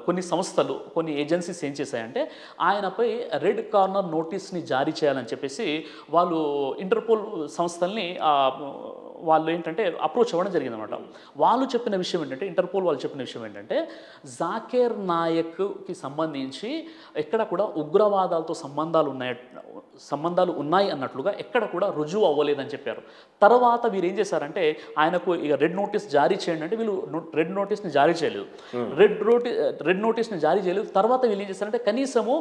కొన్ని సంస్థలు కొన్ని ఏజెన్సీస్ ఏం చేశాయంటే ఆయనపై రెడ్ కార్నర్ నోటీస్ని జారీ చేయాలని చెప్పేసి వాళ్ళు ఇంటర్పోల్ సంస్థల్ని వాళ్ళు ఏంటంటే అప్రోచ్ అవ్వడం జరిగింది అనమాట. వాళ్ళు చెప్పిన విషయం ఏంటంటే, ఇంటర్పోల్ వాళ్ళు చెప్పిన విషయం ఏంటంటే, జాకీర్ నాయక్కి సంబంధించి ఎక్కడ కూడా ఉగ్రవాదాలతో సంబంధాలు ఉన్నాయి అన్నట్లుగా ఎక్కడ కూడా రుజువు అవ్వలేదని చెప్పారు. తర్వాత వీరు ఏం చేశారంటే, ఆయనకు ఇక రెడ్ నోటీస్ జారీ చేయండి అంటే వీళ్ళు రెడ్ నోటీస్ని జారీ చేయలేదు. రెడ్ నోటీస్ని జారీ చేయలేదు. తర్వాత వీళ్ళు ఏం చేశారంటే, కనీసము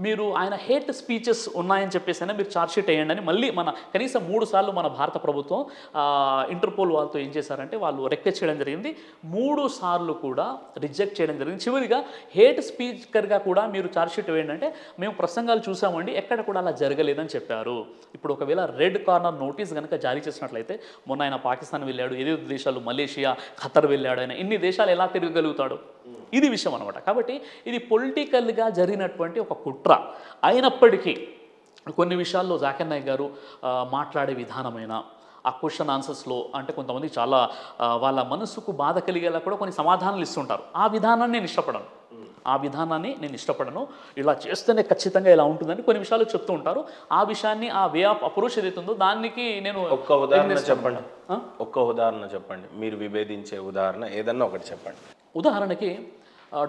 మీరు ఆయన హేట్ స్పీచెస్ ఉన్నాయని చెప్పేసి మీరు ఛార్జ్షీట్ వేయండి అని మళ్ళీ కనీసం 3 సార్లు మన భారత ప్రభుత్వం ఇంటర్పోల్ వాళ్ళతో ఏం చేశారంటే వాళ్ళు రిక్వెస్ట్ చేయడం జరిగింది. 3 సార్లు కూడా రిజెక్ట్ చేయడం జరిగింది. చివరిగా హేట్ స్పీకర్గా కూడా మీరు ఛార్జ్షీట్ వేయండి అంటే, మేము ప్రసంగాలు చూసామండి, ఎక్కడ కూడా అలా జరగలేదని చెప్పారు. ఇప్పుడు ఒకవేళ రెడ్ కార్నర్ నోటీస్ కనుక జారీ చేసినట్లయితే, మొన్న ఆయన పాకిస్తాన్ వెళ్ళాడు, ఏదో దేశాలు మలేషియా, ఖతర్ వెళ్ళాడు, ఆయన ఇన్ని దేశాలు ఎలా తిరగగలుగుతాడు? ఇది విషయం అనమాట. కాబట్టి ఇది పొలిటికల్గా జరిగినటువంటి ఒక కుట్ర. అయినప్పటికీ కొన్ని విషయాల్లో జాకీర్ నాయక్ గారు మాట్లాడే విధానమైన ఆ క్వశ్చన్ ఆన్సర్స్లో అంటే కొంతమంది చాలా వాళ్ళ మనసుకు బాధ కలిగేలా కూడా కొన్ని సమాధానాలు ఇస్తుంటారు. ఆ విధానాన్ని నేను ఇష్టపడను. ఇలా చేస్తేనే ఖచ్చితంగా ఇలా ఉంటుందని కొన్ని విషయాలు చెప్తూ ఉంటారు. ఆ విషయాన్ని, ఆ వే ఆఫ్ అప్రోచ్ ఏదైతుందో దానికి నేను ఒక్క ఉదాహరణ చెప్పండి. మీరు విభేదించే ఉదాహరణ ఏదన్నా ఒకటి చెప్పండి. ఉదాహరణకి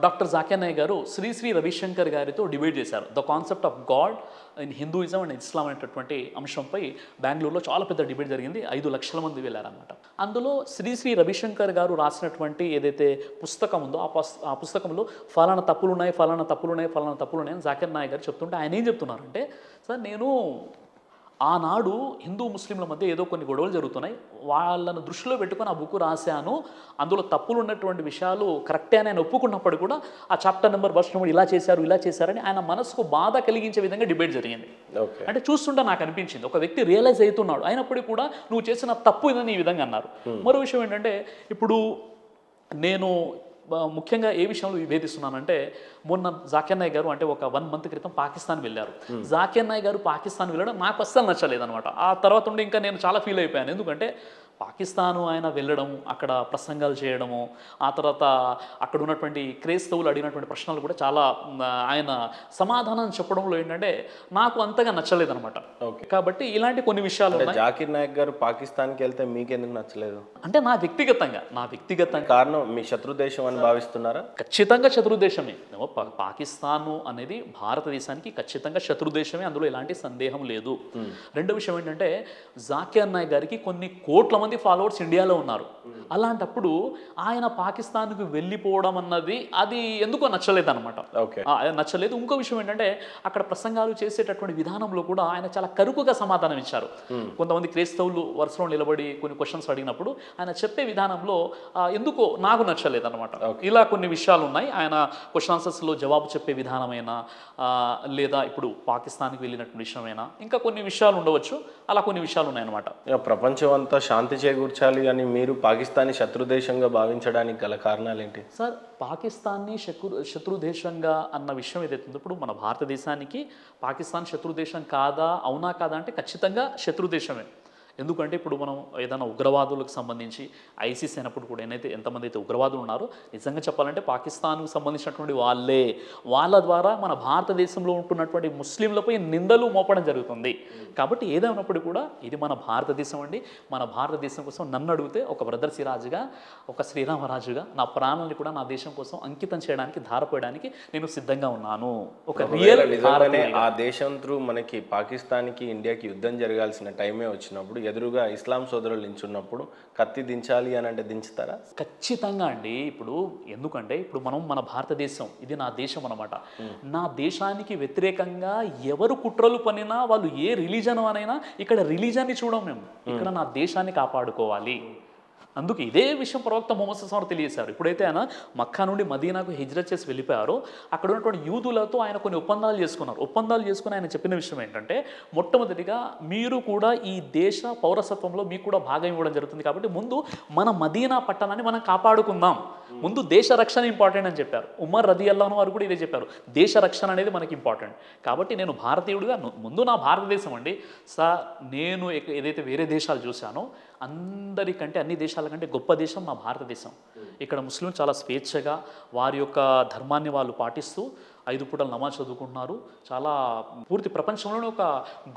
డాక్టర్ జాకీర్ నాయక్ గారు శ్రీ రవిశంకర్ గారితో డిబేట్ చేశారు. The concept of God in Hinduism and Islam అనేటటువంటి అంశంపై బెంగళూరులో చాలా పెద్ద డిబేట్ జరిగింది. 5 లక్షల మంది వెళ్ళారన్నమాట. అందులో శ్రీ రవిశంకర్ గారు రాసినటువంటి ఏదైతే పుస్తకం ఉందో ఆ పుస్తకంలో ఫలానా తప్పులున్నాయి అని జాకీర్ నాయక్ గారు చెప్తుంటే ఆయన ఏం చెప్తున్నారంటే, సార్ నేను ఆనాడు హిందూ ముస్లింల మధ్య ఏదో కొన్ని గొడవలు జరుగుతున్నాయి, వాళ్ళను దృష్టిలో పెట్టుకొని ఆ బుక్ రాశాను, అందులో తప్పులు ఉన్నటువంటి విషయాలు కరెక్టే అని ఆయన ఒప్పుకున్నప్పుడు కూడా ఆ చాప్టర్ నెంబర్ వర్స్ నెంబర్ ఇలా చేశారని ఆయన మనసుకు బాధ కలిగించే విధంగా డిబేట్ జరిగింది. అంటే చూస్తుంటే నాకు అనిపించింది, ఒక వ్యక్తి రియలైజ్ అవుతున్నాడు, అయినప్పటికీ కూడా నువ్వు చేసిన తప్పు ఇదని ఈ విధంగా అన్నారు. మరో విషయం ఏంటంటే, ఇప్పుడు నేను ముఖ్యంగా ఏ విషయంలో విభేదిస్తున్నానంటే, మొన్న జాకీర్ నాయక్ గారు అంటే ఒక 1 మంత్ క్రితం పాకిస్తాన్ వెళ్ళారు. జాకీర్ నాయక్ గారు పాకిస్తాన్ వెళ్ళడం నాకు అస్సలు నచ్చలేదనమాట. ఆ తర్వాత ఉండి ఇంకా నేను చాలా ఫీల్ అయిపోయాను. ఎందుకంటే పాకిస్తాను ఆయన వెళ్ళడం, అక్కడ ప్రసంగాలు చేయడము, ఆ తర్వాత అక్కడ ఉన్నటువంటి క్రైస్తవులు అడిగినటువంటి ప్రశ్నలు కూడా చాలా ఆయన సమాధానం చెప్పడంలో ఏంటంటే నాకు అంతగా నచ్చలేదనమాట. కాబట్టి ఇలాంటి కొన్ని విషయాలు జాకీర్ నాయక్ గారు పాకిస్తాన్కి వెళ్తే మీకెందుకు నచ్చలేదు? అంటే నా వ్యక్తిగతంగా కారణం మీ శత్రు దేశం అని భావిస్తున్నారా? ఖచ్చితంగా శత్రు దేశమే. పాకిస్తాను అనేది భారతదేశానికి ఖచ్చితంగా శత్రు దేశమే, అందులో ఎలాంటి సందేహం లేదు. రెండో విషయం ఏంటంటే, జాకీర్ నాయక్ గారికి కొన్ని కోట్ల మంది ఫాలోవర్స్ ఇండియాలో ఉన్నారు. అలాంటప్పుడు ఆయన పాకిస్తాన్కు వెళ్ళిపోవడం అన్నది అది ఎందుకో నచ్చలేదన్నమాట. నచ్చలేదు. ఇంకో విషయం ఏంటంటే, అక్కడ ప్రసంగాలు చేసేటటువంటి విధానంలో కూడా ఆయన చాలా కరుకుగా సమాధానం ఇచ్చారు. కొంతమంది క్రైస్తవులు వరుసలో నిలబడి కొన్ని క్వశ్చన్స్ అడిగినప్పుడు ఆయన చెప్పే విధానంలో ఎందుకో నాకు నచ్చలేదన్నమాట. ఇలా కొన్ని విషయాలు ఉన్నాయి. ఆయన క్వశ్చన్ ఆన్సర్స్లో జవాబు చెప్పే విధానమైనా, లేదా ఇప్పుడు పాకిస్తాన్కి వెళ్ళినటువంటి విషయమైనా, ఇంకా కొన్ని విషయాలు ఉండవచ్చు. అలా కొన్ని విషయాలు ఉన్నాయన్నమాట. ప్రపంచం అంతా శాంతి చేకూర్చాలి అని మీరు పాకిస్తాన్ని శత్రు దేశంగా భావించడానికి గల కారణాలు ఏంటి సార్? పాకిస్తాన్ని శత్రు దేశంగా అన్న విషయం ఏదైతే ఉందో, ఇప్పుడు మన భారతదేశానికి పాకిస్తాన్ శత్రు దేశం కాదా, అవునా కాదా అంటే ఖచ్చితంగా శత్రు దేశమే. ఎందుకంటే ఇప్పుడు మనం ఏదైనా ఉగ్రవాదులకు సంబంధించి ఐసిస్ అయినప్పుడు కూడా ఎంతమంది అయితే ఉగ్రవాదులు ఉన్నారో, నిజంగా చెప్పాలంటే పాకిస్తాన్కు సంబంధించినటువంటి వాళ్ళ ద్వారా మన భారతదేశంలో ఉంటున్నటువంటి ముస్లింలపై నిందలు మోపడం జరుగుతుంది. కాబట్టి ఏదైనప్పుడు కూడా ఇది మన భారతదేశం అండి. మన భారతదేశం కోసం నన్ను అడిగితే ఒక బ్రదర్ సిరాజ్గా, ఒక శ్రీరామరాజుగా నా ప్రాణాన్ని కూడా నా దేశం కోసం అంకితం చేయడానికి, ధారపోయడానికి నేను సిద్ధంగా ఉన్నాను. ఒక రియల్ ఆ దేశం త్రూ మనకి పాకిస్తాన్కి ఇండియాకి యుద్ధం జరగాల్సిన టైమే వచ్చినప్పుడు ఎదురుగా ఇస్లాం సోదరులు నించున్నప్పుడు కత్తి దించాలి అని అంటే దించుతారా? ఖచ్చితంగా అండి. ఎందుకంటే ఇప్పుడు మన భారతదేశం ఇది నా దేశం అనమాట. నా దేశానికి వ్యతిరేకంగా ఎవరు కుట్రలు పనినా, వాళ్ళు ఏ రిలీజన్ అనైనా, ఇక్కడ రిలీజన్ని చూడం మేము, ఇక్కడ నా దేశాన్ని కాపాడుకోవాలి. అందుకే ఇదే విషయం ప్రవక్త ముహమ్మద్ సల్లల్లాహు అలైహి వసల్లం తెలియజేశారు. ఇప్పుడైతే ఆయన మక్కా నుండి మదీనాకు హిజ్రత్ చేసి వెళ్ళిపోయారో, అక్కడ ఉన్నటువంటి యూదులతో ఆయన కొన్ని ఒప్పందాలు చేసుకుని ఆయన చెప్పిన విషయం ఏంటంటే, మొట్టమొదటిగా మీరు కూడా ఈ దేశ పౌరసత్వంలో మీకు కూడా భాగం ఇవ్వడం జరుగుతుంది, కాబట్టి ముందు మన మదీనా పట్టణాన్ని మనం కాపాడుకుందాం, ముందు దేశ రక్షణ ఇంపార్టెంట్ అని చెప్పారు. ఉమర్ రదియల్లాహు అన్హు వారు కూడా ఇదే చెప్పారు, దేశ రక్షణ అనేది మనకి ఇంపార్టెంట్. కాబట్టి నేను భారతీయుడిగా ముందు నా భారతదేశం అండి. నేను ఏదైతే వేరే దేశాలు చూశానో అందరికంటే, అన్ని దేశాల కంటే గొప్ప దేశం నా భారతదేశం. ఇక్కడ ముస్లిం చాలా స్వేచ్ఛగా వారి యొక్క ధర్మాన్ని వాళ్ళు పాటిస్తూ 5 పూటలు నమాజ్ చదువుకుంటున్నారు. చాలా పూర్తి ప్రపంచంలోనే ఒక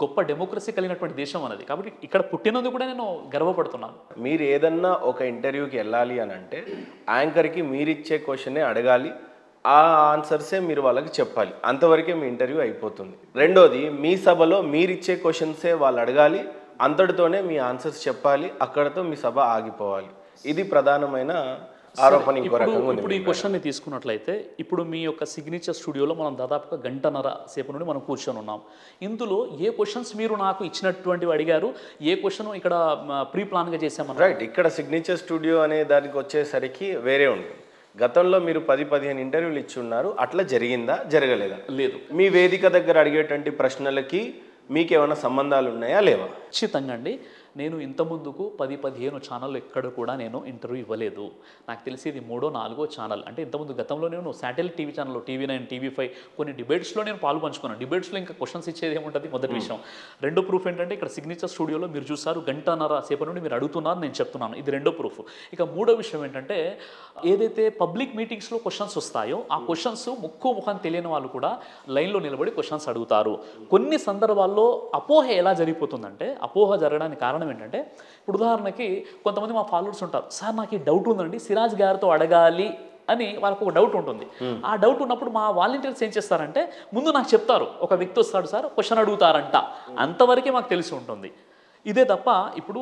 గొప్ప డెమోక్రసీ కలిగినటువంటి దేశం అనేది. కాబట్టి ఇక్కడ పుట్టినందుకు కూడా నేను గర్వపడుతున్నాను. మీరు ఏదన్నా ఒక ఇంటర్వ్యూకి వెళ్ళాలి అని అంటే యాంకర్కి మీరిచ్చే క్వశ్చనే అడగాలి, ఆ ఆన్సర్సే మీరు వాళ్ళకి చెప్పాలి, అంతవరకే మీ ఇంటర్వ్యూ అయిపోతుంది. రెండోది, మీ సభలో మీరిచ్చే క్వశ్చన్సే వాళ్ళు అడగాలి, అంతటితోనే మీ ఆన్సర్స్ చెప్పాలి, అక్కడతో మీ సభ ఆగిపోవాలి. ఇది ప్రధానమైన ఆరోపణ. ఇంకో రకంగా ఉంది. ఇప్పుడు ఈ క్వశ్చన్ని తీసుకున్నట్లయితే ఇప్పుడు మీ యొక్క సిగ్నేచర్ స్టూడియోలో మనం దాదాపుగా గంటన్నర సేపు నుండి మనం కూర్చొని ఉన్నాం. ఇందులో ఏ క్వశ్చన్స్ మీరు నాకు ఇచ్చినటువంటివి అడిగారు, ఏ క్వశ్చన్ ఇక్కడ ప్రీ ప్లాన్గా చేసామన్నారు? రైట్, ఇక్కడ సిగ్నేచర్ స్టూడియో అనే దానికి వచ్చేసరికి వేరే ఉంటుంది. గతంలో మీరు 10-15 ఇంటర్వ్యూలు ఇచ్చి ఉన్నారు, అట్లా జరిగిందా జరగలేదా? లేదు. మీ వేదిక దగ్గర అడిగేటువంటి ప్రశ్నలకి మీకు ఏమైనా సంబంధాలు ఉన్నాయా లేవా? ఖచ్చితంగా అండి. నేను ఇంత ముందుకు 10-15 ఛానళ్ళు ఎక్కడ కూడా నేను ఇంటర్వ్యూ ఇవ్వలేదు. నాకు తెలిసి ఇది 3ో 4ో ఛానల్. అంటే ఇంతకుముందు గతంలో నేను శాటిలైట్ టీవీ ఛానల్లో TV9, TV5 కొన్ని డిబేట్స్లో నేను పాలు పంచుకున్నాను. డిబేట్స్లో ఇంకా క్వశ్చన్స్ ఇచ్చేది ఏముంటుంది, మొదటి విషయం. రెండో ప్రూఫ్ ఏంటంటే ఇక్కడ సిగ్నేచర్ స్టూడియోలో మీరు చూసారు, గంటన్నర సేపు నుండి మీరు అడుగుతున్నారు, నేను చెప్తున్నాను. ఇది రెండో ప్రూఫ్. ఇక మూడో విషయం ఏంటంటే ఏదైతే పబ్లిక్ మీటింగ్స్లో క్వశ్చన్స్ వస్తాయో ఆ క్వశ్చన్స్ ముఖం తెలియని వాళ్ళు కూడా లైన్లో నిలబడి క్వశ్చన్స్ అడుగుతారు. కొన్ని సందర్భాల్లో అపోహ ఎలా జరిగిపోతుందంటే, అపోహ జరగడానికి కారణం ఏంటంటే, ఇప్పుడు ఉదాహరణకి కొంతమంది మా ఫాలోవర్స్ ఉంటారు, సార్ నాకు ఈ డౌట్ ఉందండి, సిరాజ్ గారితో అడగాలి అని వాళ్ళకు ఒక డౌట్ ఉంటుంది. ఆ డౌట్ ఉన్నప్పుడు మా వాలంటీర్స్ ఏం చేస్తారంటే ముందు నాకు చెప్తారు, ఒక వ్యక్తి వస్తాడు సార్ క్వశ్చన్ అడుగుతారంట, అంతవరకే మాకు తెలిసి ఉంటుంది. ఇదే తప్ప ఇప్పుడు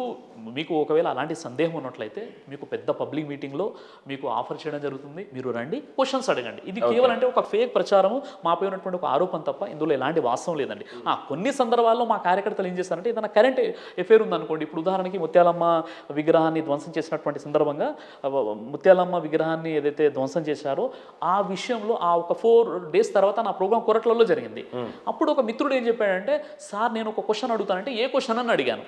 మీకు ఒకవేళ అలాంటి సందేహం ఉన్నట్లయితే మీకు పెద్ద పబ్లిక్ మీటింగ్లో మీకు ఆఫర్ చేయడం జరుగుతుంది, మీరు రండి క్వశ్చన్స్ అడగండి. ఇది కేవలం అంటే ఒక ఫేక్ ప్రచారము, మాపై ఉన్నటువంటి ఒక ఆరోపణ తప్ప ఇందులో ఎలాంటి వాస్తవం లేదండి. కొన్ని సందర్భాల్లో మా కార్యకర్తలు ఏం చేస్తారంటే ఏదైనా కరెంట్ ఎఫైర్ ఉందనుకోండి, ఇప్పుడు ఉదాహరణకి ముత్యాలమ్మ విగ్రహాన్ని ధ్వంసం చేసినటువంటి సందర్భంగా ముత్యాలమ్మ విగ్రహాన్ని ఏదైతే ధ్వంసం చేశారో ఆ విషయంలో ఆ ఒక 4 days తర్వాత నా ప్రోగ్రామ్ కొరట్లలో జరిగింది. అప్పుడు ఒక మిత్రుడు ఏం చెప్పాడంటే, సార్ నేను ఒక క్వశ్చన్ అడుగుతానంటే ఏ క్వశ్చన్ అని అడిగాను.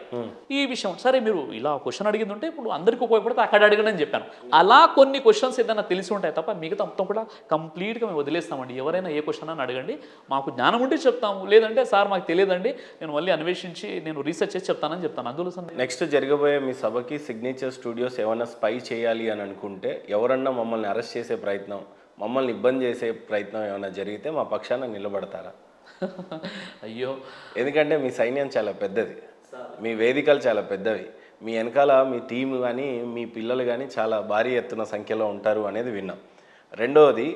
ఈ విషయం సరే మీరు ఇలా క్వశ్చన్ అడిగింది ఉంటే ఇప్పుడు అందరికీ ఉపయోగపడితే అక్కడ అడగండి అని చెప్పాను. అలా కొన్ని క్వశ్చన్స్ ఏదైనా తెలిసి ఉంటాయి తప్ప మిగతా మొత్తం కూడా కంప్లీట్గా మేము వదిలేస్తామండి. ఎవరైనా ఏ క్వశ్చన్ అని అడగండి, మాకు జ్ఞానం ఉంటే చెప్తాము, లేదంటే సార్ మాకు తెలియదండి, నేను మళ్ళీ అన్వేషించి నేను రీసెర్చ్ చేసి చెప్తానని చెప్తాను. అందులో నెక్స్ట్ జరగబోయే మీ సభకి సిగ్నేచర్ స్టూడియోస్ ఏమైనా స్పై చేయాలి అని అనుకుంటే, ఎవరన్నా మమ్మల్ని అరెస్ట్ చేసే ప్రయత్నం, మమ్మల్ని ఇబ్బంది చేసే ప్రయత్నం ఏమైనా జరిగితే మా పక్షాన నిలబడతారా? అయ్యో, ఎందుకంటే మీ సైన్యం చాలా పెద్దది, మీ వేదికలు చాలా పెద్దవి, మీ వెనకాల మీ టీం కానీ మీ పిల్లలు కానీ చాలా భారీ ఎత్తున సంఖ్యలో ఉంటారు అనేది విన్నాం. రెండవది,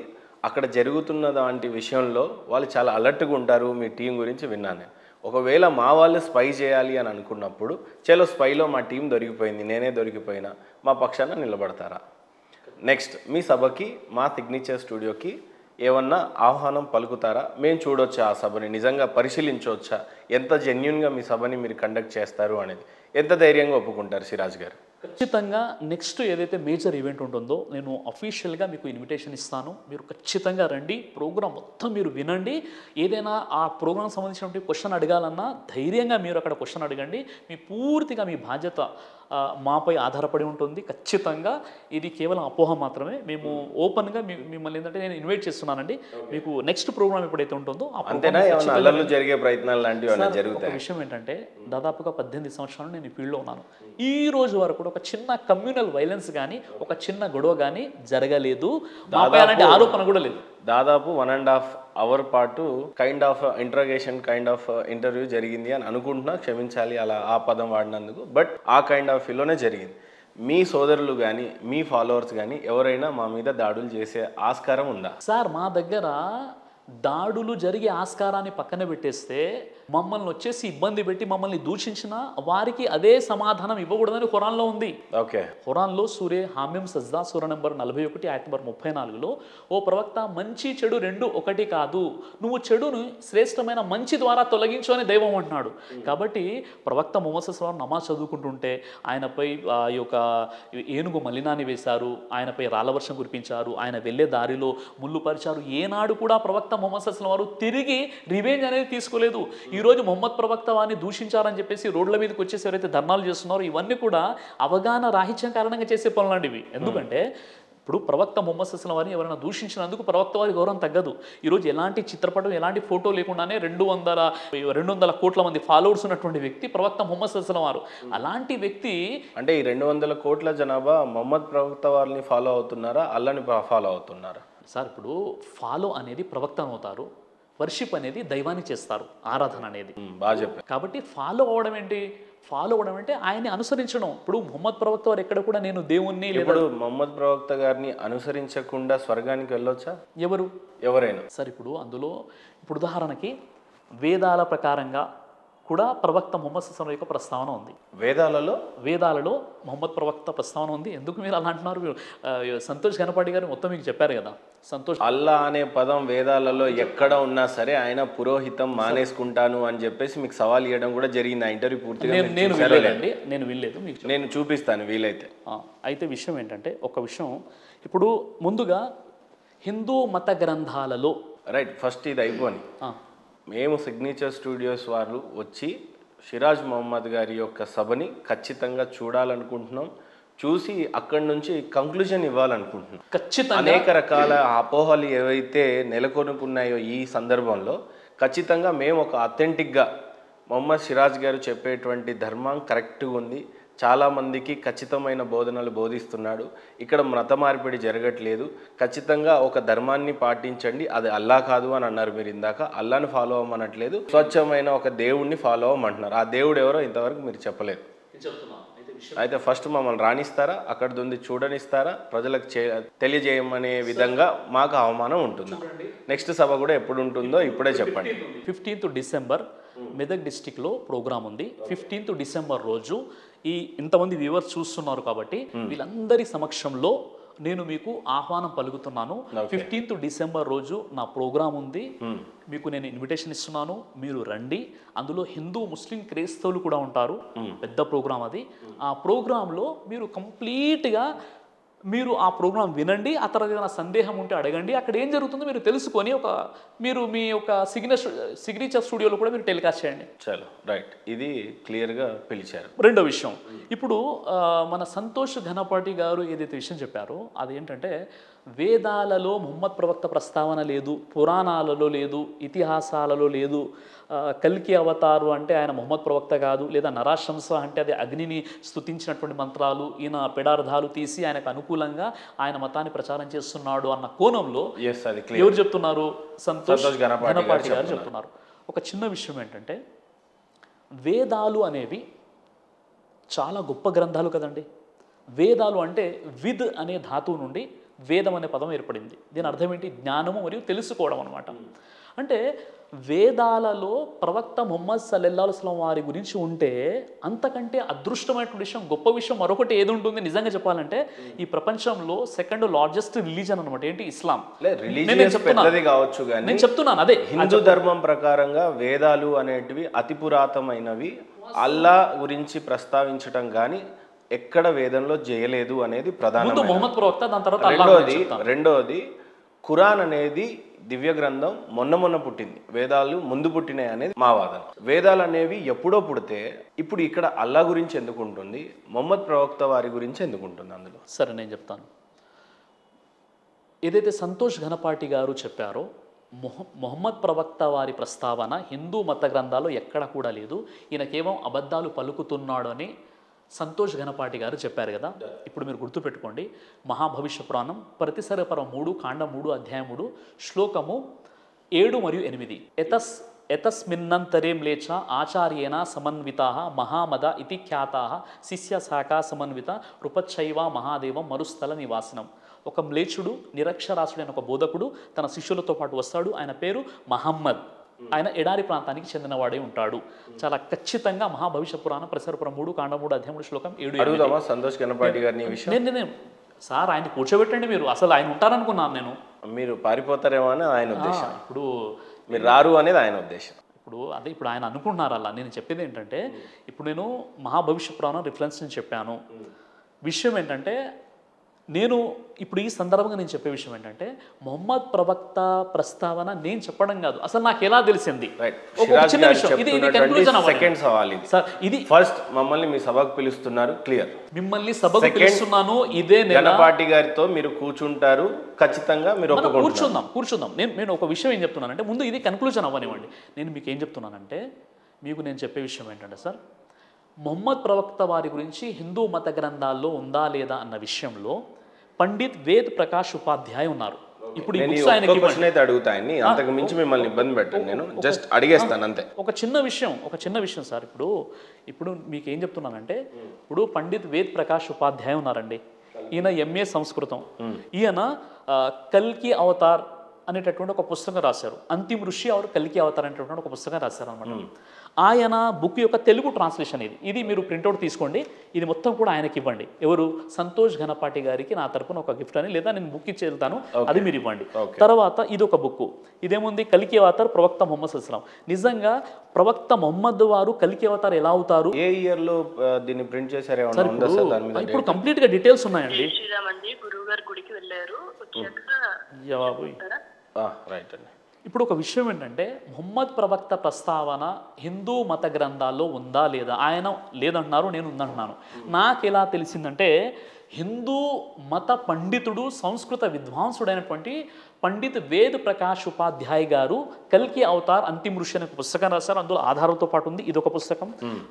అక్కడ జరుగుతున్న దాంటి విషయంలో వాళ్ళు చాలా అలర్ట్గా ఉంటారు, మీ టీం గురించి విన్నాను. ఒకవేళ మా వాళ్ళు స్పై చేయాలి అని అనుకున్నప్పుడు, చలో స్పైలో మా టీం దొరికిపోయింది, నేనే దొరికిపోయినా, మా పక్షాన నిలబడతారా? నెక్స్ట్, మీ సభకి మా సిగ్నేచర్ స్టూడియోకి ఏమన్నా ఆహ్వానం పలుకుతారా? మేము చూడొచ్చా ఆ సభని, నిజంగా పరిశీలించవచ్చా, ఎంత జెన్యున్గా మీ సభని మీరు కండక్ట్ చేస్తారు అనేది ఎంత ధైర్యంగా ఒప్పుకుంటారు సిరాజ్ గారు? ఖచ్చితంగా నెక్స్ట్ ఏదైతే మేజర్ ఈవెంట్ ఉంటుందో నేను అఫీషియల్గా మీకు ఇన్విటేషన్ ఇస్తాను, మీరు ఖచ్చితంగా రండి, ప్రోగ్రామ్ మొత్తం మీరు వినండి. ఏదైనా ఆ ప్రోగ్రామ్ సంబంధించినటువంటి క్వశ్చన్ అడగాలన్నా ధైర్యంగా మీరు అక్కడ క్వశ్చన్ అడగండి. మీ పూర్తిగా మీ బాధ్యత మాపై ఆధారపడి ఉంటుంది. ఖచ్చితంగా ఇది కేవలం అపోహ మాత్రమే. మేము ఓపెన్గా మిమ్మల్ని ఏంటంటే నేను ఇన్వైట్ చేస్తున్నానండి. మీకు నెక్స్ట్ ప్రోగ్రామ్ ఎప్పుడైతే ఉంటుందో జరిగే ప్రయత్నాలు లాంటివి జరుగుతాయి. విషయం ఏంటంటే దాదాపుగా 18 సంవత్సరాలు నేను ఈ ఫీల్డ్లో ఉన్నాను. ఈ రోజు వరకు ఒక చిన్న కమ్యూనల్ వైలెన్స్ కానీ ఒక చిన్న గొడవ కానీ జరగలేదు, అలాంటి ఆరోపణ కూడా లేదు. దాదాపు 1.5 hour పాటు kind of interrogation kind of interview జరిగింది అని అనుకుంటున్నా, క్షమించాలి అలా ఆ పదం వాడినందుకు, బట్ ఆ కైండ్ ఆఫ్ ఫీల్లోనే జరిగింది. మీ సోదరులు కానీ మీ ఫాలోవర్స్ కానీ ఎవరైనా మా మీద దాడులు చేసే ఆస్కారం ఉందా? సార్ మా దగ్గర దాడులు జరిగే ఆస్కారాన్ని పక్కన పెట్టేస్తే మమ్మల్ని వచ్చేసి ఇబ్బంది పెట్టి మమ్మల్ని దూషించిన వారికి అదే సమాధానం ఇవ్వకూడదని ఖురాన్లో ఉంది. ఓకే, ఖురాన్లో సూరే హామీం సజ్దా సూర నెంబర్ 41 ఆయత్ నెంబర్ 34లో, ఓ ప్రవక్త మంచి చెడు రెండు ఒకటి కాదు, నువ్వు చెడును శ్రేష్టమైన మంచి ద్వారా తొలగించు అని దైవం అంటున్నాడు. కాబట్టి ప్రవక్త ముహమ్మద్ సల్లల్లాహు అలైహి వసల్లం నమాజ్ చదువుకుంటుంటే ఆయనపై ఈ యొక్క ఏనుగు మలినాన్ని వేశారు, ఆయనపై రాళ్ళవర్షం కురిపించారు, ఆయన వెళ్ళే దారిలో ముళ్ళు పరిచారు. ఏనాడు కూడా ప్రవక్త ముహమ్మద్ సల్లల్లాహు అలైహి వసల్లం వారు తిరిగి రివెంజ్ అనేది తీసుకోలేదు. ఈరోజు మొహమ్మద్ ప్రవక్త వారిని దూషించారని చెప్పేసి రోడ్ల మీదకి వచ్చేసి ఎవరైతే ధర్నాలు చేస్తున్నారో ఇవన్నీ కూడా అవగాహన రాహిత్యం కారణంగా చేసే పనులాంటివి. ఎందుకంటే ఇప్పుడు ప్రవక్త ముహమ్మద్ సల్లల్లాహు అలైహి వసల్లం వారిని ఎవరైనా దూషించినందుకు ప్రవక్త వారి గౌరవం తగ్గదు. ఈరోజు ఎలాంటి చిత్రపటం ఎలాంటి ఫోటో లేకుండానే 200 కోట్ల మంది ఫాలోవర్స్ ఉన్నటువంటి వ్యక్తి ప్రవక్త ముహమ్మద్ సల్లల్లాహు అలైహి వసల్లం వారు. అలాంటి వ్యక్తి అంటే ఈ 200 కోట్ల జనాభా మొహమ్మద్ ప్రవక్త వారిని ఫాలో అవుతున్నారా, అల్లాని ఫాలో అవుతున్నారా? సార్ ఇప్పుడు ఫాలో అనేది ప్రవక్తను అవుతారు, వర్షిప్ అనేది దైవాన్ని చేస్తారు, ఆరాధన అనేది. బాగా చెప్పారు. కాబట్టి ఫాలో అవ్వడం ఏంటి? ఫాలో అవ్వడం అంటే ఆయన్ని అనుసరించడం. ఇప్పుడు ముహమ్మద్ ప్రవక్త వారు ఎక్కడ కూడా నేను దేవుణ్ణి లేదా ఇప్పుడు మొహమ్మద్ ప్రవక్త గారిని అనుసరించకుండా స్వర్గానికి వెళ్ళొచ్చా ఎవరు ఎవరైనా? సార్ ఇప్పుడు అందులో ఇప్పుడు ఉదాహరణకి వేదాల ప్రకారంగా కూడా ప్రవక్త ముహమ్మద్ సల్లం యొక్క ప్రస్తావన ఉంది. వేదాలలో ముహమ్మద్ ప్రవక్త ప్రస్తావన ఉంది. ఎందుకు మీరు అలా అంటున్నారు? సంతోష్ గణపాటి గారు మొత్తం మీకు చెప్పారు కదా. సంతోష్ అల్లా అనే పదం వేదాలలో ఎక్కడ ఉన్నా సరే ఆయన పురోహితం మానేసుకుంటాను అని చెప్పేసి మీకు సవాల్ ఇవ్వడం కూడా జరిగింది. ఆ ఇంటర్వ్యూ పూర్తిగా నేను వినలేదండి, నేను వినలేదు. మీకు నేను చూపిస్తాను వీలైతే. అయితే విషయం ఏంటంటే ఒక విషయం, ఇప్పుడు ముందుగా హిందూ మత గ్రంథాలలో రైట్, ఫస్ట్ ఇది అయిపోని మేము సిగ్నేచర్ స్టూడియోస్ వాళ్ళు వచ్చి షిరాజ్ మహమ్మద్ గారి యొక్క సభని ఖచ్చితంగా చూడాలనుకుంటున్నాం. చూసి అక్కడి నుంచి కంక్లూజన్ ఇవ్వాలనుకుంటున్నాం. ఖచ్చితంగా అనేక రకాల అపోహలు ఏవైతే నెలకొనుకున్నాయో ఈ సందర్భంలో ఖచ్చితంగా మేము ఒక అథెంటిక్గా మొహమ్మద్ సిరాజ్ గారు చెప్పేటువంటి ధర్మం కరెక్ట్గా ఉంది, చాలామందికి ఖచ్చితమైన బోధనలు బోధిస్తున్నాడు, ఇక్కడ మత మార్పిడి జరగట్లేదు, ఖచ్చితంగా ఒక ధర్మాన్ని పాటించండి, అది అల్లా కాదు అని అన్నారు మీరు ఇందాక. అల్లాని ఫాలో అవ్వమనట్లేదు, స్వచ్ఛమైన ఒక దేవుణ్ణి ఫాలో అవ్వమంటున్నారు. ఆ దేవుడు ఎవరో ఇంతవరకు మీరు చెప్పలేదు. అయితే ఫస్ట్ మమ్మల్ని రాణిస్తారా, అక్కడ ఉంది చూడనిస్తారా, ప్రజలకు తెలియజేయమనే విధంగా మాకు అవమానం ఉంటుంది. నెక్స్ట్ సభ కూడా ఎప్పుడు ఉంటుందో ఇప్పుడే చెప్పండి. 15th డిసెంబర్ మెదక్ డిస్టిక్లో ప్రోగ్రామ్ ఉంది. 15th డిసెంబర్ రోజు ఇంతమంది వ్యూవర్స్ చూస్తున్నారు కాబట్టి వీళ్ళందరి సమక్షంలో నేను మీకు ఆహ్వానం పలుకుతున్నాను. 15th డిసెంబర్ రోజు నా ప్రోగ్రాం ఉంది, మీకు నేను ఇన్విటేషన్ ఇస్తున్నాను, మీరు రండి. అందులో హిందూ ముస్లిం క్రైస్తవులు కూడా ఉంటారు, పెద్ద ప్రోగ్రాం అది. ఆ ప్రోగ్రాంలో మీరు కంప్లీట్గా మీరు ఆ ప్రోగ్రాం వినండి. ఆ తర్వాత ఏదైనా సందేహం ఉంటే అడగండి. అక్కడ ఏం జరుగుతుందో మీరు తెలుసుకొని మీరు మీ యొక్క సిగ్నేచర్ స్టూడియోలో కూడా మీరు టెలికాస్ట్ చేయండి. చలో రైట్, ఇది క్లియర్గా పిలిచారు. రెండో విషయం, ఇప్పుడు మన సంతోష్ ఘనపాటి గారు ఏదైతే విషయం చెప్పారో అదేంటంటే వేదాలలో ముహమ్మద్ ప్రవక్త ప్రస్తావన లేదు, పురాణాలలో లేదు, ఇతిహాసాలలో లేదు. కల్కి అవతారు అంటే ఆయన ముహమ్మద్ ప్రవక్త కాదు, లేదా నరాశంస అంటే అది అగ్నిని స్తుతించినటువంటి మంత్రాలు, ఈయన పెడార్థాలు తీసి ఆయనకు అనుకూలంగా ఆయన మతాన్ని ప్రచారం చేస్తున్నాడు అన్న కోణంలో ఎవరు చెప్తున్నారు? సంతోష్ ఘనపాటి గారు చెప్తున్నారు. ఒక చిన్న విషయం ఏంటంటే వేదాలు అనేవి చాలా గొప్ప గ్రంథాలు కదండి. వేదాలు అంటే విద్ అనే ధాతువు నుండి వేదం అనే పదం ఏర్పడింది. దీని అర్థం ఏంటి? జ్ఞానము మరియు తెలుసుకోవడం అనమాట. అంటే వేదాలలో ప్రవక్త ముహమ్మద్ సల్లల్లాహు అలైహి వసల్లం వారి గురించి ఉంటే అంతకంటే అదృష్టమైనటువంటి విషయం, గొప్ప విషయం మరొకటి ఏది ఉంటుంది? నిజంగా చెప్పాలంటే ఈ ప్రపంచంలో సెకండ్ లార్జెస్ట్ రిలీజన్ అనమాట. ఏంటి? ఇస్లాం. కావచ్చు, నేను చెప్తున్నాను అదే హిందూ ధర్మం ప్రకారంగా వేదాలు అనేటివి అతి పురాతనమైనవి. అల్లా గురించి ప్రస్తావించటం కానీ ఎక్కడ వేదంలో చేయలేదు అనేది ప్రధాన. ముహమ్మద్ ప్రవక్త, దాని తర్వాత రెండోది ఖురాన్ అనేది దివ్య గ్రంథం, మొన్న పుట్టింది, వేదాలు ముందు పుట్టినాయి అనేది మా వాదన. వేదాలు అనేవి ఎప్పుడో పుడితే ఇప్పుడు ఇక్కడ అల్లా గురించి ఎందుకు ఉంటుంది, మొహమ్మద్ ప్రవక్త వారి గురించి ఎందుకు ఉంటుంది అందులో? సరే నేను చెప్తాను. ఏదైతే సంతోష్ ఘనపాటి గారు చెప్పారో మొహమ్మద్ ప్రవక్త వారి ప్రస్తావన హిందూ మత గ్రంథాల్లో ఎక్కడ కూడా లేదు, ఈయన కేవలం అబద్ధాలు పలుకుతున్నాడు అని సంతోష్ ఘనపాటి గారు చెప్పారు కదా. ఇప్పుడు మీరు గుర్తుపెట్టుకోండి, మహాభవిష్య పురాణం ప్రతిసరపరం 3 కాండం 3 అధ్యాయం 3 శ్లోకము 7 మరియు 8. ఎతస్మిన్నంతరేం లేచ ఆచార్యేన సమన్వితా మహామద ఇతి ఖ్యాతా శిష్య శాఖా సమన్విత రూపచ్చైవ మహాదేవం మరుస్థల నివాసనం. ఒక మ్లేచ్చుడు నిరక్షరాసుడైన ఒక బోధకుడు తన శిష్యులతో పాటు వస్తాడు. ఆయన పేరు మహమ్మద్. ఆయన ఎడారి ప్రాంతానికి చెందినవాడే ఉంటాడు. చాలా ఖచ్చితంగా మహాభవిష్య పురాణం ప్రసరపురం 3 కాండం 3 అధ్యాయం 3 శ్లోకం 7. సంతోష్ ఘనపాటి గారిని నేను సార్ ఆయన కూర్చోబెట్టండి, మీరు అసలు ఆయన ఉంటారనుకున్నాను నేను. మీరు పారిపోతారేమో అని ఆయన ఉద్దేశం, ఇప్పుడు మీరు రారు అనేది ఆయన ఉద్దేశం. ఇప్పుడు ఆయన అనుకుంటున్నారు అలా. నేను చెప్పేది ఏంటంటే ఇప్పుడు నేను మహాభవిష్య పురాణం రిఫరెన్స్ నేను చెప్పాను. విషయం ఏంటంటే నేను ఇప్పుడు ఈ సందర్భంగా నేను చెప్పే విషయం ఏంటంటే మొహమ్మద్ ప్రవక్త ప్రస్తావన నేను చెప్పడం కాదు, అసలు నాకు ఎలా తెలిసింది. ఫస్ట్ మమ్మల్ని మీ సభకు పిలుస్తున్నారు, క్లియర్. మిమ్మల్ని సభకు పిలుస్తున్నాను, ఇదే ఘనపాటి గారితో మీరు కూర్చుంటారు, ఖచ్చితంగా మీరు కూర్చుందాం. నేను ఒక విషయం ఏం చెప్తున్నానంటే ముందు ఇది కన్క్లూజన్ అవ్వనివ్వండి. నేను మీకు ఏం చెప్తున్నానంటే మీకు నేను చెప్పే విషయం ఏంటంటే సార్, మొహమ్మద్ ప్రవక్త వారి గురించి హిందూ మత గ్రంథాల్లో ఉందా లేదా అన్న విషయంలో పండిత్ వేద్ ప్రకాష్ ఉపాధ్యాయ ఉన్నారు. ఇప్పుడు ఈ నేను బుక్స్ ఆయనకి ఇవ్వండి. క్వశ్చన్ అయితే అడుగుతాయని, అంతకు మించి మిమ్మల్ని ఇబ్బంది పెట్టాను, నేను జస్ట్ అడిగేస్తాను అంతే. ఒక చిన్న విషయం సార్. ఇప్పుడు మీకు ఏం చెప్తున్నానంటే, ఇప్పుడు పండిత్ వేద్ ప్రకాష్ ఉపాధ్యాయ ఉన్నారండి, ఈయన ఎంఏ సంస్కృతం. ఈయన కల్కి అవతార్ అనేటటువంటి ఒక పుస్తకం రాశారు. అంతిమ ఋషి ఆరు కల్కి అవతార్ అనేటటువంటి ఒక పుస్తకం రాశారు అనమాట. ఆయన బుక్ యొక్క తెలుగు ట్రాన్స్లేషన్ ఇది మీరు ప్రింట్అవుట్ తీసుకోండి, ఇది మొత్తం కూడా ఆయనకి ఇవ్వండి. ఎవరు? సంతోష్ ఘనపాటి గారికి నా తరపున ఒక గిఫ్ట్ అని, లేదా నేను బుక్ ఇచ్చి వెళ్తాను, అది మీరు ఇవ్వండి. తర్వాత ఇది ఒక బుక్, ఇదేముంది? కల్కి అవతార్ ప్రవక్త ముహమ్మద్ సల్లాం. నిజంగా ప్రవక్త ముహమ్మద్ వారు కల్కి అవతార్ ఎలా అవుతారు? ఏ ఇయర్ లో దీన్ని ప్రింట్ చేశారు? ఇప్పుడు కంప్లీట్ గా డీటెయిల్స్ ఉన్నాయండి. గురువు గారి గుడికి వెళ్ళారు, రైట్ అండి. ఇప్పుడు ఒక విషయం ఏంటంటే, ముహమ్మద్ ప్రవక్త ప్రస్తావన హిందూ మత గ్రంథాల్లో ఉందా లేదా? ఆయన లేదంటున్నారు, నేను ఉందంటున్నాను. నాకు ఎలా తెలిసిందంటే, హిందూ మత పండితుడు, సంస్కృత విద్వాంసుడైనటువంటి పండిత్ వేద్ ప్రకాష్ ఉపాధ్యాయ్ గారు కల్కి అవతార్ అంతిమ ఋషి అనే పుస్తకం రాశారు. అందులో ఆధారంతో పాటు ఉంది, ఇది ఒక పుస్తకం.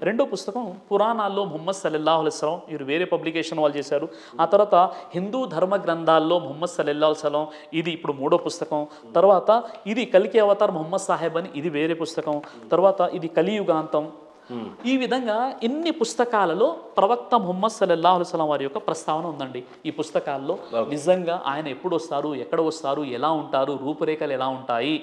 రెండో పుస్తకం పురాణాల్లో ముహమ్మద్ సల్లల్లాహు అలైహి వసల్లం, ఇవి వేరే పబ్లికేషన్ వాళ్ళు చేశారు. ఆ తర్వాత హిందూ ధర్మ గ్రంథాల్లో ముహమ్మద్ సల్లల్లాహు అలైహి వసల్లం, ఇది ఇప్పుడు మూడో పుస్తకం. తర్వాత ఇది కల్కి అవతార్ ముహమ్మద్ సాహెబ్ అని, ఇది వేరే పుస్తకం. తర్వాత ఇది కలియుగాంతం. ఈ విధంగా ఇన్ని పుస్తకాలలో ప్రవక్త ముహమ్మద్ సల్లల్లాహు అలైహి వసల్లం వారి యొక్క ప్రస్తావన ఉందండి. ఈ పుస్తకాల్లో నిజంగా ఆయన ఎప్పుడు వస్తారు, ఎక్కడ వస్తారు, ఎలా ఉంటారు, రూపురేఖలు ఎలా ఉంటాయి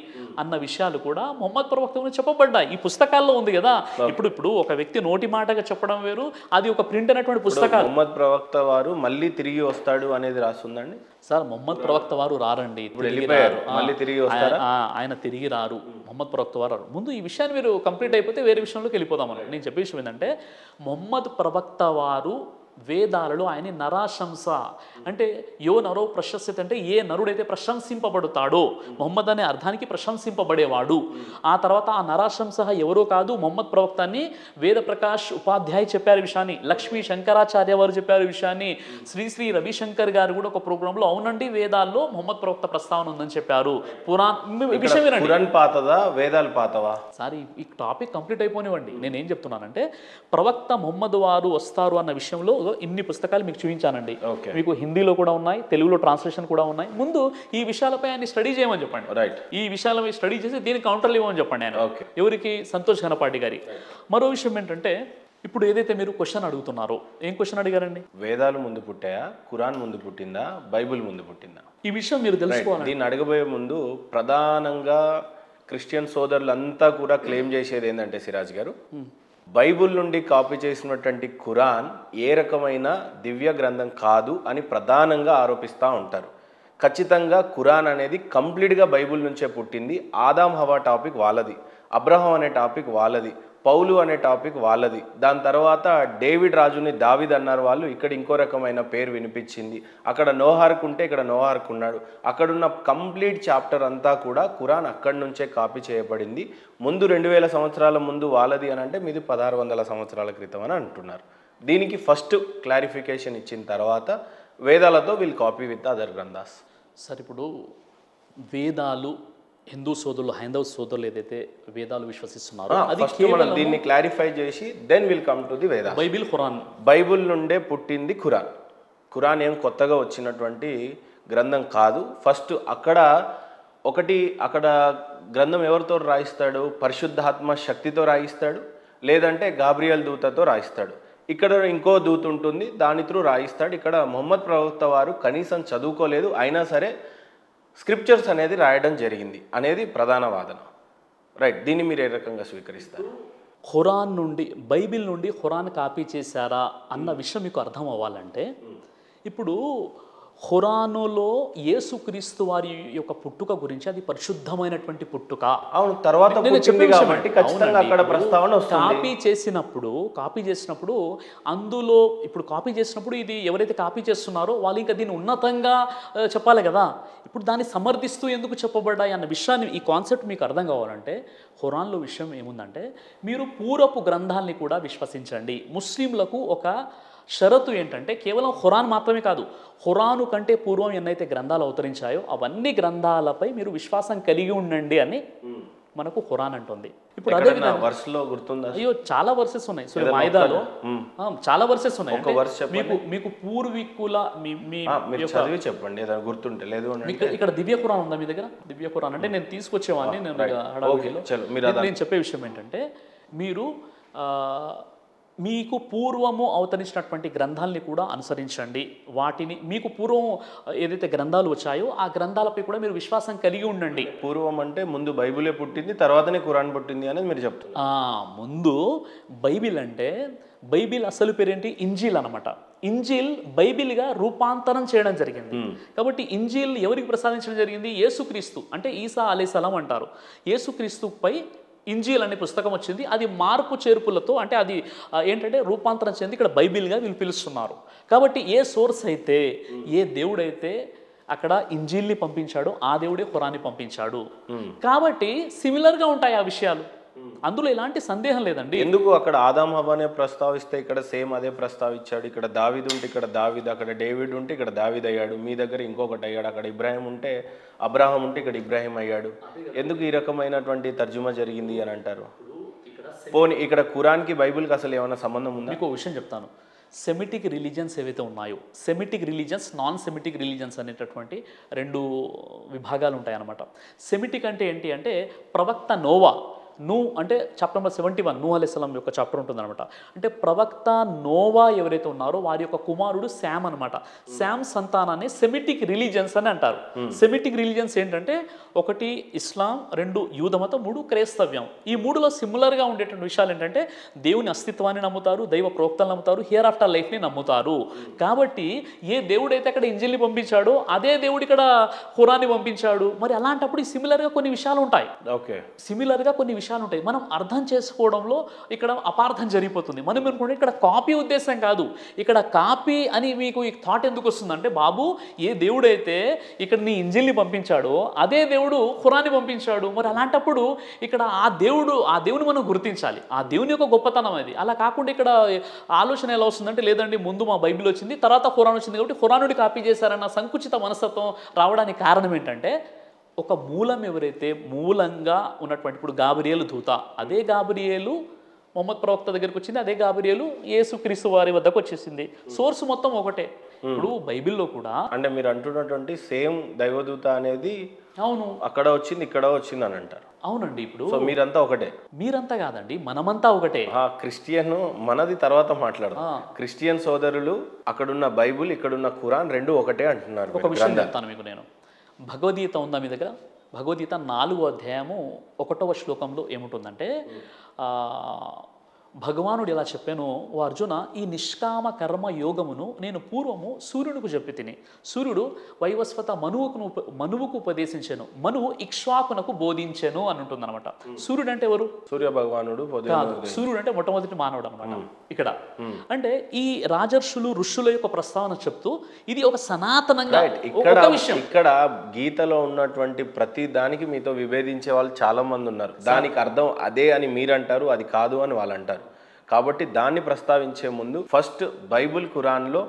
అన్న విషయాలు కూడా ముహమ్మద్ ప్రవక్త గురించి చెప్పబడ్డాయి. ఈ పుస్తకాల్లో ఉంది కదా. ఇప్పుడు ఒక వ్యక్తి నోటి మాటగా చెప్పడం వేరు, అది ఒక ప్రింట్ అయినటువంటి పుస్తకాలు. ముహమ్మద్ ప్రవక్త వారు మళ్ళీ తిరిగి వస్తాడు అనేది రాస్తుందండి సార్. ముహమ్మద్ ప్రవక్త వారు రారండి, ఆయన తిరిగి రారు. ముహమ్మద్ ప్రవక్త వారు ముందు ఈ విషయాన్ని మీరు కంప్లీట్ అయిపోతే వేరే విషయంలోకి వెళ్ళిపోదాం. నేను చెప్పే విషయం ఏంటంటే, ముహమ్మద్ ప్రవక్త వారు వేదాలలో ఆయన నరాశంస అంటే యో నరో ప్రశస్యత అంటే ఏ నరుడైతే ప్రశంసింపబడతాడో, ముహమ్మద్ అనే అర్థానికి ప్రశంసింపబడేవాడు. ఆ తర్వాత ఆ నరాశంస ఎవరో కాదు, ముహమ్మద్ ప్రవక్తాన్ని వేద ప్రకాష్ ఉపాధ్యాయ్ చెప్పారు విషయాన్ని, లక్ష్మీ శంకరాచార్య వారు చెప్పారు విషయాన్ని, శ్రీ రవిశంకర్ గారు కూడా ఒక ప్రోగ్రాంలో అవునండి వేదాల్లో ముహమ్మద్ ప్రవక్త ప్రస్తావన ఉందని చెప్పారు. పురాణ్ పాతదా వేదాలు పాతవా? సార్ ఈ టాపిక్ కంప్లీట్ అయిపోనివ్వండి. నేనేం చెప్తున్నానంటే, ప్రవక్త ముహమ్మద్ వారు వస్తారు అన్న విషయంలో ఇన్ని పుస్తకాలు మీకు చూపించానండి. మీకు హిందీలో కూడా ఉన్నాయి, తెలుగులో ట్రాన్స్లేషన్ కూడా ఉన్నాయి. ముందు ఈ విషయాలపై ఆయన స్టడీ చేయమని చెప్పండి. రైట్. ఈ విషయాలపై స్టడీ చేసి దీనికి కౌంటర్లు ఇవ్వమని చెప్పండి ఆయన. ఎవరికి? సంతోష్ ఘనపాటి గారి. మరో విషయం ఏంటంటే, ఇప్పుడు ఏదైతే మీరు క్వశ్చన్ అడుగుతున్నారో, ఏం క్వశ్చన్ అడిగారండి? వేదాలు ముందు పుట్టాయా, ఖురాన్ ముందు పుట్టిందా, బైబిల్ ముందు పుట్టిందా? ఈ విషయం మీరు తెలుసుకోవాలి. దీన్ని అడగబోయే ముందు ప్రధానంగా క్రిస్టియన్ సోదరులంతా కూడా క్లెయిమ్ చేసేది ఏంటంటే, సిరాజ్ గారు, బైబుల్ నుండి కాపీ చేసినటువంటి ఖురాన్ ఏ రకమైన దివ్య గ్రంథం కాదు అని ప్రధానంగా ఆరోపిస్తూ ఉంటారు. ఖచ్చితంగా ఖురాన్ అనేది కంప్లీట్గా బైబుల్ నుంచే పుట్టింది. ఆదాం హవా టాపిక్ వాళ్ళది, అబ్రహం అనే టాపిక్ వాళ్ళది, పౌలు అనే టాపిక్ వాళ్ళది. దాని తర్వాత డేవిడ్ రాజుని దావిద్ అన్నారు వాళ్ళు, ఇక్కడ ఇంకో రకమైన పేరు వినిపించింది. అక్కడ నోహార్కు ఉంటే ఇక్కడ నోహార్కు ఉన్నాడు. అక్కడున్న కంప్లీట్ చాప్టర్ అంతా కూడా ఖురాన్ అక్కడి నుంచే కాపీ చేయబడింది. ముందు 2000 సంవత్సరాల ముందు వాళ్ళది అని అంటే మీది 1600 సంవత్సరాల క్రితం అని అంటున్నారు. దీనికి ఫస్ట్ క్లారిఫికేషన్ ఇచ్చిన తర్వాత వేదాలతో వీళ్ళు కాపీ విత్ అదర్ గ్రంథాస్. సార్, ఇప్పుడు వేదాలు హిందూ సోదరులు, హైందవ సోదరులు ఏదైతే వేదాలు విశ్వసిస్తున్నారో అది మనం దీన్ని క్లారిఫై చేసి then will come to the Veda. Bible, Quran. Bible నుండే పుట్టింది ఖురాన్. ఖురాన్ ఏం కొత్తగా వచ్చినటువంటి గ్రంథం కాదు. ఫస్ట్ అక్కడ గ్రంథం ఎవరితో రాయిస్తాడు? పరిశుద్ధాత్మ శక్తితో రాయిస్తాడు, లేదంటే గాబ్రియల్ దూతతో రాయిస్తాడు. ఇక్కడ ఇంకో దూత ఉంటుంది, దాని త్రూ రాయిస్తాడు. ఇక్కడ ముహమ్మద్ ప్రవక్త వారు కనీసం చదువుకోలేదు, అయినా సరే స్క్రిప్చర్స్ అనేది రాయడం జరిగింది అనేది ప్రధాన వాదన. రైట్. దీన్ని మీరు ఏ రకంగా స్వీకరిస్తారు? ఖురాన్ నుండి, బైబిల్ నుండి ఖురాన్ కాపీ చేశారా అన్న విషయం మీకు అర్థం అవ్వాలంటే, ఇప్పుడు ఖురానులో యేసుక్రీస్తు వారి యొక్క పుట్టుక గురించి, అది పరిశుద్ధమైనటువంటి పుట్టుక. అవును, తర్వాత పుట్టింది కాబట్టి ఖచ్చితంగా అక్కడ ప్రస్తావన వస్తుంది. కాపీ చేసినప్పుడు అందులో ఇప్పుడు కాపీ చేసినప్పుడు ఇది ఎవరైతే కాపీ చేస్తున్నారో వాళ్ళు ఇంకా దీన్ని ఉన్నతంగా చెప్పాలి కదా. ఇప్పుడు దాన్ని సమర్థిస్తూ ఎందుకు చెప్పబడ్డాయి అన్న విషయాన్ని, ఈ కాన్సెప్ట్ మీకు అర్థం కావాలంటే, ఖురాన్లో విషయం ఏముందంటే, మీరు పూర్వపు గ్రంథాలని కూడా విశ్వసించండి. ముస్లింలకు ఒక షరతు ఏంటంటే, కేవలం ఖురాన్ మాత్రమే కాదు, ఖురాను కంటే పూర్వం ఎన్నైతే గ్రంథాలు అవతరించాయో అవన్నీ గ్రంథాలపై మీరు విశ్వాసం కలిగి ఉండండి అని మనకు ఖురాన్ అంటుంది. ఇప్పుడు అదే విధంగా వర్స్లో గుర్తుందా? అయ్యో చాలా వర్సెస్ ఉన్నాయి సూర్య మాయిదాలో, చాలా వర్సెస్ ఉన్నాయి. ఒక వర్స్ చెప్పండి. మీకు పూర్వీకుల మీరు చదివి చెప్పండి ఏదైనా గుర్తుంటే. లేదు ఇక్కడ దివ్య ఖురాన్ ఉందా మీ దగ్గర? దివ్య ఖురాన్ అంటే నేను తీసుకొచ్చేవాడిని, నేను నేను చెప్పే విషయం ఏంటంటే మీరు మీకు పూర్వము అవతరించినటువంటి గ్రంథాలని కూడా అనుసరించండి. వాటిని మీకు పూర్వం ఏదైతే గ్రంథాలు వచ్చాయో ఆ గ్రంథాలపై కూడా మీరు విశ్వాసం కలిగి ఉండండి. పూర్వం అంటే ముందు బైబిలే పుట్టింది, తర్వాతనే ఖురాన్ పుట్టింది అనేది మీరు చెప్తున్నారు. ముందు బైబిల్ అంటే బైబిల్ అసలు పేరేంటి? ఇంజీల్ అనమాట. ఇంజీల్ బైబిల్గా రూపాంతరం చేయడం జరిగింది. కాబట్టి ఇంజీల్ ఎవరికి ప్రసాదించడం జరిగింది? యేసుక్రీస్తు అంటే ఈసా అలైహిస్సలాం అంటారు. యేసుక్రీస్తుపై ఇంజీల్ అనే పుస్తకం వచ్చింది. అది మార్పు చేర్పులతో అంటే అది ఏంటంటే రూపాంతరం చెంది ఇక్కడ బైబిల్గా వీళ్ళు పిలుస్తున్నారు. కాబట్టి ఏ సోర్స్ అయితే, ఏ దేవుడైతే అక్కడ ఇంజీల్ని పంపించాడు, ఆ దేవుడే ఖురాన్ని పంపించాడు. కాబట్టి సిమిలర్గా ఉంటాయి ఆ విషయాలు, అందులో ఎలాంటి సందేహం లేదండి. ఎందుకు అక్కడ ఆదాం హవ్వనే ప్రస్తావిస్తే ఇక్కడ సేమ్ అదే ప్రస్తావించాడు? ఇక్కడ దావీదు ఉంటే ఇక్కడ దావీద్, అక్కడ డేవిడ్ ఉంటే ఇక్కడ దావీద్ అయ్యాడు, మీ దగ్గర ఇంకొకటి అయ్యాడు. అక్కడ ఇబ్రాహిం ఉంటే అబ్రాహం ఉంటే ఇక్కడ ఇబ్రాహిం అయ్యాడు. ఎందుకు ఈ రకమైనటువంటి తర్జుమా జరిగింది అని అంటారు? పోనీ ఇక్కడ ఖురాన్కి బైబిల్కి అసలు ఏమైనా సంబంధం ఉందా? మీకు విషయం చెప్తాను. సెమిటిక్ రిలీజియన్స్ ఏవైతే ఉన్నాయో, Semitic religions, non Semitic religions అనేటటువంటి రెండు విభాగాలు ఉంటాయి అన్నమాట. సెమిటిక్ అంటే ఏంటి అంటే ప్రవక్త నోవా, అంటే చాప్టర్ నెంబర్ 71 నూహ్ అలైహిస్సలాం యొక్క చాప్టర్ ఉంటుందన్నమాట. అంటే ప్రవక్త నోవా ఎవరైతే ఉన్నారో వారి యొక్క కుమారుడు శామ్ అనమాట. శామ్ సంతానాన్ని సెమిటిక్ రిలీజియన్స్ అని అంటారు. సెమిటిక్ రిలీజియన్స్ ఏంటంటే 1 ఇస్లాం, 2 యూదమతం, 3 క్రైస్తవ్యం. ఈ 3లో సిమిలర్గా ఉండేటువంటి విషయాలు ఏంటంటే దేవుని అస్తిత్వాన్ని నమ్ముతారు, దైవ ప్రోక్తలు నమ్ముతారు, హియర్ ఆఫ్టర్ లైఫ్ని నమ్ముతారు. కాబట్టి ఏ దేవుడైతే అక్కడ ఇంజిల్ని పంపించాడో అదే దేవుడు ఇక్కడ ఖురాన్ని పంపించాడు. మరి అలాంటప్పుడు ఈ సిమిలర్గా కొన్ని విషయాలు ఉంటాయి. ఓకే, సిమిలర్గా కొన్ని విషయాలు ఉంటాయి. మనం అర్థం చేసుకోవడంలో ఇక్కడ అపార్థం జరిగిపోతుంది. మనం అనుకుంటే ఇక్కడ కాపీ ఉద్దేశం కాదు. ఇక్కడ కాపీ అని మీకు ఈ థాట్ ఎందుకు వస్తుందంటే, బాబు ఏ దేవుడైతే ఇక్కడ నీ ఇంజిల్ని పంపించాడో అదే దేవుడు ఖురాన్ని పంపించాడు. మరి అలాంటప్పుడు ఇక్కడ ఆ దేవుని మనం గుర్తించాలి. ఆ దేవుని యొక్క గొప్పతనం అది. అలా కాకుండా ఇక్కడ ఆలోచన ఎలా వస్తుందంటే, లేదండి ముందు మా బైబిల్ వచ్చింది తర్వాత ఖురాన్ వచ్చింది కాబట్టి ఖురానుడి కాపీ చేశారన్న సంకుచిత మనస్తత్వం రావడానికి కారణం ఏంటంటే, ఒక మూలం ఎవరైతే మూలంగా ఉన్నటువంటి, ఇప్పుడు గాబ్రియేలు దూత, అదే గాబ్రియేలు మొహమ్మద్ ప్రవక్త దగ్గరికి వచ్చింది, అదే గాబ్రియేలు యేసుక్రీస్తు వారి వద్దకు వచ్చేసింది. సోర్స్ మొత్తం ఒకటే. ఇప్పుడు బైబిల్లో కూడా అంటే మీరు అంటున్నటువంటి సేమ్ దైవదూత అనేది అవును అక్కడ వచ్చింది ఇక్కడ వచ్చింది అని అంటారు. అవునండి. ఇప్పుడు మీరంతా ఒకటే. మీరంతా కాదండి, మనమంతా ఒకటే. క్రిస్టియన్ మనది తర్వాత మాట్లాడదాం. క్రిస్టియన్ సోదరులు అక్కడున్న బైబుల్ ఇక్కడున్న ఖురాన్ రెండు ఒకటే అంటున్నారు. ఒక విషయం చెప్తాను మీకు నేను. భగవద్గీత ఉందా మీ దగ్గర? భగవద్గీత 4వ అధ్యాయము 1వ శ్లోకంలో ఏముంటుందంటే, భగవానుడు ఎలా చెప్పాను, ఓ అర్జున, ఈ నిష్కామ కర్మ యోగమును నేను పూర్వము సూర్యునికి చెప్పి తిని, సూర్యుడు వైవస్వత మనువుకు ఉపదేశించాను, మనువు ఇక్ష్వాకునకు బోధించాను అని ఉంటుంది అనమాట. సూర్యుడు అంటే ఎవరు? సూర్య భగవానుడు కాదు. సూర్యుడు అంటే మొట్టమొదటి మానవుడు అనమాట. ఇక్కడ అంటే ఈ రాజర్షులు ఋషుల యొక్క ప్రస్తావన చెప్తూ ఇది ఒక సనాతనంగా విషయం. ఇక్కడ గీతలో ఉన్నటువంటి ప్రతి దానికి మీతో విభేదించే వాళ్ళు చాలా మంది ఉన్నారు. దానికి అర్థం అదే అని మీరు అంటారు, అది కాదు అని వాళ్ళు అంటారు. కాబట్టి దాన్ని ప్రస్తావించే ముందు ఫస్ట్ బైబుల్ ఖురాన్లో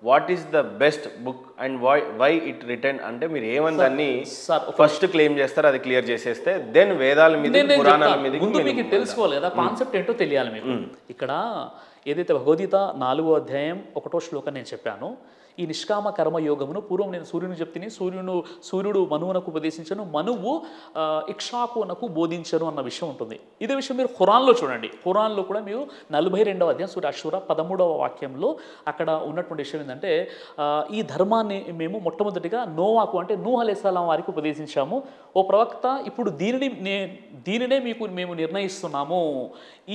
what is the best book and why it return అంటే మీరు ఏమని దాన్ని ఫస్ట్ క్లెయిమ్ చేస్తారు, అది క్లియర్ చేసేస్తే దెన్ వేదాల మీద పురాణాల మీద ముందు మీకు తెలుసుకోవాలి కదా, కాన్సెప్ట్ ఏంటో తెలియాలి మీకు. ఇక్కడ ఏదైతే భగవద్గీత 4వ అధ్యాయం 1వ శ్లోకం నేను చెప్పాను, ఈ నిష్కామ కర్మ యోగమును పూర్వం నేను సూర్యుని చెప్తిని, సూర్యుడు మనువునకు ఉపదేశించను, మనువు ఇక్ష్వాకునకు బోధించను అన్న విషయం ఉంటుంది. ఇదే విషయం మీరు ఖురాన్లో చూడండి. ఖురాన్లో కూడా మీరు 42వ అధ్యాయం సూర అషూరా 13వ వాక్యంలో అక్కడ ఉన్నటువంటి విషయం ఏంటంటే, ఈ ధర్మాన్ని మేము మొట్టమొదటిగా నోవాకు అంటే నూహ్ అలైహిస్సలాం వారికి ఉపదేశించాము. ఓ ప్రవక్త, ఇప్పుడు దీనినే మేము నిర్ణయిస్తున్నాము.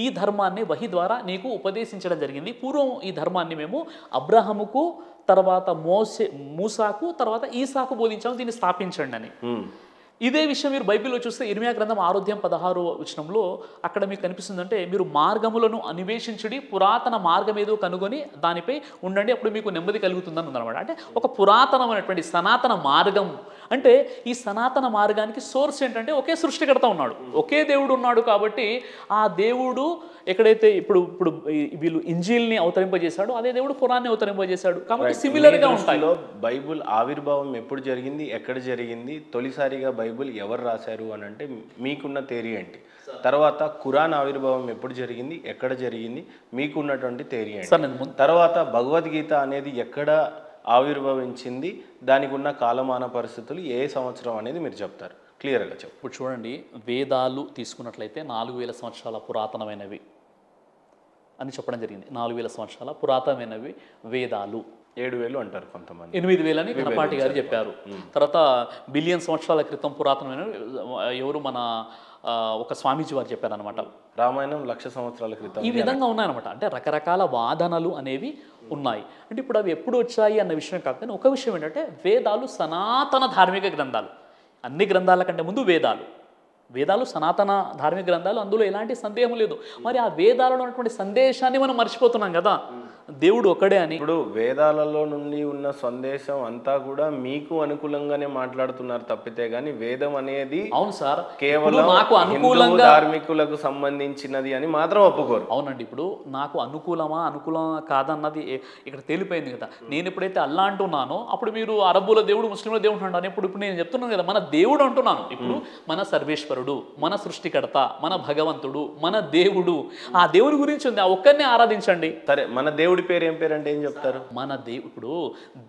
ఈ ధర్మాన్ని వహీ ద్వారా నీకు ఉపదేశించడం జరిగింది. పూర్వం ఈ ధర్మాన్ని మేము అబ్రాహముకు, తర్వాత మూసాకు, తర్వాత ఈసాకు బోధించాము, దీన్ని స్థాపించండి అని. ఇదే విషయం మీరు బైబిల్లో చూస్తే ఇర్మియా గ్రంథం 6వ వచనంలో అక్కడ మీకు కనిపిస్తుందంటే, మీరు మార్గములను అన్వేషించుడి, పురాతన మార్గం ఏదో కనుగొని దానిపై ఉండండి, అప్పుడు మీకు నెమ్మది కలుగుతుందని ఉందన్నమాట. అంటే ఒక పురాతనమైనటువంటి సనాతన మార్గం. అంటే ఈ సనాతన మార్గానికి సోర్స్ ఏంటంటే ఒకే సృష్టికర్త ఉన్నాడు, ఒకే దేవుడు ఉన్నాడు. కాబట్టి ఆ దేవుడు ఎక్కడైతే ఇప్పుడు వీళ్ళు ఇంజీల్ని అవతరింపజేశాడు, అదే దేవుడు ఖురాన్ని అవతరింపజేశాడు. కాబట్టి సిమిలర్గా ఉంటాయి. బైబుల్ ఆవిర్భావం ఎప్పుడు జరిగింది, ఎక్కడ జరిగింది, తొలిసారిగా బైబిల్ ఎవరు రాశారు అని అంటే మీకున్న థియరీ ఏంటి? తర్వాత ఖురాన్ ఆవిర్భావం ఎప్పుడు జరిగింది, ఎక్కడ జరిగింది, మీకున్నటువంటి థియరీ ఏంటి? తర్వాత భగవద్గీత అనేది ఎక్కడ ఆవిర్భవించింది, దానికి ఉన్న కాలమాన పరిస్థితులు ఏ సంవత్సరం అనేది మీరు చెప్తారు క్లియర్గా చెప్పు. ఇప్పుడు చూడండి, వేదాలు తీసుకున్నట్లయితే 4000 సంవత్సరాల పురాతనమైనవి అని చెప్పడం జరిగింది. 4000 సంవత్సరాల పురాతనమైనవి వేదాలు. 7000 అంటారు కొంతమంది, 8000 అని ఘనపాటి గారు చెప్పారు. తర్వాత బిలియన్ సంవత్సరాల క్రితం పురాతనమైన ఎవరు మన ఒక స్వామీజీ వారు చెప్పారనమాట. రామాయణం 1,00,000 సంవత్సరాల క్రితం. ఈ విధంగా ఉన్నాయన్నమాట. అంటే రకరకాల వాదనలు అనేవి ఉన్నాయి. అంటే ఇప్పుడు అవి ఎప్పుడు వచ్చాయి అన్న విషయం కాకపోతే ఒక విషయం ఏంటంటే వేదాలు సనాతన ధార్మిక గ్రంథాలు. అన్ని గ్రంథాల కంటే ముందు వేదాలు సనాతన ధార్మిక గ్రంథాలు, అందులో ఎలాంటి సందేహం లేదు. మరి ఆ వేదాలలో ఉన్నటువంటి సందేశాన్ని మనం మర్చిపోతున్నాం కదా, దేవుడు ఒక్కడే అని. ఇప్పుడు వేదాలలో నుండి ఉన్న సందేశం అంతా కూడా మీకు అనుకూలంగానే మాట్లాడుతున్నారు తప్పితే గానీ వేదం అనేది అవును సార్ కేవలం నాకు అనుకూలంగా ధార్మికులకు సంబంధించినది అని మాత్రం ఒప్పుకోరు. అవునండి, ఇప్పుడు నాకు అనుకూలం కాదన్నది ఇక్కడ తేలిపోయింది కదా. నేను ఎప్పుడైతే అల్లా అంటున్నానో అప్పుడు మీరు అరబ్బుల దేవుడు, ముస్లింల దేవుడు అంటాను. ఇప్పుడు నేను చెప్తున్నాను కదా, మన దేవుడు అంటున్నాను. ఇప్పుడు మన సర్వేశ్వరుడు, మన సృష్టికర్త, మన భగవంతుడు, మన దేవుడు, ఆ దేవుడి గురించి ఉంది, ఆ ఒక్కరినే ఆరాధించండి. సరే, మన దేవుడి పేరు ఏం పేరు అంటే ఏం చెప్తారు? మన ఇప్పుడు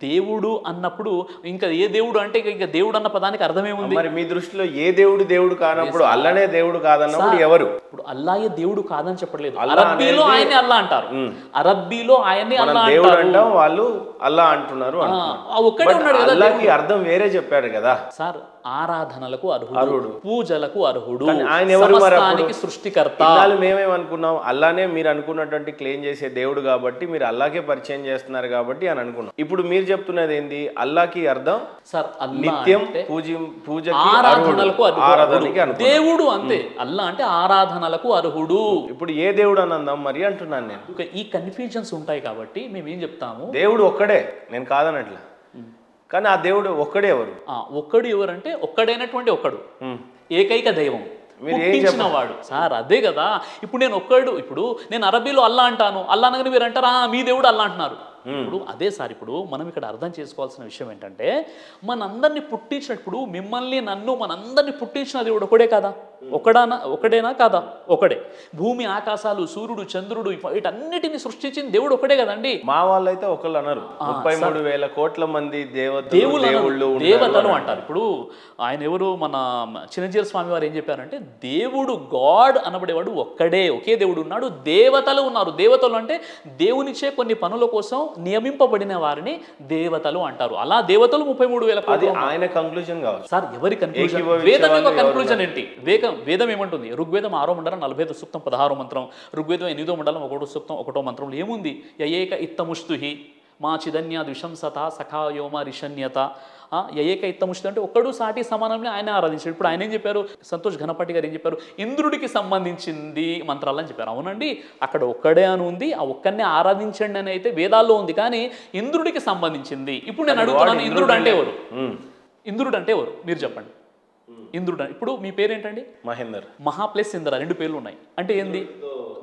దేవుడు అన్నప్పుడు ఇంకా ఏ దేవుడు అంటే ఇంకా దేవుడు అన్న పదానికి అర్థమేముంది? మరి మీ దృష్టిలో ఏ దేవుడు కానప్పుడు అల్లనే దేవుడు కాదన్నప్పుడు ఎవరు? ఇప్పుడు అల్లాయే దేవుడు కాదని చెప్పట్లేదు. అరబ్బీలో ఆయనే అల్లా అంటారు, అరబ్బీలో ఆయనే అల్లా దేవుడు అంటాం, వాళ్ళు అల్లా అంటున్నారు. ఒక్కడే ఉన్నాడు కదా. అల్లాకి అర్థం వేరే చెప్పాడు కదా సార్. ఆరాధనలకు అర్హుడు, పూజలకు అర్హుడు, ఆయన ఎవరు? సమస్తానికి సృష్టికర్త. మేమేమనుకున్నాం, అల్లానే మీరు అనుకున్నటువంటి క్లెయిమ్ చేసే దేవుడు కాబట్టి మీరు అల్లాకే పరిచయం చేస్తున్నారు కాబట్టి అని అనుకున్నాం. ఇప్పుడు మీరు చెప్తున్నది ఏంది? అల్లాకి అర్థం సార్ నిత్యం పూజకి ఆరాధనలకు దేవుడు, అంతే. అల్లా అంటే ఆరాధనలకు అర్హుడు. ఇప్పుడు ఏ దేవుడు అని అందాం మరి అంటున్నాను నేను. ఈ కన్ఫ్యూజన్స్ ఉంటాయి కాబట్టి మేము ఏం చెప్తాము, దేవుడు ఒక్కడే, నేను కాదనట్లా, కానీ ఆ దేవుడు ఒక్కడే. ఎవరు ఒక్కడు? ఎవరంటే ఒక్కడైనటువంటి ఒక్కడు, ఏకైక దైవం, పుట్టించిన వాడు. సార్ అదే కదా. ఇప్పుడు నేను ఒక్కడు, ఇప్పుడు నేను అరబీలో అల్లా అంటాను, అల్లా అనగానే మీరు అంటారా మీ దేవుడు అల్లా అంటున్నారు. ఇప్పుడు అదే సార్, ఇప్పుడు మనం ఇక్కడ అర్థం చేసుకోవాల్సిన విషయం ఏంటంటే మనందరినీ పుట్టించినప్పుడు మిమ్మల్ని నన్ను మనందరినీ పుట్టించిన దేవుడు ఒకడే కదా, ఒకడేనా కాదా? ఒకడే. భూమి ఆకాశాలు, సూర్యుడు, చంద్రుడు, వీటన్నిటిని సృష్టించిన దేవుడు ఒకడే కదండి. మా వాళ్ళైతే ఒకళ్ళు అన్నారు, 33,000 కోట్ల మంది దేవతలు అంటారు. ఇప్పుడు ఆయన ఎవరు, మన చిన్నజీర స్వామి వారు ఏం చెప్పారంటే దేవుడు గాడ్ అనబడేవాడు ఒక్కడే, ఒకే దేవుడు ఉన్నాడు, దేవతలు ఉన్నారు. దేవతలు అంటే దేవునిచ్చే కొన్ని పనుల కోసం నియమింపబడిన వారిని దేవతలు అంటారు. అలా దేవతలు 33,000 కోట్లు. ఆయన కంక్లూజన్ కావాలి సార్. ఎవరి కన్క్లూజన్? వేదం యొక్క కన్క్లూజన్ ఏంటి? వేదం ఏమంటుంది? ఋగ్వేదం 6వ మండలం 40వ సూక్తం 16వ మంత్రం, ఋగ్వేదం 8వ మండలం 1వ సూక్తం 1వ మంత్రంలో ఏముంది? యయేక ఇత్తముష్తుహి మా చిదన్య ద్విషంసత సఖాయోమ రిషన్యత. యయేక ఇత్తముష్తు అంటే ఒక్కడు సాటి సమానంలో ఆయన ఆరాధించాడు. ఇప్పుడు ఆయన ఏం చెప్పారు? సంతోష్ ఘనపాటి గారు ఏం చెప్పారు? ఇంద్రుడికి సంబంధించింది మంత్రాలు అని చెప్పారు. అవునండి, అక్కడ ఒక్కడే అని ఉంది, ఆ ఒక్కడినే ఆరాధించండి అని అయితే వేదాల్లో ఉంది, కానీ ఇంద్రుడికి సంబంధించింది. ఇప్పుడు నేను అడుగుతున్నాను, ఇంద్రుడు అంటే ఎవరు? ఇంద్రుడు అంటే ఎవరు మీరు చెప్పండి. ఇంద్రుడు ఇప్పుడు మీ పేరేంటండి? మహేందర్. మహా ప్లస్ ఇంద్ర 2 పేర్లు ఉన్నాయి అంటే ఏంది?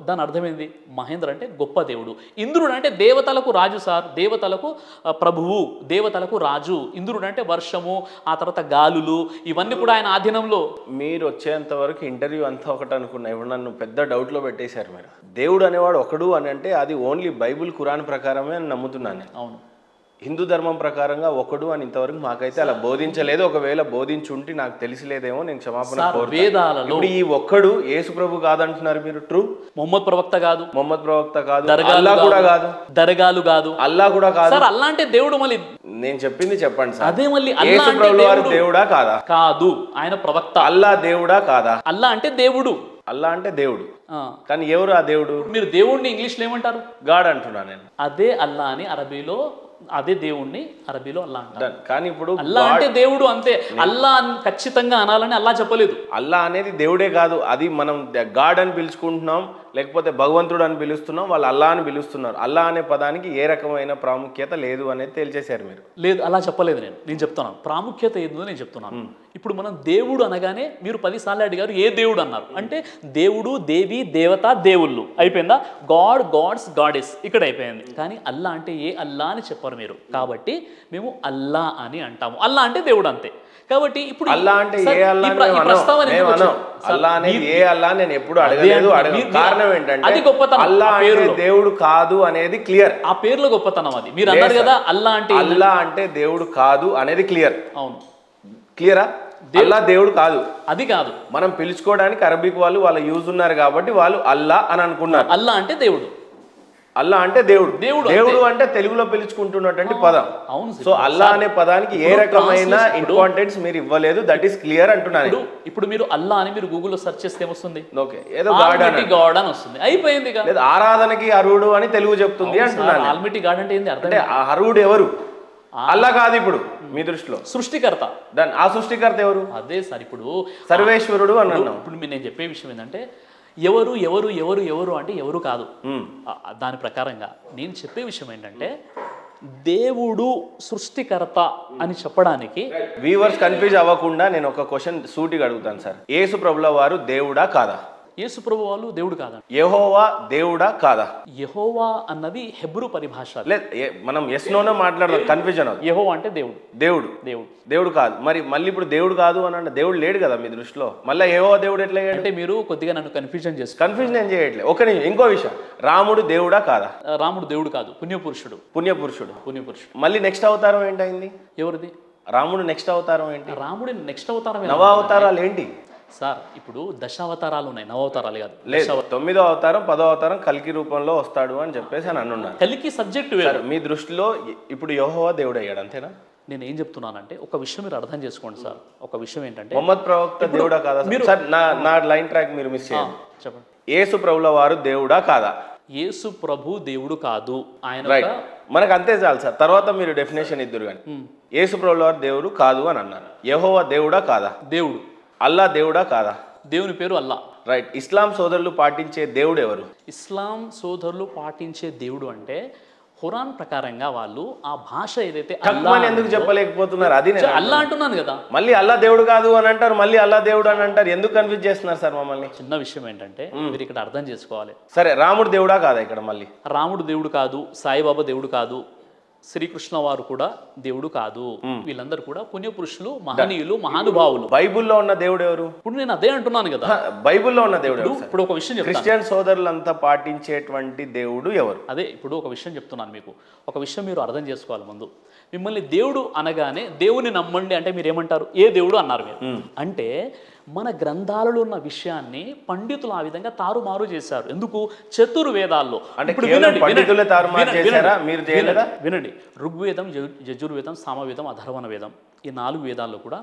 దాని అర్థమైంది. మహేంద్ర అంటే గొప్ప దేవుడు, ఇంద్రుడు అంటే దేవతలకు రాజు సార్, దేవతలకు ప్రభువు, దేవతలకు రాజు. ఇంద్రుడు అంటే వర్షము, ఆ తర్వాత గాలులు, ఇవన్నీ కూడా ఆయన ఆధీనంలో. మీరు వచ్చేంత వరకు ఇంటర్వ్యూ అంతా ఒకటి అనుకున్నా, ఇప్పుడు నన్ను పెద్ద డౌట్లో పెట్టేశారు మీరు. దేవుడు అనేవాడు ఒకడు అని అంటే అది ఓన్లీ బైబుల్ ఖురాన్ ప్రకారమే అని నమ్ముతున్నాను. అవును, హిందూ ధర్మం ప్రకారంగా ఒకడు అని ఇంతవరకు మాకైతే అలా బోధించలేదు. ఒకవేళ బోధించుంటే నాకు తెలిసిలేదేమో, నేను క్షమాపణ కోరుతాను. ఇప్పుడు ఈ ఒక్కడు యేసు ప్రభు కాదంటున్నారు మీరు. ట్రూ. మొహమ్మద్ ప్రవక్త కాదు, మొహమ్మద్ ప్రవక్త కాదు, అల్లా కూడా కాదు, దర్గాలు కాదు, అల్లా కూడా కాదు సార్. అల్లా అంటే దేవుడు. మళ్ళీ నేను చెప్పింది చెప్పండి సార్. అదే మళ్ళీ యేసు ప్రభు వారు దేవుడా కాదా? కాదు, ఆయన ప్రవక్త. అల్లా దేవుడా కాదా? అల్లా అంటే దేవుడు. అల్లా అంటే దేవుడు, కానీ ఎవరు ఆ దేవుడు? మీరు దేవుడిని ఇంగ్లీష్లో ఏమంటారు? గాడ్ అంటున్నా నేను. అదే అల్లా అని అరబీలో, అదే దేవుణ్ణి అరబీలో అల్లా అంటారు. కానీ ఇప్పుడు అల్లా అంటే దేవుడు అంతే. అల్లా ఖచ్చితంగా అనాలని అల్లా చెప్పలేదు. అల్లా అనేది దేవుడే కాదు, అది మనం గాడ్ అని పిలుచుకుంటున్నాం, లేకపోతే భగవంతుడు అని పిలుస్తున్నాం, వాళ్ళు అల్లా అని పిలుస్తున్నారు. అల్లా అనే పదానికి ఏ రకమైన ప్రాముఖ్యత లేదు అనేది తేల్చేశారు మీరు. లేదు, అలా చెప్పలేదు. నేను చెప్తున్నాను ప్రాముఖ్యత ఏందో నేను చెప్తున్నాను. ఇప్పుడు మనం దేవుడు అనగానే మీరు 10 సార్లు అడిగారు ఏ దేవుడు అన్నారు. అంటే దేవుడు, దేవి, దేవత, దేవుళ్ళు అయిపోయిందా? గాడ్, గాడ్స్, గాడెస్ ఇక్కడ అయిపోయింది. కానీ అల్లా అంటే ఏ అల్లా అని చెప్పలేదు. చెప్పరు మీరు. కాబట్టి మేము అల్లా అని అంటాము. అల్లా అంటే దేవుడు అంతే. కాబట్టి ఇప్పుడు అల్లా అంటే సార్, ఏ అల్లా ఈ ప్రస్తావన ఎందుకు వచ్చింది? అల్లా అనేది ఏ అల్లా నేను ఎప్పుడు అడగలేదు. కారణం ఏంటంటే అది గొప్పతనం. అల్లా అంటే దేవుడు కాదు అనేది క్లియర్. ఆ పేరులో గొప్పతనం అది. మీరు అన్నారు కదా అల్లా అంటే అల్లా అంటే దేవుడు కాదు అనేది క్లియర్. అవును, క్లియరా? అల్లా దేవుడు కాదు, అది కాదు. మనం పిలుచుకోవడానికి అరబిక్ వాళ్ళు వాళ్ళ యూజ్ ఉన్నారు కాబట్టి వాళ్ళు అల్లా అని అనుకున్నారు. అల్లా అంటే దేవుడు, అల్లా అంటే దేవుడు. దేవుడు దేవుడు అంటే తెలుగులో పిలుచుకుంటున్నటువంటి పదం. అవును. సో అల్లా అనే పదానికి ఏ రకమైన ఇంపార్టెన్స్ మీరు ఇవ్వలేదు. దట్ ఈస్ క్లియర్ అంటున్నాను. ఇప్పుడు మీరు అల్లా అని మీరు గూగుల్లో సెర్చ్ చేస్తే ఏమొస్తుంది? ఓకే, ఏదో గాడ్ అని వస్తుంది, అయిపోయింది. లేదు ఆరాధనకి అరుడు అని తెలుగు చెప్తుంది అంటున్నాను. ఆల్మిటీ గాడ్ అంటే ఏంది అర్థం? అంటే అరుడు ఎవరు? అల్లా కాదు ఇప్పుడు మీ దృష్టిలో సృష్టికర్త. దాని ఆ సృష్టికర్త ఎవరు? అదే సార్, ఇప్పుడు సర్వేశ్వరుడు అన్నాను. ఇప్పుడు నేను చెప్పే విషయం ఏంటంటే ఎవరు ఎవరు ఎవరు ఎవరు అంటే ఎవరు కాదు. దాని ప్రకారంగా నేను చెప్పే విషయం ఏంటంటే దేవుడు సృష్టికర్త అని చెప్పడానికి వ్యూవర్స్ కన్ఫ్యూజ్ అవ్వకుండా నేను ఒక క్వశ్చన్ సూటిగా అడుగుతాను సార్. యేసు ప్రభుల వారు దేవుడా కాదా? యేసు ప్రభు వాళ్ళు దేవుడు కాదా? యెహోవా దేవుడా కాదా? యెహోవా అన్నది హెబ్రూ పరిభాష. లేదు మనం ఎస్ నోనో మాట్లాడదాం, కన్ఫ్యూజన్ అవుతుంది. యెహోవా అంటే దేవుడు. దేవుడు దేవుడు దేవుడు కాదు. మరి మళ్ళీ ఇప్పుడు దేవుడు కాదు అని అంటే దేవుడు లేడు కదా మీ దృష్టిలో. మళ్ళీ యెహోవా దేవుడు ఎట్లా అయ్యాడు? అంటే మీరు కొద్దిగా నన్ను కన్ఫ్యూజన్ చేస్తారు. కన్ఫ్యూజన్ ఏం చేయట్లేదు. ఒక నిమిషం, ఇంకో విషయం, రాముడు దేవుడా కాదా? రాముడు దేవుడు కాదు, పుణ్యపురుషుడు. పుణ్యపురుషుడు. మళ్ళీ నెక్స్ట్ అవతారం ఏంటైంది ఎవరిది? రాముడు నెక్స్ట్ అవతారం ఏంటి? రాముడి నెక్స్ట్ అవతారం నవ అవతారాలు ఏంటి సార్? ఇప్పుడు దశావతారాలు ఉన్నాయి, నవావతారాలు కాదు. లేదు, 9వ అవతారం 10వ అవతారం కల్కి రూపంలో వస్తాడు అని చెప్పేసి అని అన్నాను. కలికి సబ్జెక్ట్ వేరు. మీ దృష్టిలో ఇప్పుడు యెహోవా దేవుడు అయ్యాడు అంతేనా? నేను ఏం చెప్తున్నానంటే ఒక విషయం మీరు అర్థం చేసుకోండి సార్. ఒక విషయం ఏంటంటే మొహమ్మద్ ప్రవక్త దేవుడా కాదా? సార్ నా లైన్ ట్రాక్ మీరు మిస్ చేయండి. చెప్పండి. యేసు ప్రభుల వారు దేవుడా కాదా? యేసు ప్రభు దేవుడు కాదు, ఆయన రైట్, మనకు అంతే చాలు సార్. తర్వాత మీరు డెఫినేషన్ ఇద్దరు కానీ యేసు ప్రభుల వారు దేవుడు కాదు అని అన్నారు. యెహోవా దేవుడా కాదా? దేవుడు. అల్లా దేవుడా కాదా? దేవుని పేరు అల్లా. రైట్. ఇస్లాం సోదరులు పాటించే దేవుడు ఎవరు? ఇస్లాం సోదరులు పాటించే దేవుడు అంటే ఖురాన్ ప్రకారంగా వాళ్ళు ఆ భాష ఏదైతే ఎందుకు చెప్పలేకపోతున్నారు? అది అల్లా అంటున్నాను కదా. మళ్ళీ అల్లా దేవుడు కాదు అని అంటారు, మళ్ళీ అల్లా దేవుడు అని అంటారు. ఎందుకు కన్ఫ్యూజ్ చేస్తున్నారు సార్ మమ్మల్ని? చిన్న విషయం ఏంటంటే మీరు ఇక్కడ అర్థం చేసుకోవాలి. సరే, రాముడు దేవుడా కాదా? ఇక్కడ మళ్ళీ రాముడు దేవుడు కాదు, సాయిబాబా దేవుడు కాదు, శ్రీకృష్ణ వారు కూడా దేవుడు కాదు. వీళ్ళందరూ కూడా పుణ్యపురుషులు, మహనీయులు, మహానుభావులు. బైబుల్లో ఉన్న దేవుడు ఎవరు? ఇప్పుడు నేను అదే అంటున్నాను కదా, బైబుల్లో ఉన్న దేవుడు. ఇప్పుడు ఒక విషయం చెప్తాను, క్రిస్టియన్ సోదరులంతా పాటించేటువంటి దేవుడు ఎవరు? అదే ఇప్పుడు ఒక విషయం చెప్తున్నాను మీకు. ఒక విషయం మీరు అర్థం చేసుకోవాలి. ముందు మిమ్మల్ని దేవుడు అనగానే దేవుని నమ్మండి అంటే మీరు ఏమంటారు? ఏ దేవుడు అన్నారు మీరు. అంటే మన గ్రంథాలలో ఉన్న విషయాన్ని పండితులు ఆ విధంగా తారుమారు చేశారు. ఎందుకు? చతుర్వేదాల్లో. వినండి, ఋగ్వేదం, యజుర్వేదం, సామవేదం, అథర్వణ వేదం, ఈ 4 వేదాల్లో కూడా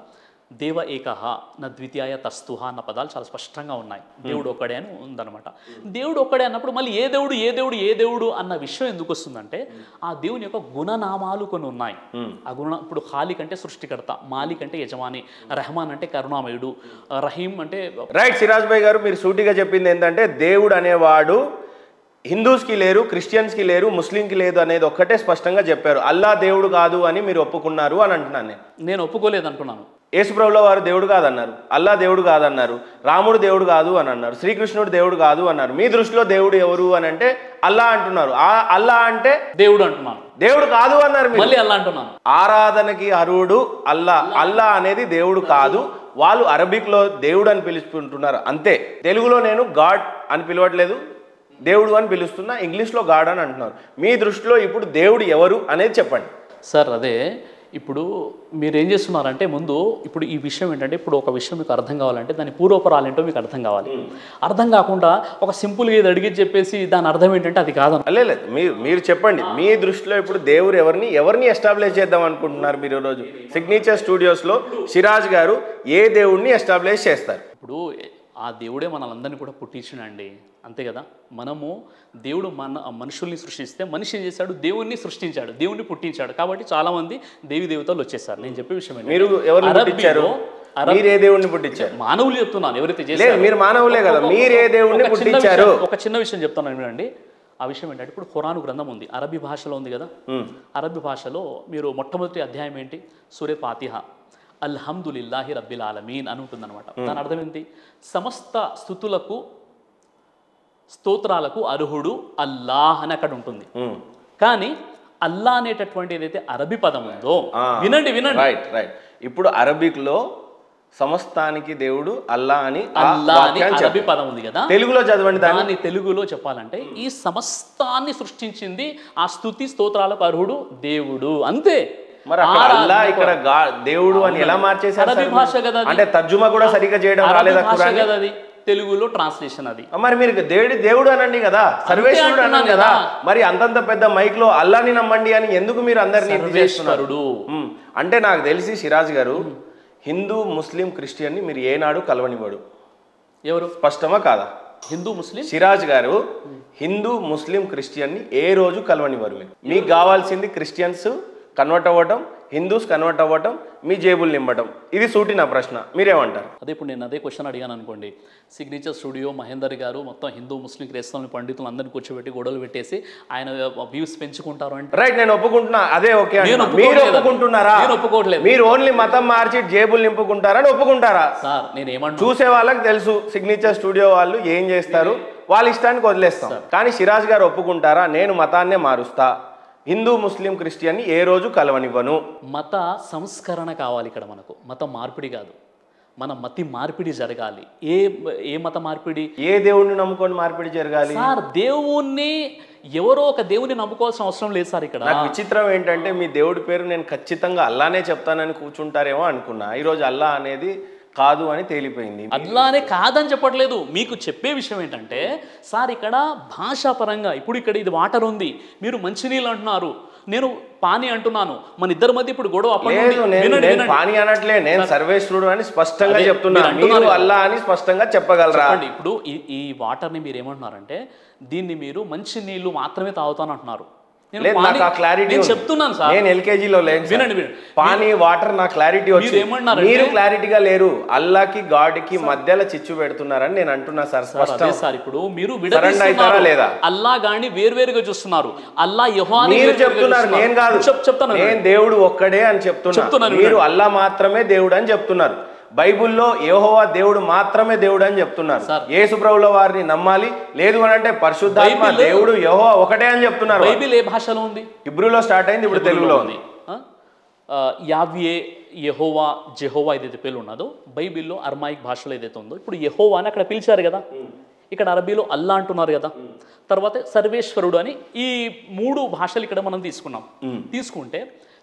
దేవ ఏకహ నా ద్వితీయ తస్తుహ అన్న పదాలు చాలా స్పష్టంగా ఉన్నాయి. దేవుడు ఒక్కడే అని ఉందన్నమాట. దేవుడు ఒక్కడే అన్నప్పుడు మళ్ళీ ఏ దేవుడు ఏ దేవుడు ఏ దేవుడు అన్న విషయం ఎందుకు వస్తుందంటే ఆ దేవుని యొక్క గుణనామాలు కొన్ని ఉన్నాయి. ఆ ఇప్పుడు ఖాలిక్ అంటే సృష్టికర్త, మాలిక్ అంటే యజమాని, రెహమాన్ అంటే కరుణామయుడు, రహీం అంటే రైట్. సిరాజ్ భాయ్ గారు మీరు సూటిగా చెప్పింది ఏంటంటే దేవుడు అనేవాడు హిందూస్కి లేరు, క్రిస్టియన్స్కి లేరు, ముస్లింకి లేదు అనేది ఒక్కటే స్పష్టంగా చెప్పారు. అల్లా దేవుడు కాదు అని మీరు ఒప్పుకున్నారు అని అంటున్నాను. నేను ఒప్పుకోలేదు అంటున్నాను. యేసుప్రభుల వారు దేవుడు కాదన్నారు, అల్లా దేవుడు కాదన్నారు, రాముడు దేవుడు కాదు అని అన్నారు, శ్రీకృష్ణుడు దేవుడు కాదు అన్నారు. మీ దృష్టిలో దేవుడు ఎవరు అని అంటే అల్లా అంటున్నారు. అల్లా అంటే దేవుడు అంటున్నాను. దేవుడు కాదు అన్నారు, మళ్ళీ అల్లా అంటున్నాను. ఆరాధనకి అర్హుడు అల్లా. అల్లా అనేది దేవుడు కాదు. వాళ్ళు అరబిక్లో దేవుడు అని పిలుచుకుంటున్నారు అంతే. తెలుగులో నేను గాడ్ అని పిలవట్లేదు, దేవుడు అని పిలుస్తున్నా. ఇంగ్లీష్లో గాడ్ అని అంటున్నారు. మీ దృష్టిలో ఇప్పుడు దేవుడు ఎవరు అనేది చెప్పండి సార్. అదే ఇప్పుడు మీరు ఏం చేస్తున్నారంటే ముందు ఇప్పుడు ఈ విషయం ఏంటంటే ఇప్పుడు ఒక విషయం మీకు అర్థం కావాలంటే దాని పూర్వపరాలు ఏంటో మీకు అర్థం కావాలి. అర్థం కాకుండా ఒక సింపుల్గా ఇది అడిగి చెప్పేసి దాని అర్థం ఏంటంటే అది కాదు. లేదు, మీరు చెప్పండి. మీ దృష్టిలో ఇప్పుడు దేవుడు ఎవరిని ఎస్టాబ్లిష్ చేద్దాం అనుకుంటున్నారు మీరు? ఈరోజు సిగ్నేచర్ స్టూడియోస్లో సిరాజ్ గారు ఏ దేవుడిని ఎస్టాబ్లిష్ చేస్తారు? ఇప్పుడు ఆ దేవుడే మనలందరినీ కూడా పుట్టించినండి, అంతే కదా. మనము దేవుడు మనుషుల్ని సృష్టిస్తే మనిషి ఏం చేశాడు? దేవుణ్ణి సృష్టించాడు, దేవుణ్ణి పుట్టించాడు. కాబట్టి చాలా మంది దేవి దేవతలు వచ్చేసారు. నేను చెప్పే విషయం మీరు ఎవరిని పుట్టించారు? మీరు ఏ దేవుడిని పుట్టించారు? మానవులు చెప్తున్నాను, ఎవరైతే చేశారు. మీరు మానవులే కదా, మీరు ఏ దేవుడిని పుట్టించారు? ఒక చిన్న విషయం చెప్తాను వినండి. ఆ విషయం ఏంటంటే ఇప్పుడు ఖురాను గ్రంథం ఉంది, అరబీ భాషలో ఉంది కదా. అరబీ భాషలో మీరు మొట్టమొదటి అధ్యాయం ఏంటి? సూరే ఫాతిహా, అల్హమ్దులిల్లాహి రబ్బిల్ ఆలమీన్ అని ఉంటుంది అనమాట. దాని అర్థం ఏంటి? సమస్త స్తుతులకు స్తోత్రాలకు అర్హుడు అల్లాహ్ అని అక్కడ ఉంటుంది. కానీ అల్లా అనేటటువంటి ఏదైతే అరబీ పదం ఉందో, వినండి వినండి, రైట్ రైట్. ఇప్పుడు అరబిక్ లో సమస్తానికి దేవుడు అల్లా అని అల్లా అని అరబీ పదం ఉంది కదా, తెలుగులో చదవండి దాన్ని తెలుగులో చెప్పాలంటే ఈ సమస్తాన్ని సృష్టించింది ఆ స్తుతి స్తోత్రాలకు అర్హుడు దేవుడు, అంతే. మరి అక్కడ అల్లా ఇక్కడ దేవుడు అని ఎలా మార్చేశారు? అరబీ భాష కదా, అంటే తర్జుమా కూడా సరిగ్గా చేయడం రాలేదా ఖురాన్ కదా, అది తెలుగులో ట్రాన్స్లేషన్ అది. మరి మీరు దేవుడు అనండి కదా, సర్వేశ్వరుడు అనండి కదా, మరి అంతంత పెద్ద మైక్ లో అల్లాని నమ్మండి అని ఎందుకు మీరు అందరినీ సర్వేశ్వరుడు అంటే నాకు తెలిసి సిరాజ్ గారు హిందూ ముస్లిం క్రిస్టియన్ని మీరు ఏనాడు కలవనివ్వడు. ఎవరు? స్పష్టమా కాదా? హిందూ ముస్లిం సిరాజ్ గారు హిందూ ముస్లిం క్రిస్టియన్ని ఏ రోజు కలవనివ్వరు. మీకు కావాల్సింది క్రిస్టియన్స్ కన్వర్ట్ అవ్వటం, హిందూస్ కన్వర్ట్ అవ్వటం, మీ జేబులు నింపటం. ఇది సూటి నా ప్రశ్న, మీరేమంటారు? అదే ఇప్పుడు నేను అదే క్వశ్చన్ అడిగాను అనుకోండి. సిగ్నేచర్ స్టూడియో మహేందర్ గారు మొత్తం హిందూ ముస్లిం క్రైస్తవుని పండితులు అందరినీ కూర్చోబెట్టి గొడవలు పెట్టేసి ఆయన వ్యూస్ పెంచుకుంటారు అంటే రైట్, నేను ఒప్పుకుంటున్నా, అదే ఓకే. మీరు ఒప్పుకుంటున్నారా? నేను ఒప్పుకోవట్లేదు. మీరు ఓన్లీ మతం మార్చి జేబులు నింపుకుంటారని ఒప్పుకుంటారా? సార్ నేను ఏమంటా, చూసే వాళ్ళకి తెలుసు సిగ్నేచర్ స్టూడియో వాళ్ళు ఏం చేస్తారు, వాళ్ళ ఇష్టానికి వదిలేస్తాం. కానీ సిరాజ్ గారు ఒప్పుకుంటారా, నేను మతాన్నే మారుస్తా, హిందూ ముస్లిం క్రిస్టియన్ని ఏ రోజు కలవనివ్వను? మత సంస్కరణ కావాలి ఇక్కడ మనకు, మత మార్పిడి కాదు, మన మతి మార్పిడి జరగాలి. ఏ మత మార్పిడి? ఏ దేవుణ్ణి నమ్ముకొని మార్పిడి జరగాలి? సార్ దేవుణ్ణి ఎవరో ఒక దేవుని నమ్ముకోవాల్సిన అవసరం లేదు సార్. ఇక్కడ నాకు విచిత్రం ఏంటంటే మీ దేవుడి పేరు నేను ఖచ్చితంగా అల్లానే చెప్తానని కూర్చుంటారేమో అనుకున్నా. ఈరోజు అల్లా అనేది కాదు అని తేలిపోయింది. అట్లానే కాదని చెప్పట్లేదు, మీకు చెప్పే విషయం ఏంటంటే సార్ ఇక్కడ భాషాపరంగా ఇప్పుడు ఇక్కడ ఇది వాటర్ ఉంది, మీరు మంచినీళ్ళు అంటున్నారు, నేను పానీ అంటున్నాను, మన ఇద్దరి మధ్య ఇప్పుడు గొడవ. పానీ అనట్లే, నేను సర్వేశ్వరుడు అని స్పష్టంగా చెప్తున్నాను, మీరు అల్లా అని స్పష్టంగా చెప్పగలరా? ఇప్పుడు ఈ వాటర్ని మీరు ఏమంటున్నారంటే దీన్ని మీరు మంచి నీళ్లు మాత్రమే తాగుతాను అంటున్నారు. చెప్తున్నాను సార్, నేను ఎల్కేజీలో లేను. వినండి, పానీ వాటర్ నా క్లారిటీ వచ్చి మీరు క్లారిటీగా లేరు, అల్లాకి గాడ్కి మధ్యలో చిచ్చు పెడుతున్నారని నేను అంటున్నా సార్. సార్ ఇప్పుడు మీరు లేదా అల్లా గాని వేరువేరుగా చూస్తున్నారు, అల్లా యెహోవా మీరు చెప్తున్నారు, నేను కాదు చెప్తాను, నేను దేవుడు ఒక్కడే అని చెప్తున్నా, మీరు అల్లా మాత్రమే దేవుడు అని చెప్తున్నారు. బైబుల్లో యెహోవా దేవుడు మాత్రమే దేవుడు అని చెప్తున్నారు. యేసు ప్రభువుల వారిని నమ్మాలి, లేదు అని అంటే పరిశుద్ధాత్మ దేవుడు యెహోవా ఒకటే అని చెప్తున్నారు. బైబిల్ ఏ భాషలో ఉంది? హిబ్రూలో స్టార్ట్ అయింది, ఇప్పుడు తెలుగులో ఉంది. యావ్యే, యెహోవా, జెహోవా ఏదైతే పేర్లు ఉన్నదో బైబిల్లో అర్మాయిక్ భాషలో ఏదైతే ఉందో, ఇప్పుడు యెహోవా అని అక్కడ పిలిచారు కదా, ఇక్కడ అరబీలో అల్లా అంటున్నారు కదా, తర్వాత సర్వేశ్వరుడు అని ఈ మూడు భాషలు ఇక్కడ మనం తీసుకున్నాం. తీసుకుంటే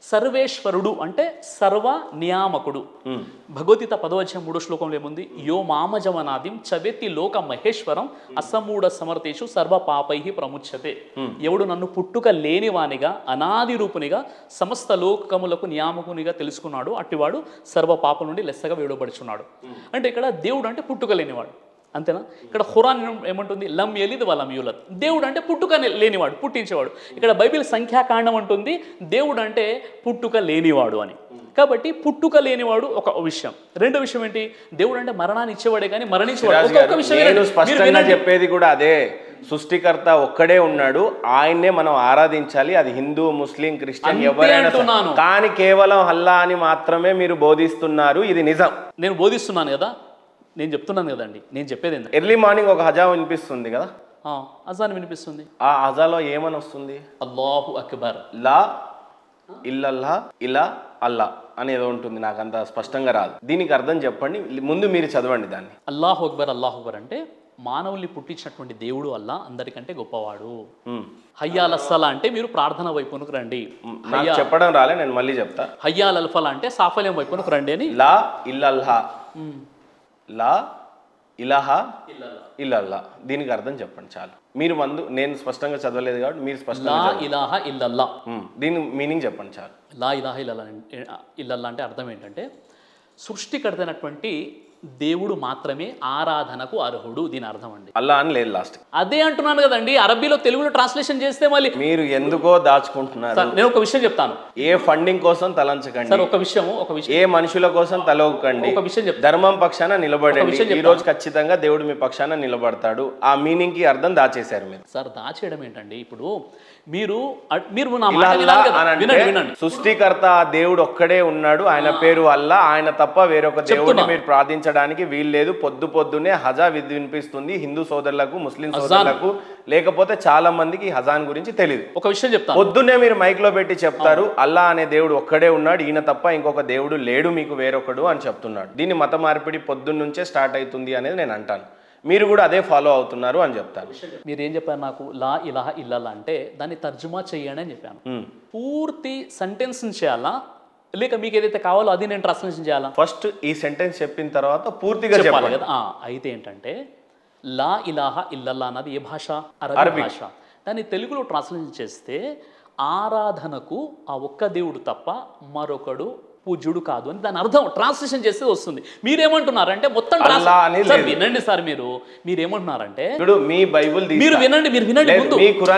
సర్వేశ్వరుడు అంటే సర్వ నియామకుడు. భగవద్గీత 10వ 3 ఏముంది? యో మామజమనాదిం చవేతి లోక మహేశ్వరం అసమూఢ సమర్థేషు సర్వ పాపై ప్రముచ్యతే. ఎవడు నన్ను పుట్టుక లేనివానిగా అనాది రూపునిగా సమస్త లోకములకు నియామకునిగా తెలుసుకున్నాడు, అట్టివాడు సర్వ పాపం నుండి లెస్సగా వేడబడుచున్నాడు. అంటే ఇక్కడ దేవుడు అంటే పుట్టుక లేనివాడు, అంతేనా? ఇక్కడ ఖురాన్ ఏమంటుంది? లం యలిద్ వలం యూలద్. దేవుడు అంటే పుట్టుక లేనివాడు, పుట్టించేవాడు. ఇక్కడ బైబిల్ సంఖ్యాకాండం అంటుంది దేవుడు అంటే పుట్టుక లేనివాడు అని. కాబట్టి పుట్టుక లేనివాడు ఒక విషయం. రెండో విషయం ఏంటి? దేవుడు అంటే మరణాన్ని ఇచ్చేవాడే కానీ మరణించేవాడు. స్పష్టంగా చెప్పేది కూడా అదే, సృష్టికర్త ఒక్కడే ఉన్నాడు, ఆయన్నే మనం ఆరాధించాలి, అది హిందూ ముస్లిం క్రిస్టియన్ ఎవరైనా. కానీ కేవలం అల్లా అని మాత్రమే మీరు బోధిస్తున్నారు, ఇది నిజం. నేను బోధిస్తున్నాను కదా, నేను చెప్తున్నాను కదండి, నేను చెప్పేది ఏంటంటే ఎర్లీ మార్నింగ్ ఒక హజా వినిపిస్తుంది కదా, అజాన్ వినిపిస్తుంది. ఆ హజాలో ఏమని వస్తుంది? అల్లాహు అక్బర్, లా ఇల్లల్లా ఇలా అల్లా అనేదో ఉంటుంది, నాకు అంత స్పష్టంగా రాదు. దీనికి అర్థం చెప్పండి, ముందు మీరు చదవండి దాన్ని. అల్లాహు అక్బర్, అల్లాహు అక్బర్ అంటే మానవుల్ని పుట్టించినటువంటి దేవుడు అల్లా అందరికంటే గొప్పవాడు. హయ్యాల్ అస్సలా అంటే మీరు ప్రార్థన వైపునకు రండి. చెప్పడం రాలే, నేను మళ్ళీ చెప్తా. హయ్యాల్ అల్ఫలా అంటే సాఫల్యం వైపునకు రండి అని. లా ఇల్లల్హా, లా ఇలహా ఇల్లల్లా, దీనికి అర్థం చెప్పండి చాలు. మీరు నేను స్పష్టంగా చదవలేదు కాబట్టి మీరు స్పష్టంగా లా ఇలాహా ఇల్లల్లా, దీని మీనింగ్ చెప్పండి చాలు. లా ఇలాహా ఇల్లల్లా అంటే అర్థం ఏంటంటే సృష్టికర్తైనటువంటి దేవుడు మాత్రమే ఆరాధనకు అర్హుడు, దీని అర్థం అండి. అల్లా అని లేదు లాస్ట్. అదే అంటున్నాను కదండి, అరబీలో తెలుగులో ట్రాన్స్లేషన్ చేస్తే మళ్ళీ మీరు ఎందుకో దాచుకుంటున్నారు. నేను ఒక విషయం చెప్తాను, ఏ ఫండింగ్ కోసం తలంచకండి. సార్ ఒక విషయం, ఏ మనుషుల కోసం తలొక్కండి, ఒక విషయం చెప్తాను. ధర్మం పక్షాన నిలబడండి. ఈ రోజు ఖచ్చితంగా దేవుడు మీ పక్షాన నిలబడతాడు. ఆ మీనింగ్ కి అర్థం దాచేశారు మీరు. సార్ దాచేయడం ఏంటండి? ఇప్పుడు మీరు నా మాట వినాలి కదా, వినండి. సృష్టికర్త దేవుడు ఒక్కడే ఉన్నాడు, ఆయన పేరు అల్లా, ఆయన తప్ప వేరొక దేవుడిని మీరు ప్రార్థించ ఆరాధించడానికి వీలు లేదు. పొద్దున్నే హజా వినిపిస్తుంది హిందూ సోదరులకు, ముస్లిం సోదరులకు. లేకపోతే చాలా మందికి హజాన్ గురించి తెలియదు. ఒక విషయం చెప్తాను. పొద్దున్నే మీరు మైక్ లో పెట్టి చెప్తారు అల్లా అనే దేవుడు ఒక్కడే ఉన్నాడు, ఈయన తప్ప ఇంకొక దేవుడు లేడు మీకు వేరొకడు అని చెప్తున్నాడు. దీన్ని మత మార్పిడి పొద్దున్నుంచే స్టార్ట్ అవుతుంది అనేది నేను అంటాను. మీరు కూడా అదే ఫాలో అవుతున్నారు అని చెప్తాను. మీరు ఏం చెప్పారు నాకు, లా ఇలాహ ఇల్లల్లా అంటే దాన్ని తర్జుమా చేయండి అని చెప్పాను. పూర్తి సెంటెన్స్ చేయాలా లేక మీకు ఏదైతే కావాలో అది నేను ట్రాన్స్లేషన్ చేయాలా? ఫస్ట్ ఈ సెంటెన్స్ చెప్పిన తర్వాత పూర్తిగా చెప్పాలి కదా. అయితే ఏంటంటే లా ఇలాహ ఇల్లల్లా అన్నది ఏ భాష? అరబీ భాష. దాన్ని తెలుగులో ట్రాన్స్లేషన్ చేస్తే ఆరాధనకు ఆ ఒక్క దేవుడు తప్ప మరొకడు పూజ్యుడు కాదు అని దాని అర్థం ట్రాన్స్లేషన్ చేస్తే వస్తుంది. మీరేమంటున్నారంటే మొత్తం వినండి సార్, మీరేమంటున్నారంటే మీ బైబిల్ మీరు వినండి ముందు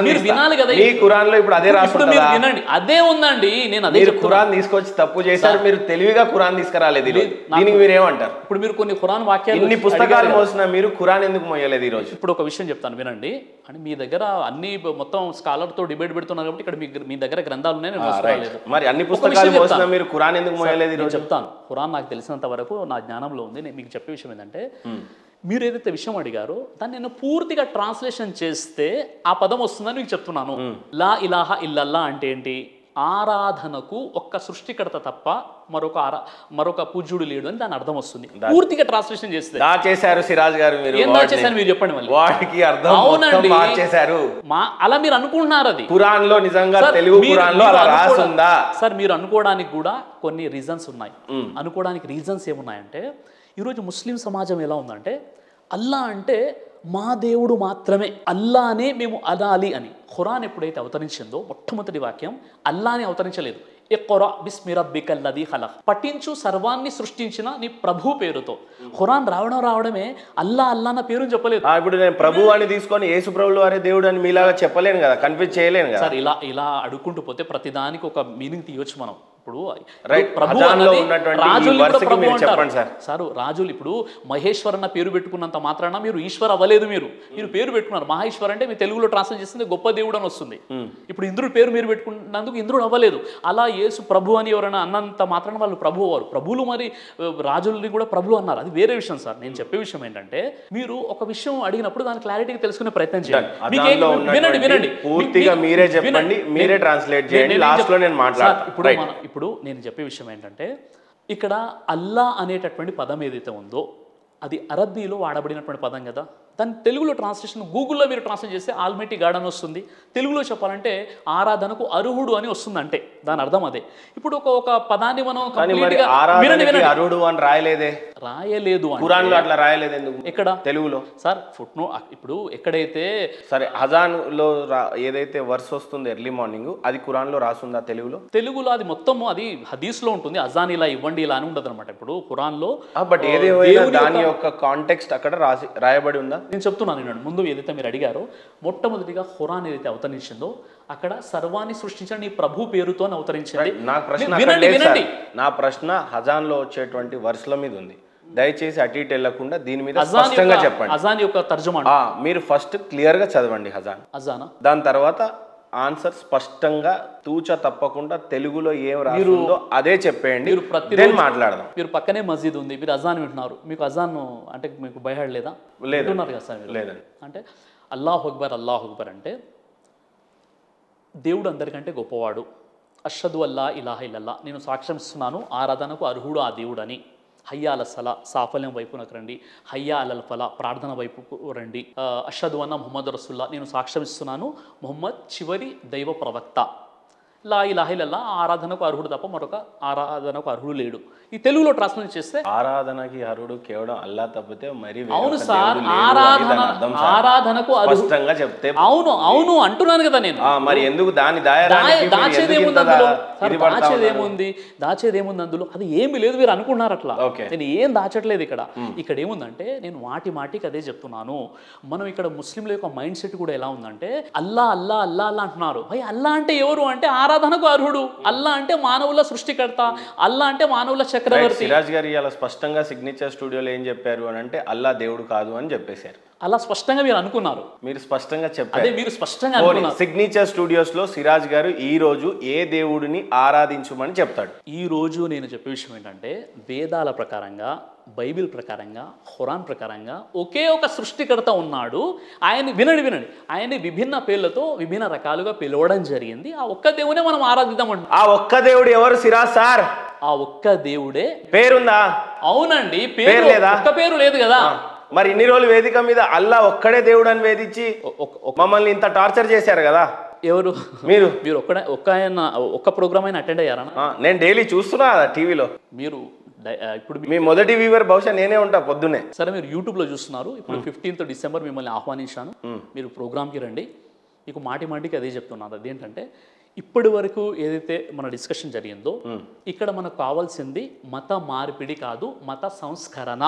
మీరు వినాలి కదా. మీ ఖురాన్ లో ఇప్పుడు అదే రాస్తుంది, మీరు వినండి. అదే ఉందండి, నేను అదే ఖురాన్ తీసుకొచ్చి తప్పు చేశారు. మీరు తెలివిగా ఖురాన్ తీసుకురాలేదు. దీనికి మీరు ఏమంటారు? ఇప్పుడు మీరు కొన్ని ఖురాన్ వాక్యాలు, ఇన్ని పుస్తకాలు మోసిన మీరు ఖురాన్ ఎందుకు మోయలేదు ఈ రోజు? ఇప్పుడు ఒక విషయం చెప్తాను వినండి. అని మీ దగ్గర అన్ని మొత్తం స్కాలర్ తో డిబేట్ పెడుతున్నారు కాబట్టి ఇక్కడ మీ దగ్గర గ్రంథాలు ఉన్నాయి. మరి అన్ని పుస్తకాలు మోసిన మీరు ఖురాన్ ఎందుకు మోయలేదు? నేను చెప్తాను. ఖురాన్ నాకు తెలిసినంత వరకు నా జ్ఞానంలో ఉంది. నేను మీకు చెప్పే విషయం ఏంటంటే మీరు ఏదైతే విషయం అడిగారో దాన్ని నేను పూర్తిగా ట్రాన్స్లేషన్ చేస్తే ఆ పదం వస్తుందని మీకు చెప్తున్నాను. లా ఇలాహ ఇల్లల్లా అంటే ఏంటి? ఆరాధనకు ఒక్క సృష్టికర్త తప్ప మరొక పూజ్యుడు లేడు అని దాని అర్థం వస్తుంది. పూర్తిగా ట్రాన్స్లేషన్ చేస్తే చేశారు సిరాజ్ గారు. మీరు చెప్పండి మళ్ళీ. వాటికి అర్థం మార్చేశారు. అలా మీరు అనుకుంటున్నారు. అది ఖురాన్ లో నిజంగా తెలుగు ఖురాన్ లో అలా రాసుందా? సార్ మీరు అనుకోవడానికి కూడా కొన్ని రీజన్స్ ఉన్నాయి. అనుకోవడానికి రీజన్స్ ఏమున్నాయంటే ఈరోజు ముస్లిం సమాజం ఎలా ఉందంటే అల్లా అంటే మా దేవుడు మాత్రమే, అల్లానే మేము అనాలి అని. ఖురాన్ ఎప్పుడైతే అవతరించిందో మొట్టమొదటి వాక్యం అల్లాని అవతరించలేదు. ఇఖ్రా బిస్మి రబ్బికల్లదీ ఖలక్, పఠించు సర్వాన్ని సృష్టించిన నీ ప్రభు పేరుతో. ఖురాన్ రావడమే అల్లా అన్న పేరు చెప్పలేదు. ఇప్పుడు నేను ప్రభు అని తీసుకొని యేసు ప్రభువు వారే దేవుడు అని మీలాగా చెప్పలేను కదా, కన్ఫ్యూజ్ చేయలేను కదా సార్. ఇలా అడుక్కుంటూ పోతే ప్రతిదానికి ఒక మీనింగ్ తీయొచ్చు మనం. ఇప్పుడు రాజులు ఇప్పుడు మహేశ్వర్ అన్న పేరు పెట్టుకున్నంత మాత్రాన మీరు ఈశ్వర్ అవ్వలేదు. మీరు పేరు పెట్టుకున్నారు మహేశ్వర్ అంటే మీ తెలుగులో ట్రాన్స్లేట్ చేస్తుంది గొప్ప దేవుడు అని వస్తుంది. ఇప్పుడు ఇంద్రుడు పేరు మీరు పెట్టుకున్నందుకు ఇంద్రుడు అవ్వలేదు. అలా యేసు ప్రభు అని ఎవరైనా అన్నంత మాత్రాన వాళ్ళు ప్రభు అవ్వరు. ప్రభులు మరి రాజుల్ని కూడా ప్రభు అన్నారు, అది వేరే విషయం సార్. నేను చెప్పే విషయం ఏంటంటే మీరు ఒక విషయం అడిగినప్పుడు దాని క్లారిటీగా తెలుసుకునే ప్రయత్నం చేయండి. వినండి పూర్తిగా మీరే చెప్పండి, మీరే ట్రాన్స్లేట్ చేయండి. లాస్ట్ లో నేను మాట్లాడతాను. ఇప్పుడు నేను చెప్పే విషయం ఏంటంటే ఇక్కడ అల్లా అనేటటువంటి పదం ఏదైతే ఉందో అది అరబ్బీలో వాడబడినటువంటి పదం కదా. దాని తెలుగులో ట్రాన్స్లేషన్ గూగుల్లో మీరు ట్రాన్స్లేట్ చేస్తే ఆల్మైటీ గాడ్ అని వస్తుంది. తెలుగులో చెప్పాలంటే ఆరాధనకు అర్హుడు అని వస్తుంది. అంటే దాని అర్థం అదే. ఇప్పుడు ఒక పదాన్ని మనం అర్హుడు అని రాయలేదు ఖురాన్లో, అట్లా రాయలేదు ఎందుకు ఎక్కడ తెలుగులో సార్? ఫుట్నో ఇప్పుడు ఎక్కడైతే సరే హజాన్ లో ఏదైతే వర్స్ వస్తుంది ఎర్లీ మార్నింగ్, అది ఖురాన్ లో రాసుందా తెలుగులో? అది మొత్తం అది హదీస్ లో ఉంటుంది. అజాన్ ఇలా ఇవ్వండి ఇలా అని ఉండదు అనమాట. ఇప్పుడు ఖురాన్ లో బట్ ఏదేమైనా దాని యొక్క కాంటెక్స్ట్ అక్కడ రాయబడి ఉందా? నేను చెప్తున్నాను. ముందు ఏదైతే మీరు అడిగారో మొట్టమొదటిగా ఖురాన్ ఏదైతే అవతరించిందో అక్కడ సర్వాన్ని సృష్టించిన నీ ప్రభు పేరుతో అవతరించింది. నా ప్రశ్న హజాన్ లో వచ్చేటువంటి వర్స్ల మీద ఉంది. దయచేసి అటు ఇటు వెళ్లకుండా దీని మీద స్పష్టంగా చెప్పండి. అజాన్ యొక్క తర్జుమా మీరు ఫస్ట్ క్లియర్ గా చదవండి హజాన్. దాని తర్వాత ఆన్సర్ స్పష్టంగా తూచ తప్పకుండా తెలుగులో ఏం రాస్తుందో అదే చెప్పేయండి. మాట్లాడదాం. మీరు పక్కనే మస్జిద్ ఉంది, మీరు అజాన్ వింటున్నారు. మీకు అజాన్ అంటే మీకు భయపడ లేదా? లేదన్నారు కదా సార్. లేదండి. అంటే అల్లాహు అక్బర్ అంటే దేవుడు అందరికంటే గొప్పవాడు. అష్హదు అల్లా ఇలాహ ఇల్లల్లా, నేను సాక్ష్యం ఇస్తున్నాను ఆరాధనకు అర్హుడు ఆ దేవుడని. హయ్యా అల సలా, సాఫల్యం వైపునకు రండి. హయ్యా అలల్ ఫలా, ప్రార్థన వైపుకు రండి. అష్హదు అన్న ముహమ్మద్ రసూల్లా, నేను సాక్ష్యం ఇస్తున్నాను ముహమ్మద్ చివరి దైవ ప్రవక్త. లా ఇలాహ ఇల్లల్లా, ఆరాధనకు అర్హుడు తప్ప మరొక ఆరాధనకు అర్హుడు లేడు. ఈ తెలుగులో ట్రాన్స్లేట్ చేస్తే ఆరాధనకి అర్హుడు కేవలం అల్లా తప్పితే మరి అవును సార్, ఆరాధనకు స్పష్టంగా చెప్తే అవును అంటున్నాను కదా నేను. మరి ఎందుకు దాచేదేముంది అందులో? అది ఏమి లేదు, మీరు అనుకున్నారు అట్లా. నేను ఏం దాచట్లేదు. ఇక్కడ ఏముందంటే నేను మాటికి అదే చెప్తున్నాను. మనం ఇక్కడ ముస్లింల యొక్క మైండ్ సెట్ కూడా ఎలా ఉందంటే అల్లా అల్లా అల్లా అల్లా అంటున్నారు. భయ్ అల్లా అంటే ఎవరు అంటే ఆరాధనకు అర్హుడు. అల్లా అంటే మానవుల సృష్టికర్త. అల్లా అంటే మానవుల చక్రవర్తి. సిరాజ్ గారు ఇలా స్పష్టంగా సిగ్నేచర్ స్టూడియోలో ఏం చెప్పారు అని అంటే అల్లా దేవుడు కాదు అని చెప్పేశారు. అలా స్పష్టంగా మీరు అనుకున్నారు. మీరు స్పష్టంగా చెప్పారు. అదే మీరు స్పష్టంగా అనుకున్నారు. సిగ్నేచర్ స్టూడియోస్ లో సిరాజ్ గారు ఈ రోజు ఏ దేవుడిని ఆరాధించమని చెప్తాడు? ఈ రోజు నేను చెప్పే విషయం ఏంటంటే వేదాల ప్రకారంగా బైబిల్ ప్రకారంగా ఖురాన్ ప్రకారంగా ఒకే ఒక సృష్టికర్త ఉన్నాడు. ఆయన వినండి ఆయన్ని విభిన్న పేర్లతో విభిన్న రకాలుగా పిలవడం జరిగింది. ఆ ఒక్క దేవునే మనం ఆరాధిద్దామంట. ఆ ఒక్క దేవుడు ఎవరు సిరాజ్ సార్? ఆ ఒక్క దేవుడే. పేరుందా? అవునండి, పేరు లేదా? ఒక్క పేరు లేదు కదా. మరి ఇన్ని రోజులు వేదిక మీద అల్లా ఒక్కడే దేవుడు అని వేధించి మమ్మల్ని ఇంత టార్చర్ చేశారు కదా. ఎవరు? మీరు ఒక్క ప్రోగ్రామ్ అయినా అటెండ్ అయ్యారా? నేను డైలీ చూస్తున్నా టీవీలో. మీరు ఇప్పుడు మీ మొదటి వ్యూవర్ బహుశా నేనే ఉంటా పొద్దున్నే. సరే, మీరు యూట్యూబ్లో చూస్తున్నారు. ఇప్పుడు 15th డిసెంబర్ మిమ్మల్ని ఆహ్వానించాను. మీరు ప్రోగ్రామ్కి రండి. మీకు మాటికి అదే చెప్తున్నాను. అదేంటంటే ఇప్పటి వరకు ఏదైతే మన డిస్కషన్ జరిగిందో ఇక్కడ మనకు కావాల్సింది మత మార్పిడి కాదు, మత సంస్కరణ.